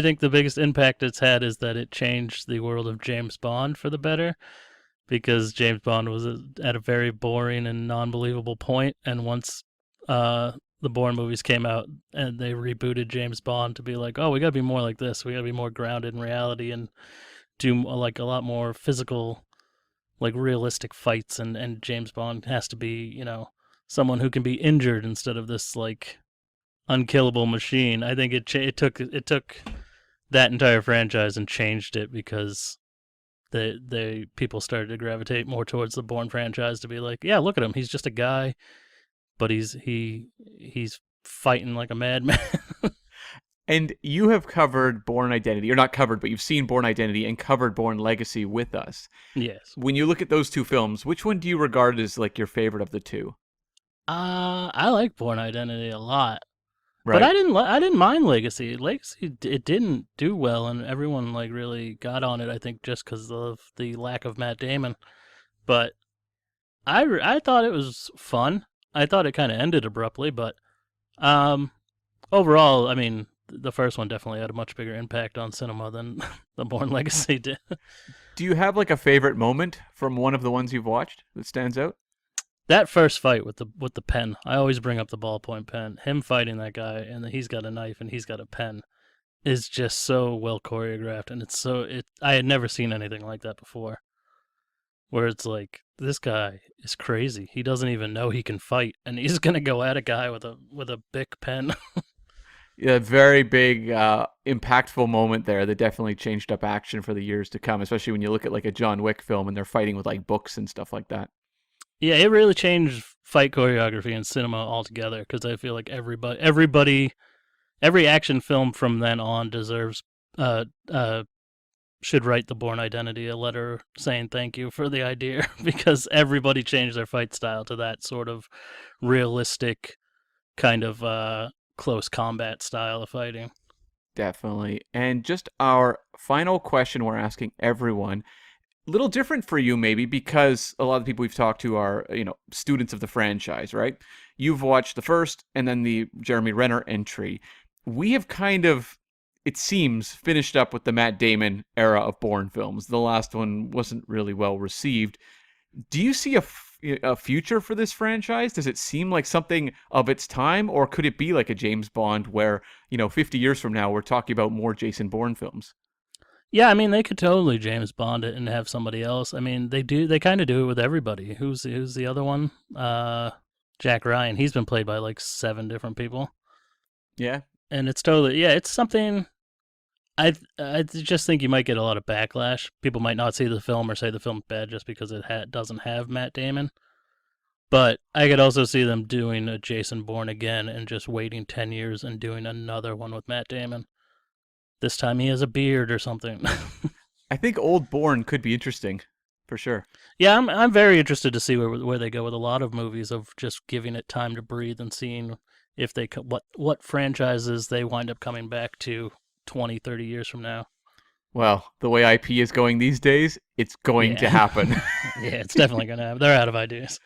think the biggest impact it's had is that it changed the world of James Bond for the better. Because James Bond was at a very boring and non-believable point, and once the Bourne movies came out and they rebooted James Bond to be oh, we gotta be more like this, we gotta be more grounded in reality and do a lot more physical, realistic fights, and James Bond has to be, someone who can be injured instead of this unkillable machine. I think it took that entire franchise and changed it, because the people started to gravitate more towards the Bourne franchise to be yeah, look at him, he's just a guy, but he's fighting like a madman. And you have covered Bourne Identity, or not covered, but you've seen Bourne Identity and covered Bourne Legacy with us. Yes. When you look at those two films, which one do you regard as your favorite of the two? I like Bourne Identity a lot. Right. But I didn't mind Legacy. Legacy, it didn't do well, and everyone really got on it, I think, just because of the lack of Matt Damon. But I thought it was fun. I thought it kind of ended abruptly, but overall, I mean, the first one definitely had a much bigger impact on cinema than the Bourne Legacy did. Do you have a favorite moment from one of the ones you've watched that stands out? That first fight with the pen, I always bring up the ballpoint pen. Him fighting that guy, and he's got a knife and he's got a pen, is just so well choreographed, and I had never seen anything like that before. where it's like, this guy is crazy. He doesn't even know he can fight, and he's gonna go at a guy with a Bic pen. Yeah, very big, impactful moment there that definitely changed up action for the years to come, especially when you look at like a John Wick film and they're fighting with like books and stuff like that. Yeah, it really changed fight choreography in cinema altogether, because I feel like every action film from then on deserves should write the Bourne Identity a letter saying thank you for the idea, because everybody changed their fight style to that sort of realistic kind of close combat style of fighting. Definitely. And just our final question we're asking everyone, a little different for you maybe, because a lot of the people we've talked to are, students of the franchise, right? You've watched the first and then the Jeremy Renner entry. We have kind of, it seems, finished up with the Matt Damon era of Bourne films. The last one wasn't really well received. Do you see a future for this franchise? Does it seem like something of its time, or could it be like a James Bond where, 50 years from now we're talking about more Jason Bourne films? Yeah, I mean, they could totally James Bond it and have somebody else. I mean, they kind of do it with everybody. Who's the other one? Jack Ryan. He's been played by like 7 different people. Yeah. And it's totally, it's something. I just think you might get a lot of backlash. People might not see the film or say the film's bad just because it doesn't have Matt Damon. But I could also see them doing a Jason Bourne again and just waiting 10 years and doing another one with Matt Damon. This time he has a beard or something. I think old Bourne could be interesting, for sure. Yeah, I'm very interested to see where they go with a lot of movies, of just giving it time to breathe and seeing if they what franchises they wind up coming back to 20, 30 years from now. Well, the way IP is going these days, it's going to happen. Yeah, it's definitely going to happen. They're out of ideas.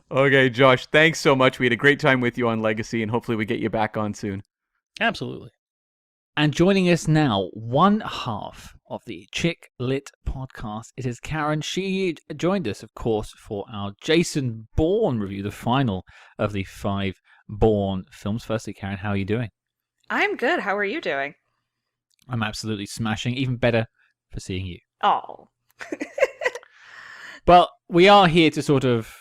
Okay, Josh, thanks so much. We had a great time with you on Legacy, and hopefully we get you back on soon. Absolutely. And joining us now, one half of the Chick Lit podcast, it is Karen. She joined us, of course, for our Jason Bourne review, the final of the 5 Bourne films. Firstly, Karen, how are you doing? I'm good. How are you doing? I'm absolutely smashing. Even better for seeing you. Oh. Well, we are here to sort of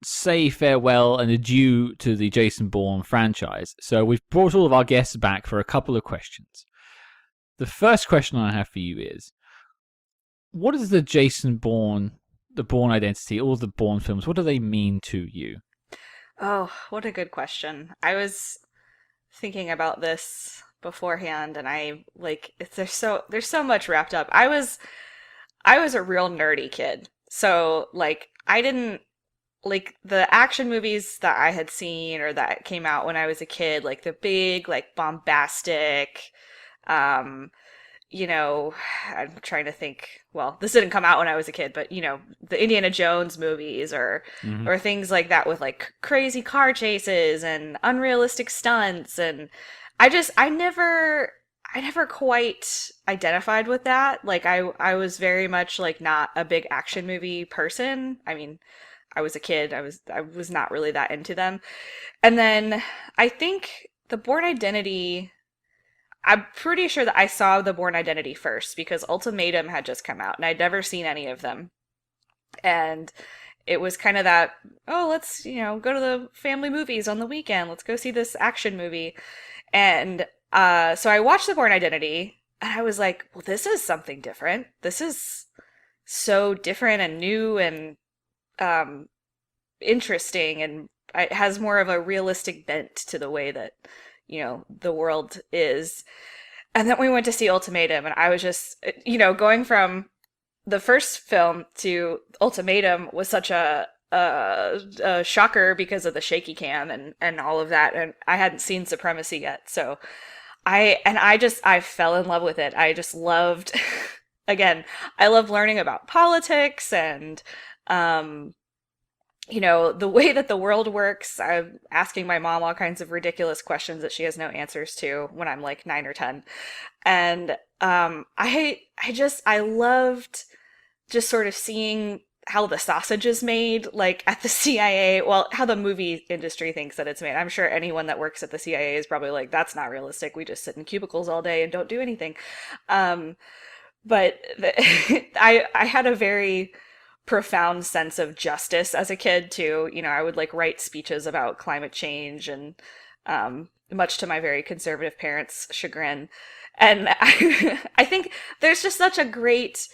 say farewell and adieu to the Jason Bourne franchise. So we've brought all of our guests back for a couple of questions. The first question I have for you is, what is the Jason Bourne, the Bourne Identity, all the Bourne films, what do they mean to you? Oh, what a good question. I was thinking about this beforehand, and there's so much wrapped up. I was a real nerdy kid. So I didn't like the action movies that I had seen or that came out when I was a kid, like the big, bombastic, I'm trying to think, well, this didn't come out when I was a kid, but the Indiana Jones movies or things like that with crazy car chases and unrealistic stunts. And I never quite identified with that. I was very much not a big action movie person. I mean, I was a kid. I was not really that into them. And then I think the Bourne Identity, I'm pretty sure that I saw the Bourne Identity first because Ultimatum had just come out and I'd never seen any of them. And it was kind of that, oh, let's, go to the family movies on the weekend. Let's go see this action movie. And so I watched the Bourne Identity and I was like, well, this is something different. This is so different and new and interesting, and it has more of a realistic bent to the way that the world is. And then we went to see Ultimatum, and I was just going from the first film to Ultimatum was such a shocker because of the shaky cam and all of that, and I hadn't seen Supremacy yet, so I fell in love with it. I just loved again, I love learning about politics and the way that the world works. I'm asking my mom all kinds of ridiculous questions that she has no answers to when I'm 9 or 10. And I loved just sort of seeing how the sausage is made, at the CIA, well, how the movie industry thinks that it's made. I'm sure anyone that works at the CIA is probably that's not realistic. We just sit in cubicles all day and don't do anything. But I had a very profound sense of justice as a kid too. I would like write speeches about climate change, and much to my very conservative parents' chagrin. And I think there's just such a great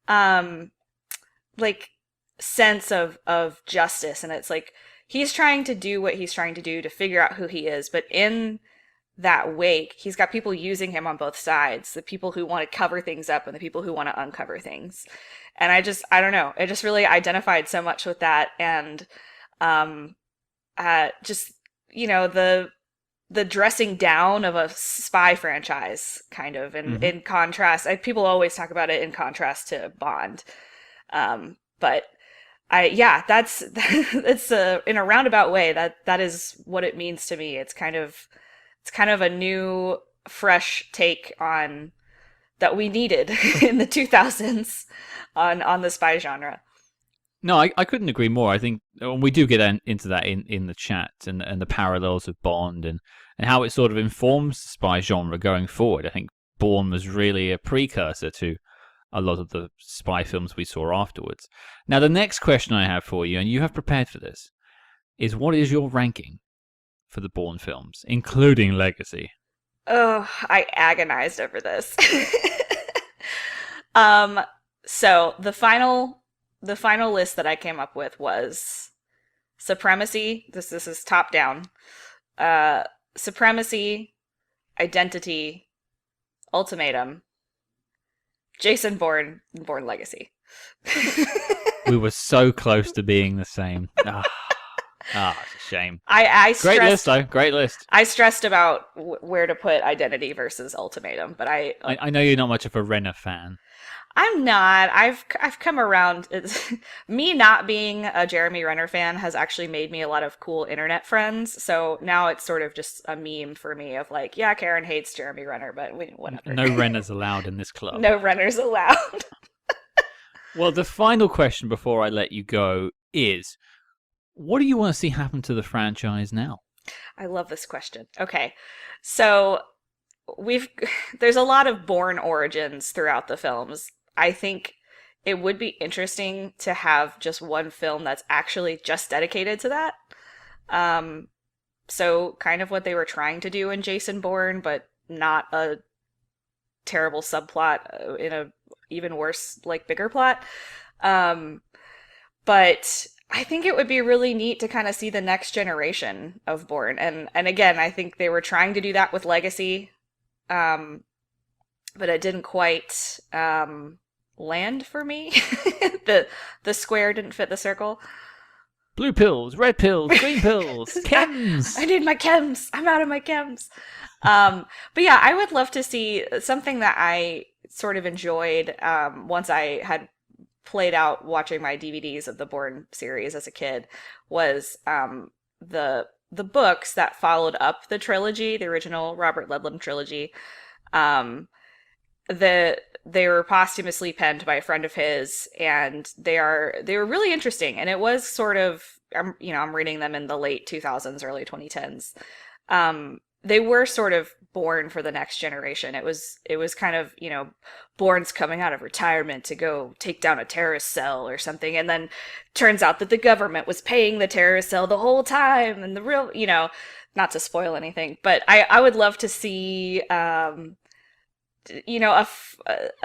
like sense of justice, and it's like he's trying to do what he's trying to do to figure out who he is, but in that wake, he's got people using him on both sides, the people who want to cover things up and the people who want to uncover things. And I don't know, I just really identified so much with that. And just, the dressing down of a spy franchise, kind of, and in contrast, people always talk about it in contrast to Bond. But that's it's in a roundabout way that is what it means to me. It's kind of a new, fresh take on that we needed in the 2000s on the spy genre. No, I couldn't agree more. I think we do get into that in the chat, and the parallels of Bond and how it sort of informs the spy genre going forward. I think Bourne was really a precursor to a lot of the spy films we saw afterwards. Now, the next question I have for you, and you have prepared for this, is what is your ranking for the Bourne films, including Legacy? Oh, I agonized over this. So the final list that I came up with was Supremacy. This is top down. Supremacy, Identity, Ultimatum, Jason Bourne, and Bourne Legacy. We were so close to being the same. It's a shame. Great list, though. Great list. I stressed about where to put Identity versus Ultimatum, but I know you're not much of a Renner fan. I'm not. I've come around. Me not being a Jeremy Renner fan has actually made me a lot of cool internet friends. So now it's sort of just a meme for me of like, yeah, Karen hates Jeremy Renner, but whatever. No Renners allowed in this club. No Renners allowed. Well, the final question before I let you go is, what do you want to see happen to the franchise now? I love this question. Okay, so there's a lot of Bourne origins throughout the films. I think it would be interesting to have just one film that's actually just dedicated to that. So kind of what they were trying to do in Jason Bourne, but not a terrible subplot in a even worse, like, bigger plot. But I think it would be really neat to kind of see the next generation of Bourne. And again, I think they were trying to do that with Legacy. But it didn't quite land for me. The square didn't fit the circle. Blue pills, red pills, green pills, chems. I need my chems. I'm out of my chems. But yeah, I would love to see something that I sort of enjoyed once I had played out watching my DVDs of the Bourne series as a kid was the books that followed up the trilogy, the original Robert Ludlum trilogy. They were posthumously penned by a friend of his, and they were really interesting. And it was sort of, I'm reading them in the late 2000s, early 2010s. They were sort of Bourne for the next generation. It was kind of, Bourne's coming out of retirement to go take down a terrorist cell or something, and then turns out that the government was paying the terrorist cell the whole time, and the real, not to spoil anything, but I would love to see a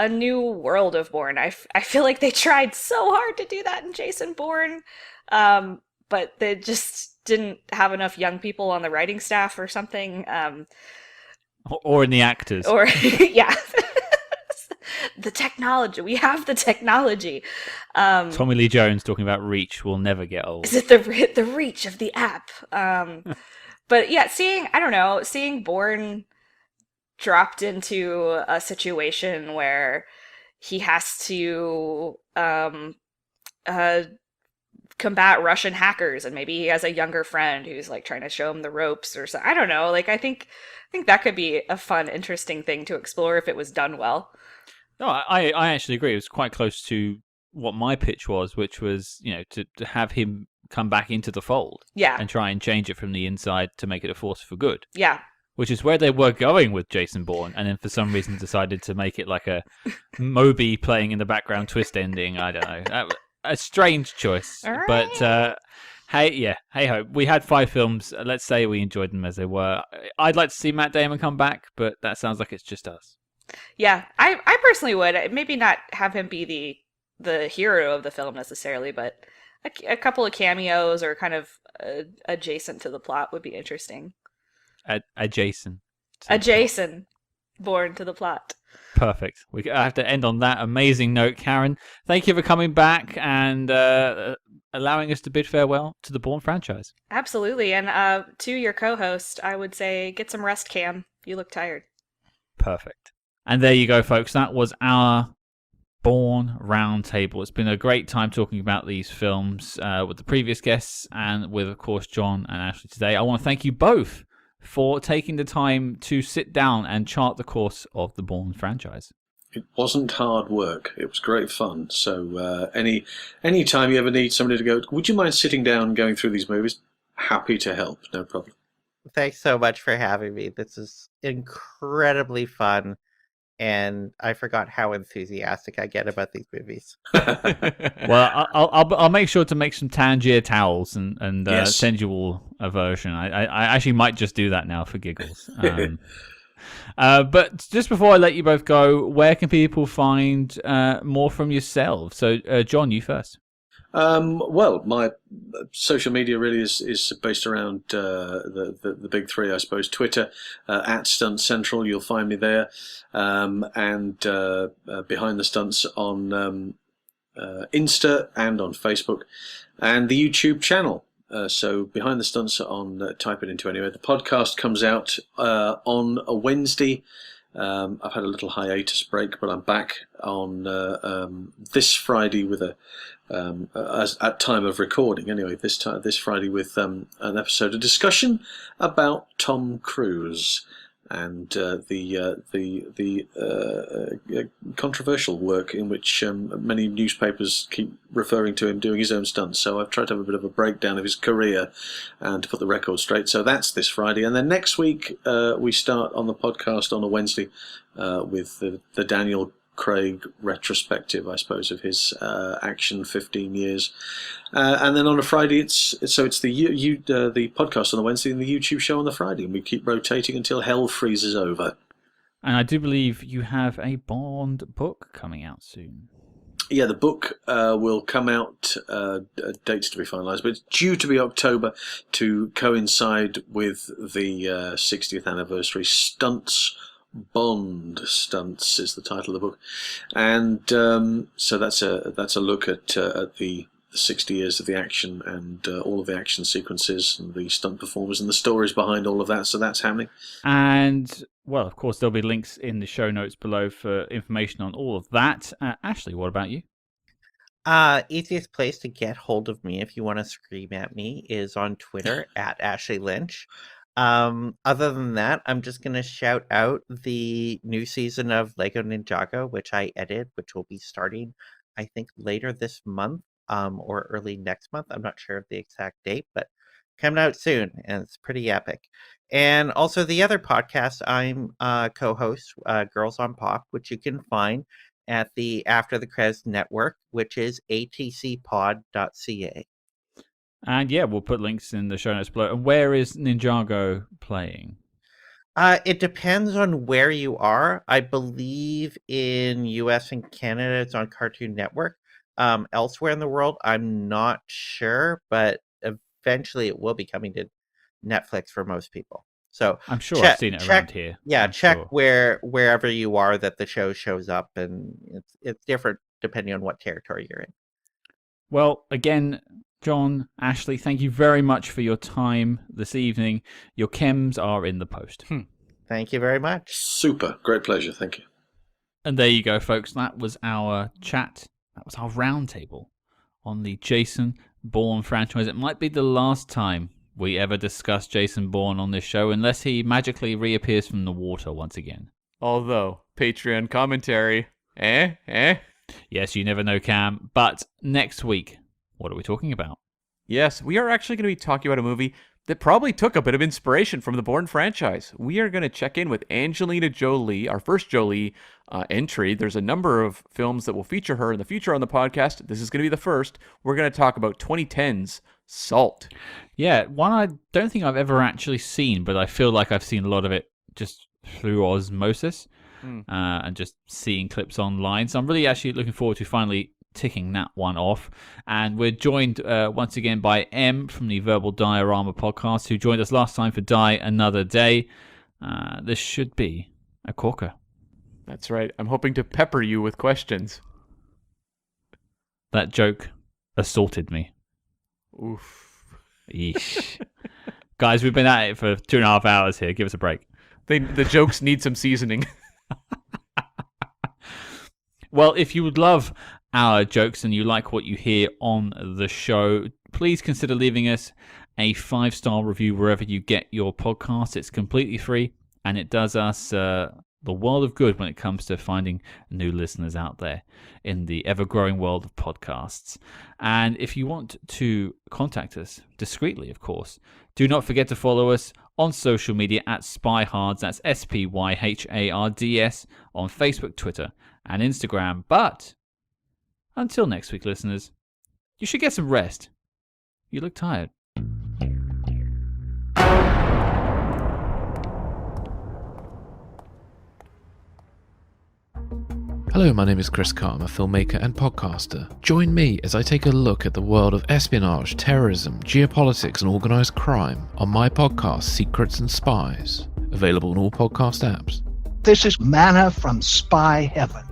new world of Bourne. I feel like they tried so hard to do that in Jason Bourne, but they just didn't have enough young people on the writing staff or something. Or in the actors. Or, yeah. The technology. We have the technology. Tommy Lee Jones talking about reach will never get old. Is it the reach of the app? But yeah, seeing Bourne dropped into a situation where he has to combat Russian hackers, and maybe he has a younger friend who's like trying to show him the ropes or something. I don't know. Like, I think that could be a fun, interesting thing to explore if it was done well. No, I actually agree. It was quite close to what my pitch was, which was, to have him come back into the fold. Yeah. And try and change it from the inside to make it a force for good. Yeah. Which is where they were going with Jason Bourne, and then for some reason decided to make it like a Moby playing in the background twist ending. I don't know. a strange choice. All But hey ho. We had 5 films. Let's say we enjoyed them as they were. I'd like to see Matt Damon come back, but that sounds like it's just us. Yeah, I personally would. Maybe not have him be the hero of the film necessarily, but a couple of cameos or kind of adjacent to the plot would be interesting. Adjacent. Jason Bourne to the plot. Perfect. We have to end on that amazing note. Karen, thank you for coming back and allowing us to bid farewell to the Bourne franchise. Absolutely. And to your co-host, I would say get some rest, Cam. You look tired. Perfect. And there you go, folks. That was our Bourne Roundtable. It's been a great time talking about these films with the previous guests and with, of course, Jon and Ashley today. I want to thank you both for taking the time to sit down and chart the course of the Bourne franchise. It wasn't hard work. It was great fun. So any time you ever need somebody to go, would you mind sitting down and going through these movies? Happy to help. No problem. Thanks so much for having me. This is incredibly fun. And I forgot how enthusiastic I get about these movies. Well, I'll make sure to make some Tangier towels and Yes. send you all a version. I actually might just do that now for giggles. But just before I let you both go, where can people find more from yourselves? So, Jon, you first. Well, my social media really is based around the big three, I suppose. Twitter, at Stunt Central, you'll find me there, and Behind the Stunts on Insta and on Facebook, and the YouTube channel. So Behind the Stunts on type it into anywhere. The podcast comes out on a Wednesday. I've had a little hiatus break, but I'm back on this Friday with at time of recording. Anyway, this Friday with an episode of discussion about Tom Cruise and the controversial work in which many newspapers keep referring to him doing his own stunts. So I've tried to have a bit of a breakdown of his career and to put the record straight. So that's this Friday. And then next week we start on the podcast on a Wednesday with the Daniel Craig retrospective, I suppose, of his action 15 years. And then on a Friday, it's the podcast on the Wednesday and the YouTube show on the Friday. And we keep rotating until hell freezes over. And I do believe you have a Bond book coming out soon. Yeah, the book will come out, dates to be finalised, but it's due to be October to coincide with the 60th anniversary. Bond Stunts is the title of the book, and so that's a look at the 60 years of the action and all of the action sequences and the stunt performers and the stories behind all of that. So that's happening. And well, of course, there'll be links in the show notes below for information on all of that. Ashley, what about you? Easiest place to get hold of me if you want to scream at me is on Twitter at Ashley Lynch. Other than that, I'm just going to shout out the new season of Lego Ninjago, which I edit, which will be starting, I think, later this month, or early next month. I'm not sure of the exact date, but coming out soon, and it's pretty epic. And also the other podcast I'm co-host, Girls on Pop, which you can find at the After the Credits Network, which is atcpod.ca. And yeah, we'll put links in the show notes below. And where is Ninjago playing? It depends on where you are. I believe in US and Canada, it's on Cartoon Network. Elsewhere in the world, I'm not sure, but eventually it will be coming to Netflix for most people. So I'm sure I've seen it around here. Yeah, I'm check sure. wherever you are that the show shows up, and it's different depending on what territory you're in. Well, again, Jon, Ashley, thank you very much for your time this evening. Your chems are in the post. Thank you very much. Super. Great pleasure. Thank you. And there you go, folks. That was our chat. That was our roundtable on the Jason Bourne franchise. It might be the last time we ever discuss Jason Bourne on this show, unless he magically reappears from the water once again. Although, Patreon commentary, Yes, you never know, Cam. But next week, what are we talking about? Yes, we are actually going to be talking about a movie that probably took a bit of inspiration from the Bourne franchise. We are going to check in with Angelina Jolie, our first Jolie entry. There's a number of films that will feature her in the future on the podcast. This is going to be the first. We're going to talk about 2010's Salt. Yeah, one I don't think I've ever actually seen, but I feel like I've seen a lot of it just through osmosis and just seeing clips online. So I'm really actually looking forward to finally ticking that one off. And we're joined once again by M from the Verbal Diorama podcast, who joined us last time for Die Another Day. This should be a corker. That's right. I'm hoping to pepper you with questions. That joke assaulted me. Oof. Yeesh. Guys, we've been at it for 2.5 hours here. Give us a break. The jokes need some seasoning. Well, if you would love our jokes and you like what you hear on the show, please consider leaving us a 5-star review wherever you get your podcast. It's completely free, and it does us the world of good when it comes to finding new listeners out there in the ever-growing world of podcasts. And if you want to contact us discreetly, of course, do not forget to follow us on social media at SpyHards. That's SpyHards on Facebook, Twitter, and Instagram. But until next week, listeners, you should get some rest. You look tired. Hello, my name is Chris Carr, I'm a filmmaker and podcaster. Join me as I take a look at the world of espionage, terrorism, geopolitics, and organised crime on my podcast, Secrets and Spies, available on all podcast apps. This is manna from spy heaven.